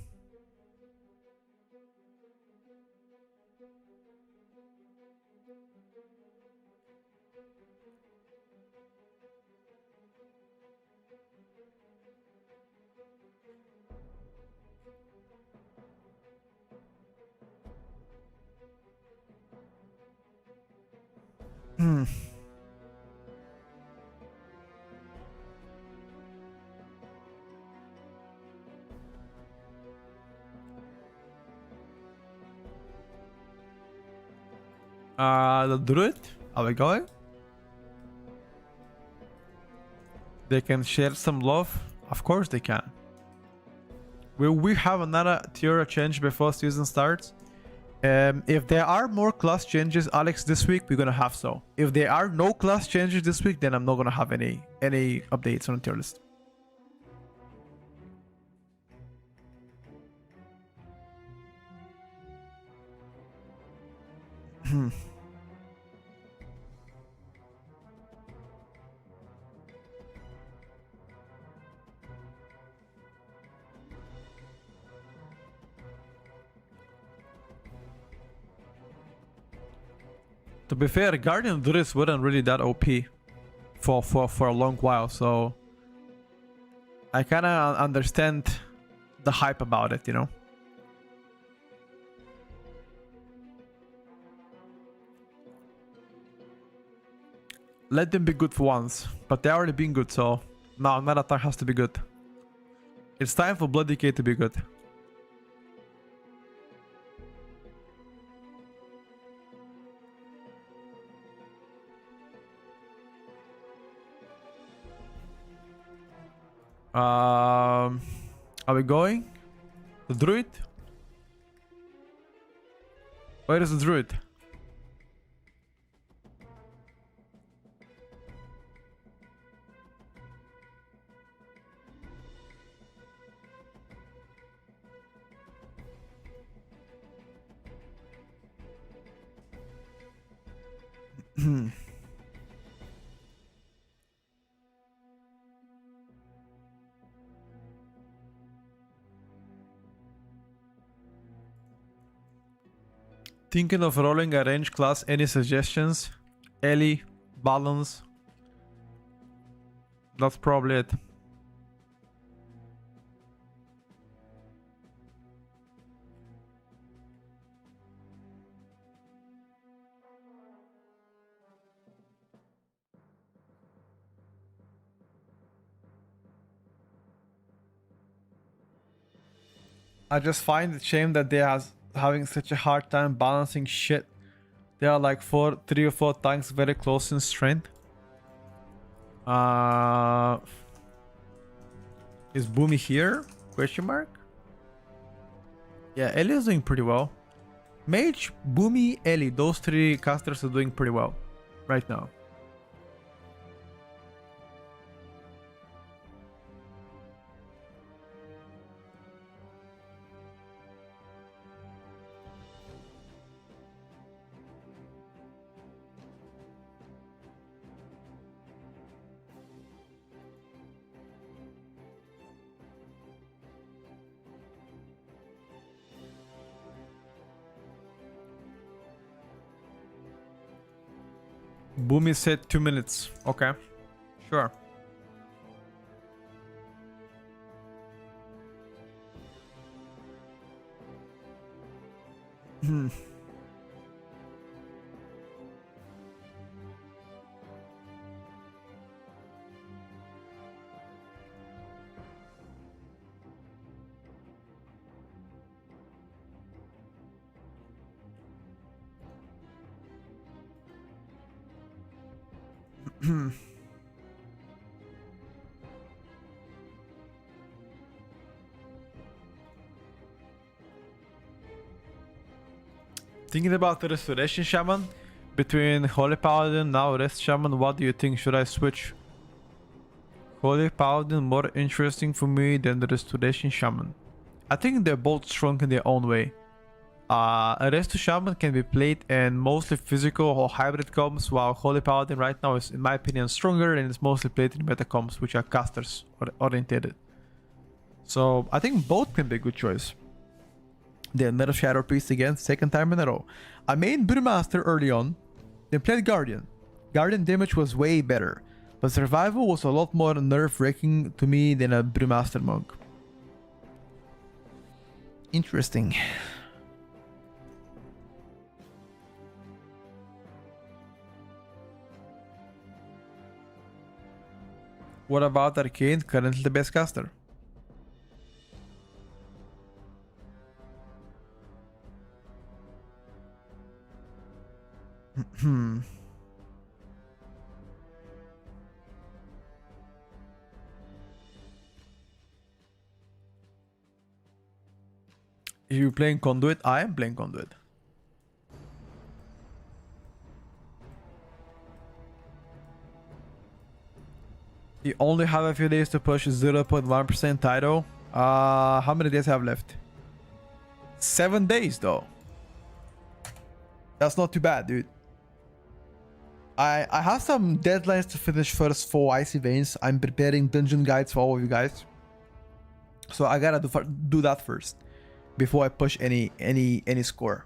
The Druid? Are we going? They can share some love? Of course they can. Will we have another tier change before season starts? If there are more class changes, Alex, this week, we're gonna have so. If there are no class changes this week, then I'm not gonna have any updates on the tier list. To be fair, Guardian Druids weren't really that OP for a long while, so I kind of understand the hype about it, you know. Let them be good for once, but they already been good, so now another time has to be good. It's time for Blood Decay to be good. Are we going? The Druid? Where is the Druid? Thinking of rolling a range class, any suggestions? Ellie, balance. That's probably it. I just find it shame that they are having such a hard time balancing shit. They are like 3 or 4 tanks very close in strength. Is Boomy here? Question mark? Yeah, Ellie is doing pretty well. Mage, Boomy, Ellie. Those three casters are doing pretty well right now. Boomy said 2 minutes. Okay. Sure. Hmm. Thinking about the Restoration Shaman between Holy Paladin now Rest Shaman, what do you think? Should I switch? Holy Paladin more interesting for me than the Restoration Shaman. I think they're both strong in their own way. A Resto Shaman can be played in mostly physical or hybrid comps, while Holy Paladin right now is, in my opinion, stronger and it's mostly played in meta comps, which are casters oriented. So I think both can be a good choice. Then Metal Shadow Priest again, second time in a row. I made Brewmaster early on, then played Guardian. Guardian damage was way better, but survival was a lot more nerve-wracking to me than a Brewmaster Monk. Interesting. What about Arcane? Currently the best caster. Are you playing Conduit? I am playing Conduit. You only have a few days to push 0.1% title. How many days have left? 7 days though. That's not too bad, dude. I have some deadlines to finish first for Icy Veins. I'm preparing dungeon guides for all of you guys. So I gotta do that first before I push any score.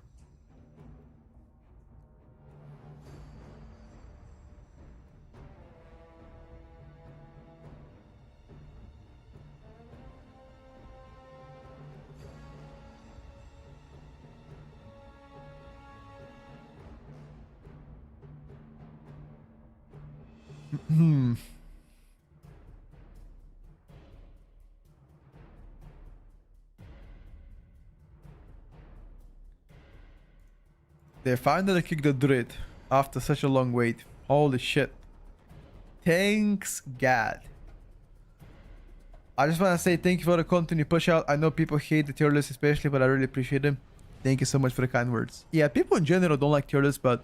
They finally kicked the druid after such a long wait. Holy shit. Thanks God. I just want to say thank you for the continued push out. I know people hate the tier list especially, but I really appreciate them. Thank you so much for the kind words. Yeah, people in general don't like tier lists, but...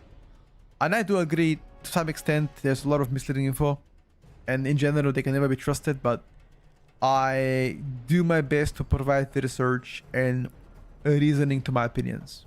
And I do agree to some extent there's a lot of misleading info. And in general they can never be trusted, but... I do my best to provide the research and reasoning to my opinions.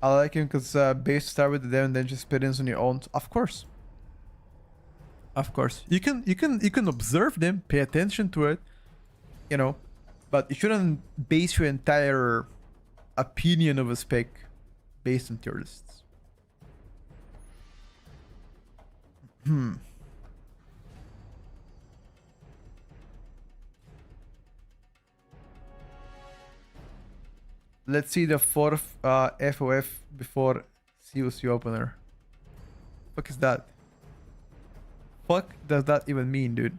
I like him because base start with them and then just experience on your own. Of course. Of course. You can observe them, pay attention to it, you know, but you shouldn't base your entire opinion of a spec based on tier lists. Let's see the fourth FOF before COC opener. Fuck is that? Fuck does that even mean, dude?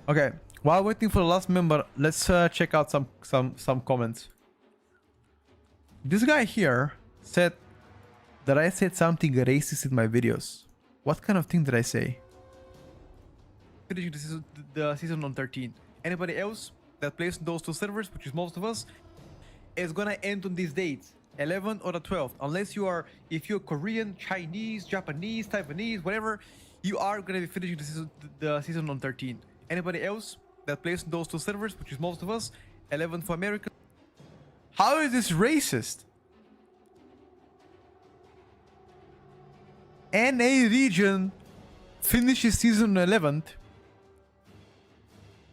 Okay, while waiting for the last member, let's check out some comments. This guy here said that I said something racist in my videos. What kind of thing did I say? Finishing the season on 13. Anybody else that plays those two servers, which is most of us, is gonna end on these dates, 11 or the 12th. Unless you are, if you're Korean, Chinese, Japanese, Taiwanese, whatever, you are gonna be finishing the season on 13. Anybody else that plays on those two servers, which is most of us, 11 for America. How is this racist? NA region finishes season on 11th.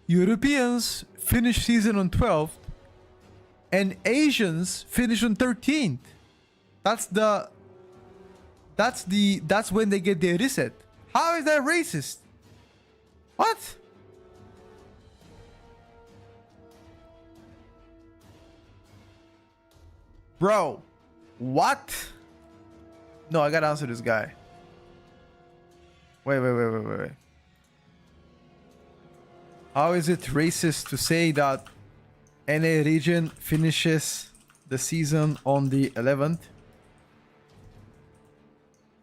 Europeans finish season on 12th. And Asians finish on 13th. That's when they get their reset. How is that racist? What? Bro, what? No, I gotta answer this guy. Wait. How is it racist to say that NA region finishes the season on the 11th?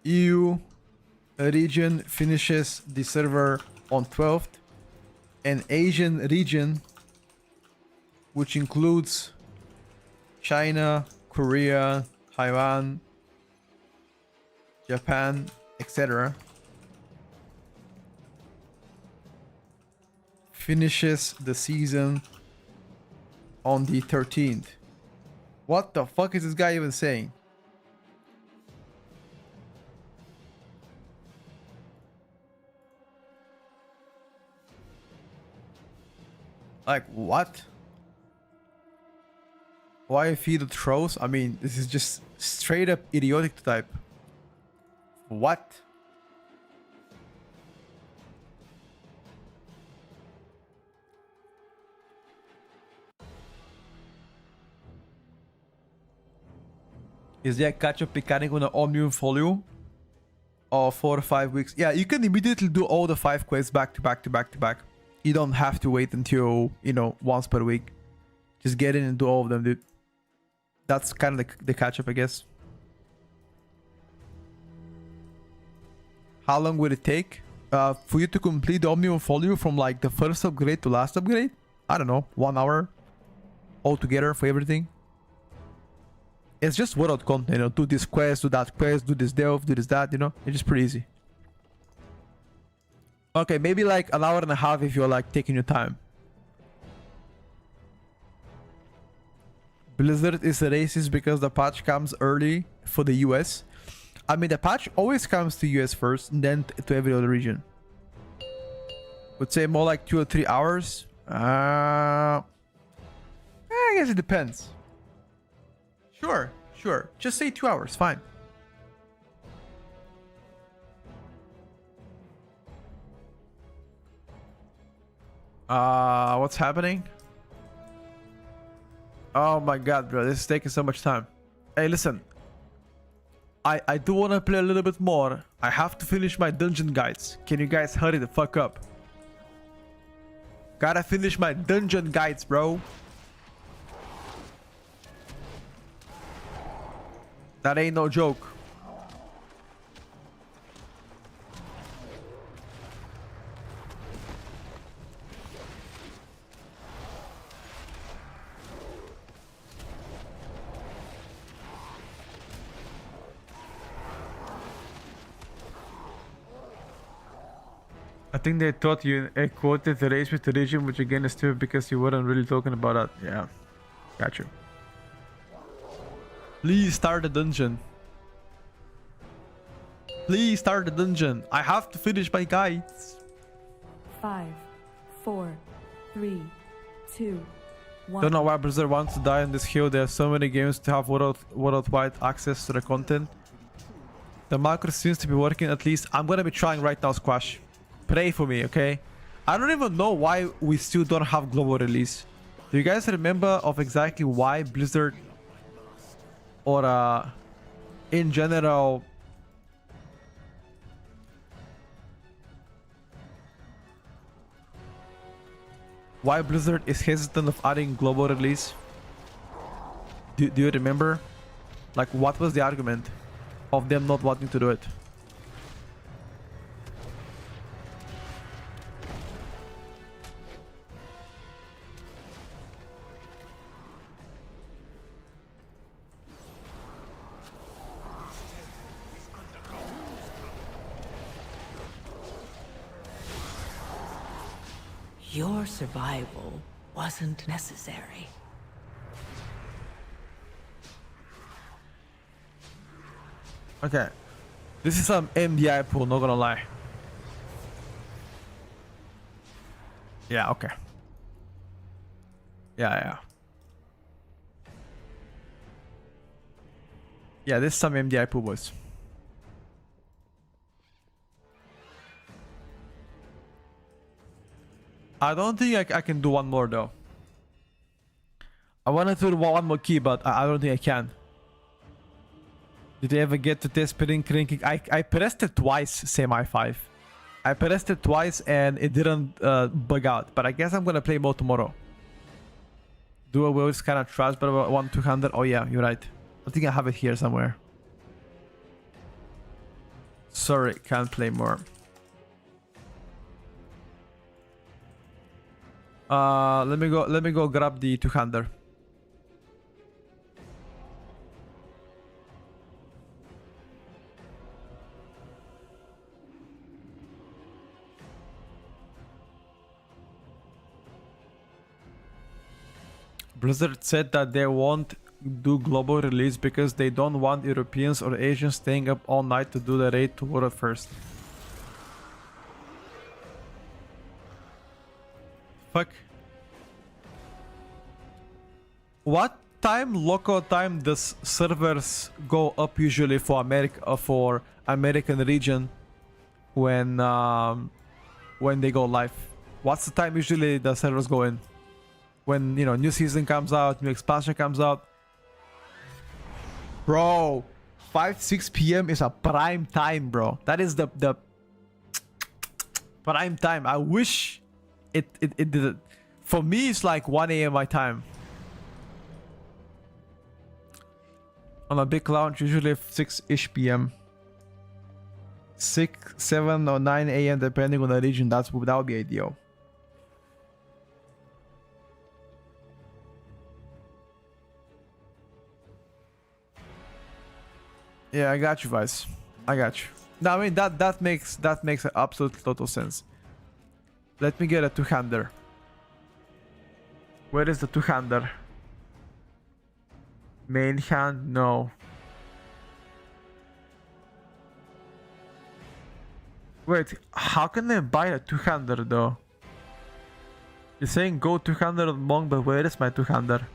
EU region finishes the server on 12th. And Asian region, which includes China, Korea, Taiwan, Japan, etc., finishes the season on the 13th. What the fuck is this guy even saying? Like, what? Why feed the trolls? I mean, this is just straight up idiotic to type. What? Is there catch-up mechanic on the Omnium Folio? Or 4 or 5 weeks? Yeah, you can immediately do all the 5 quests back to back to back to back. You don't have to wait until, you know, once per week. Just get in and do all of them, dude. That's kind of the catch-up, I guess. How long would it take for you to complete the Omnium Folio from like the first upgrade to last upgrade? I don't know, 1 hour altogether for everything. It's just world content, you know, do this quest, do that quest, do this delve, do this that, you know. It's just pretty easy. Okay, maybe like an hour and a half if you're like taking your time. Blizzard is racist because the patch comes early for the US. I mean, the patch always comes to US first and then to every other region. Would say more like 2 or 3 hours. I guess it depends. Sure. Just say 2 hours, fine. What's happening? Oh my god, bro, this is taking so much time. Hey, listen. I do want to play a little bit more. I have to finish my dungeon guides. Can you guys hurry the fuck up? Gotta finish my dungeon guides, bro. That ain't no joke. I think they thought you quoted the race with the region, which again is stupid because you weren't really talking about that. Yeah, got you. Please start the dungeon. please start the dungeon. I have to finish my guides. 5, 4, 3, 2, 1. Don't know why Blizzard wants to die on this hill. There are so many games to have worldwide access to the content. The macro seems to be working at least. I'm gonna be trying right now, Squash. Pray for me, okay? I don't even know why we still don't have global release. Do you guys remember of exactly why Blizzard or in general why Blizzard is hesitant of adding global release? Do you remember? Like, what was the argument of them not wanting to do it? Your survival wasn't necessary. Okay. This is some MDI pool, not gonna lie. Yeah, okay. Yeah. Yeah, this is some MDI pool, boys. I don't think I can do one more though. I wanted to do one more key, but I don't think I can. Did you ever get to test spinning cranking? I pressed it twice, same i5. I pressed it twice and it didn't bug out. But I guess I'm gonna play more tomorrow. Dual wheel is kind of trash, but about 1-200. Oh yeah, you're right. I think I have it here somewhere. Sorry, can't play more. Let me go grab the 200. Blizzard said that they won't do global release because they don't want Europeans or Asians staying up all night to do the raid to World first. Fuck. What time, local time, does servers go up usually for American region when they go live? What's the time usually the servers go in? When, you know, new season comes out, new expansion comes out. Bro, 5-6 p.m. is a prime time, bro. That is the prime time. I wish it did it. For me, it's like 1 a.m. my time. On a big launch, usually 6-ish p.m. 6, 7 or 9 a.m. depending on the region. That would be ideal. Yeah, I got you, Vice. I got you. No, I mean that makes absolute total sense. Let me get a 2-hander. Where is the 2-hander? Main hand? No. Wait, how can I buy a 2-hander though? You're saying go 200 monk, but where is my 2-hander?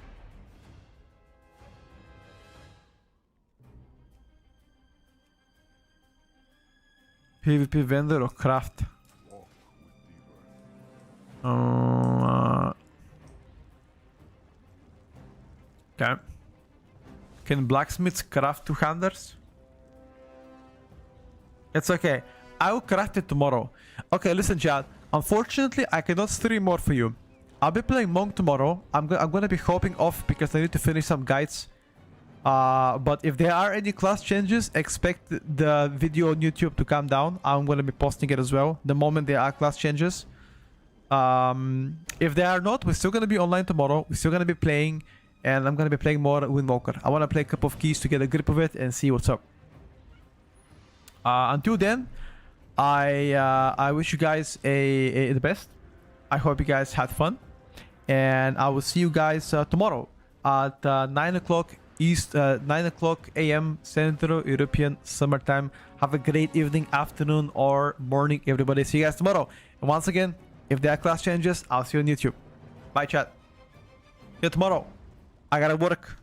PvP vendor or craft? Okay. Can blacksmiths craft 2-handers? It's okay. I will craft it tomorrow. Okay, listen, chat. Unfortunately, I cannot stream more for you. I'll be playing Monk tomorrow. I'm gonna be hopping off because I need to finish some guides. But if there are any class changes, expect the video on YouTube to come down. I'm gonna be posting it as well the moment there are class changes. If there are not, we're still gonna be online tomorrow. We're still gonna be playing, and I'm gonna be playing more Windwalker. I wanna play a couple of keys to get a grip of it and see what's up. Until then, I wish you guys the best. I hope you guys had fun, and I will see you guys tomorrow at 9 o'clock East, 9 o'clock a.m. Central European Summertime. Have a great evening, afternoon, or morning, everybody. See you guys tomorrow. And once again, if that class changes, I'll see you on YouTube. Bye, chat. See you tomorrow. I gotta work.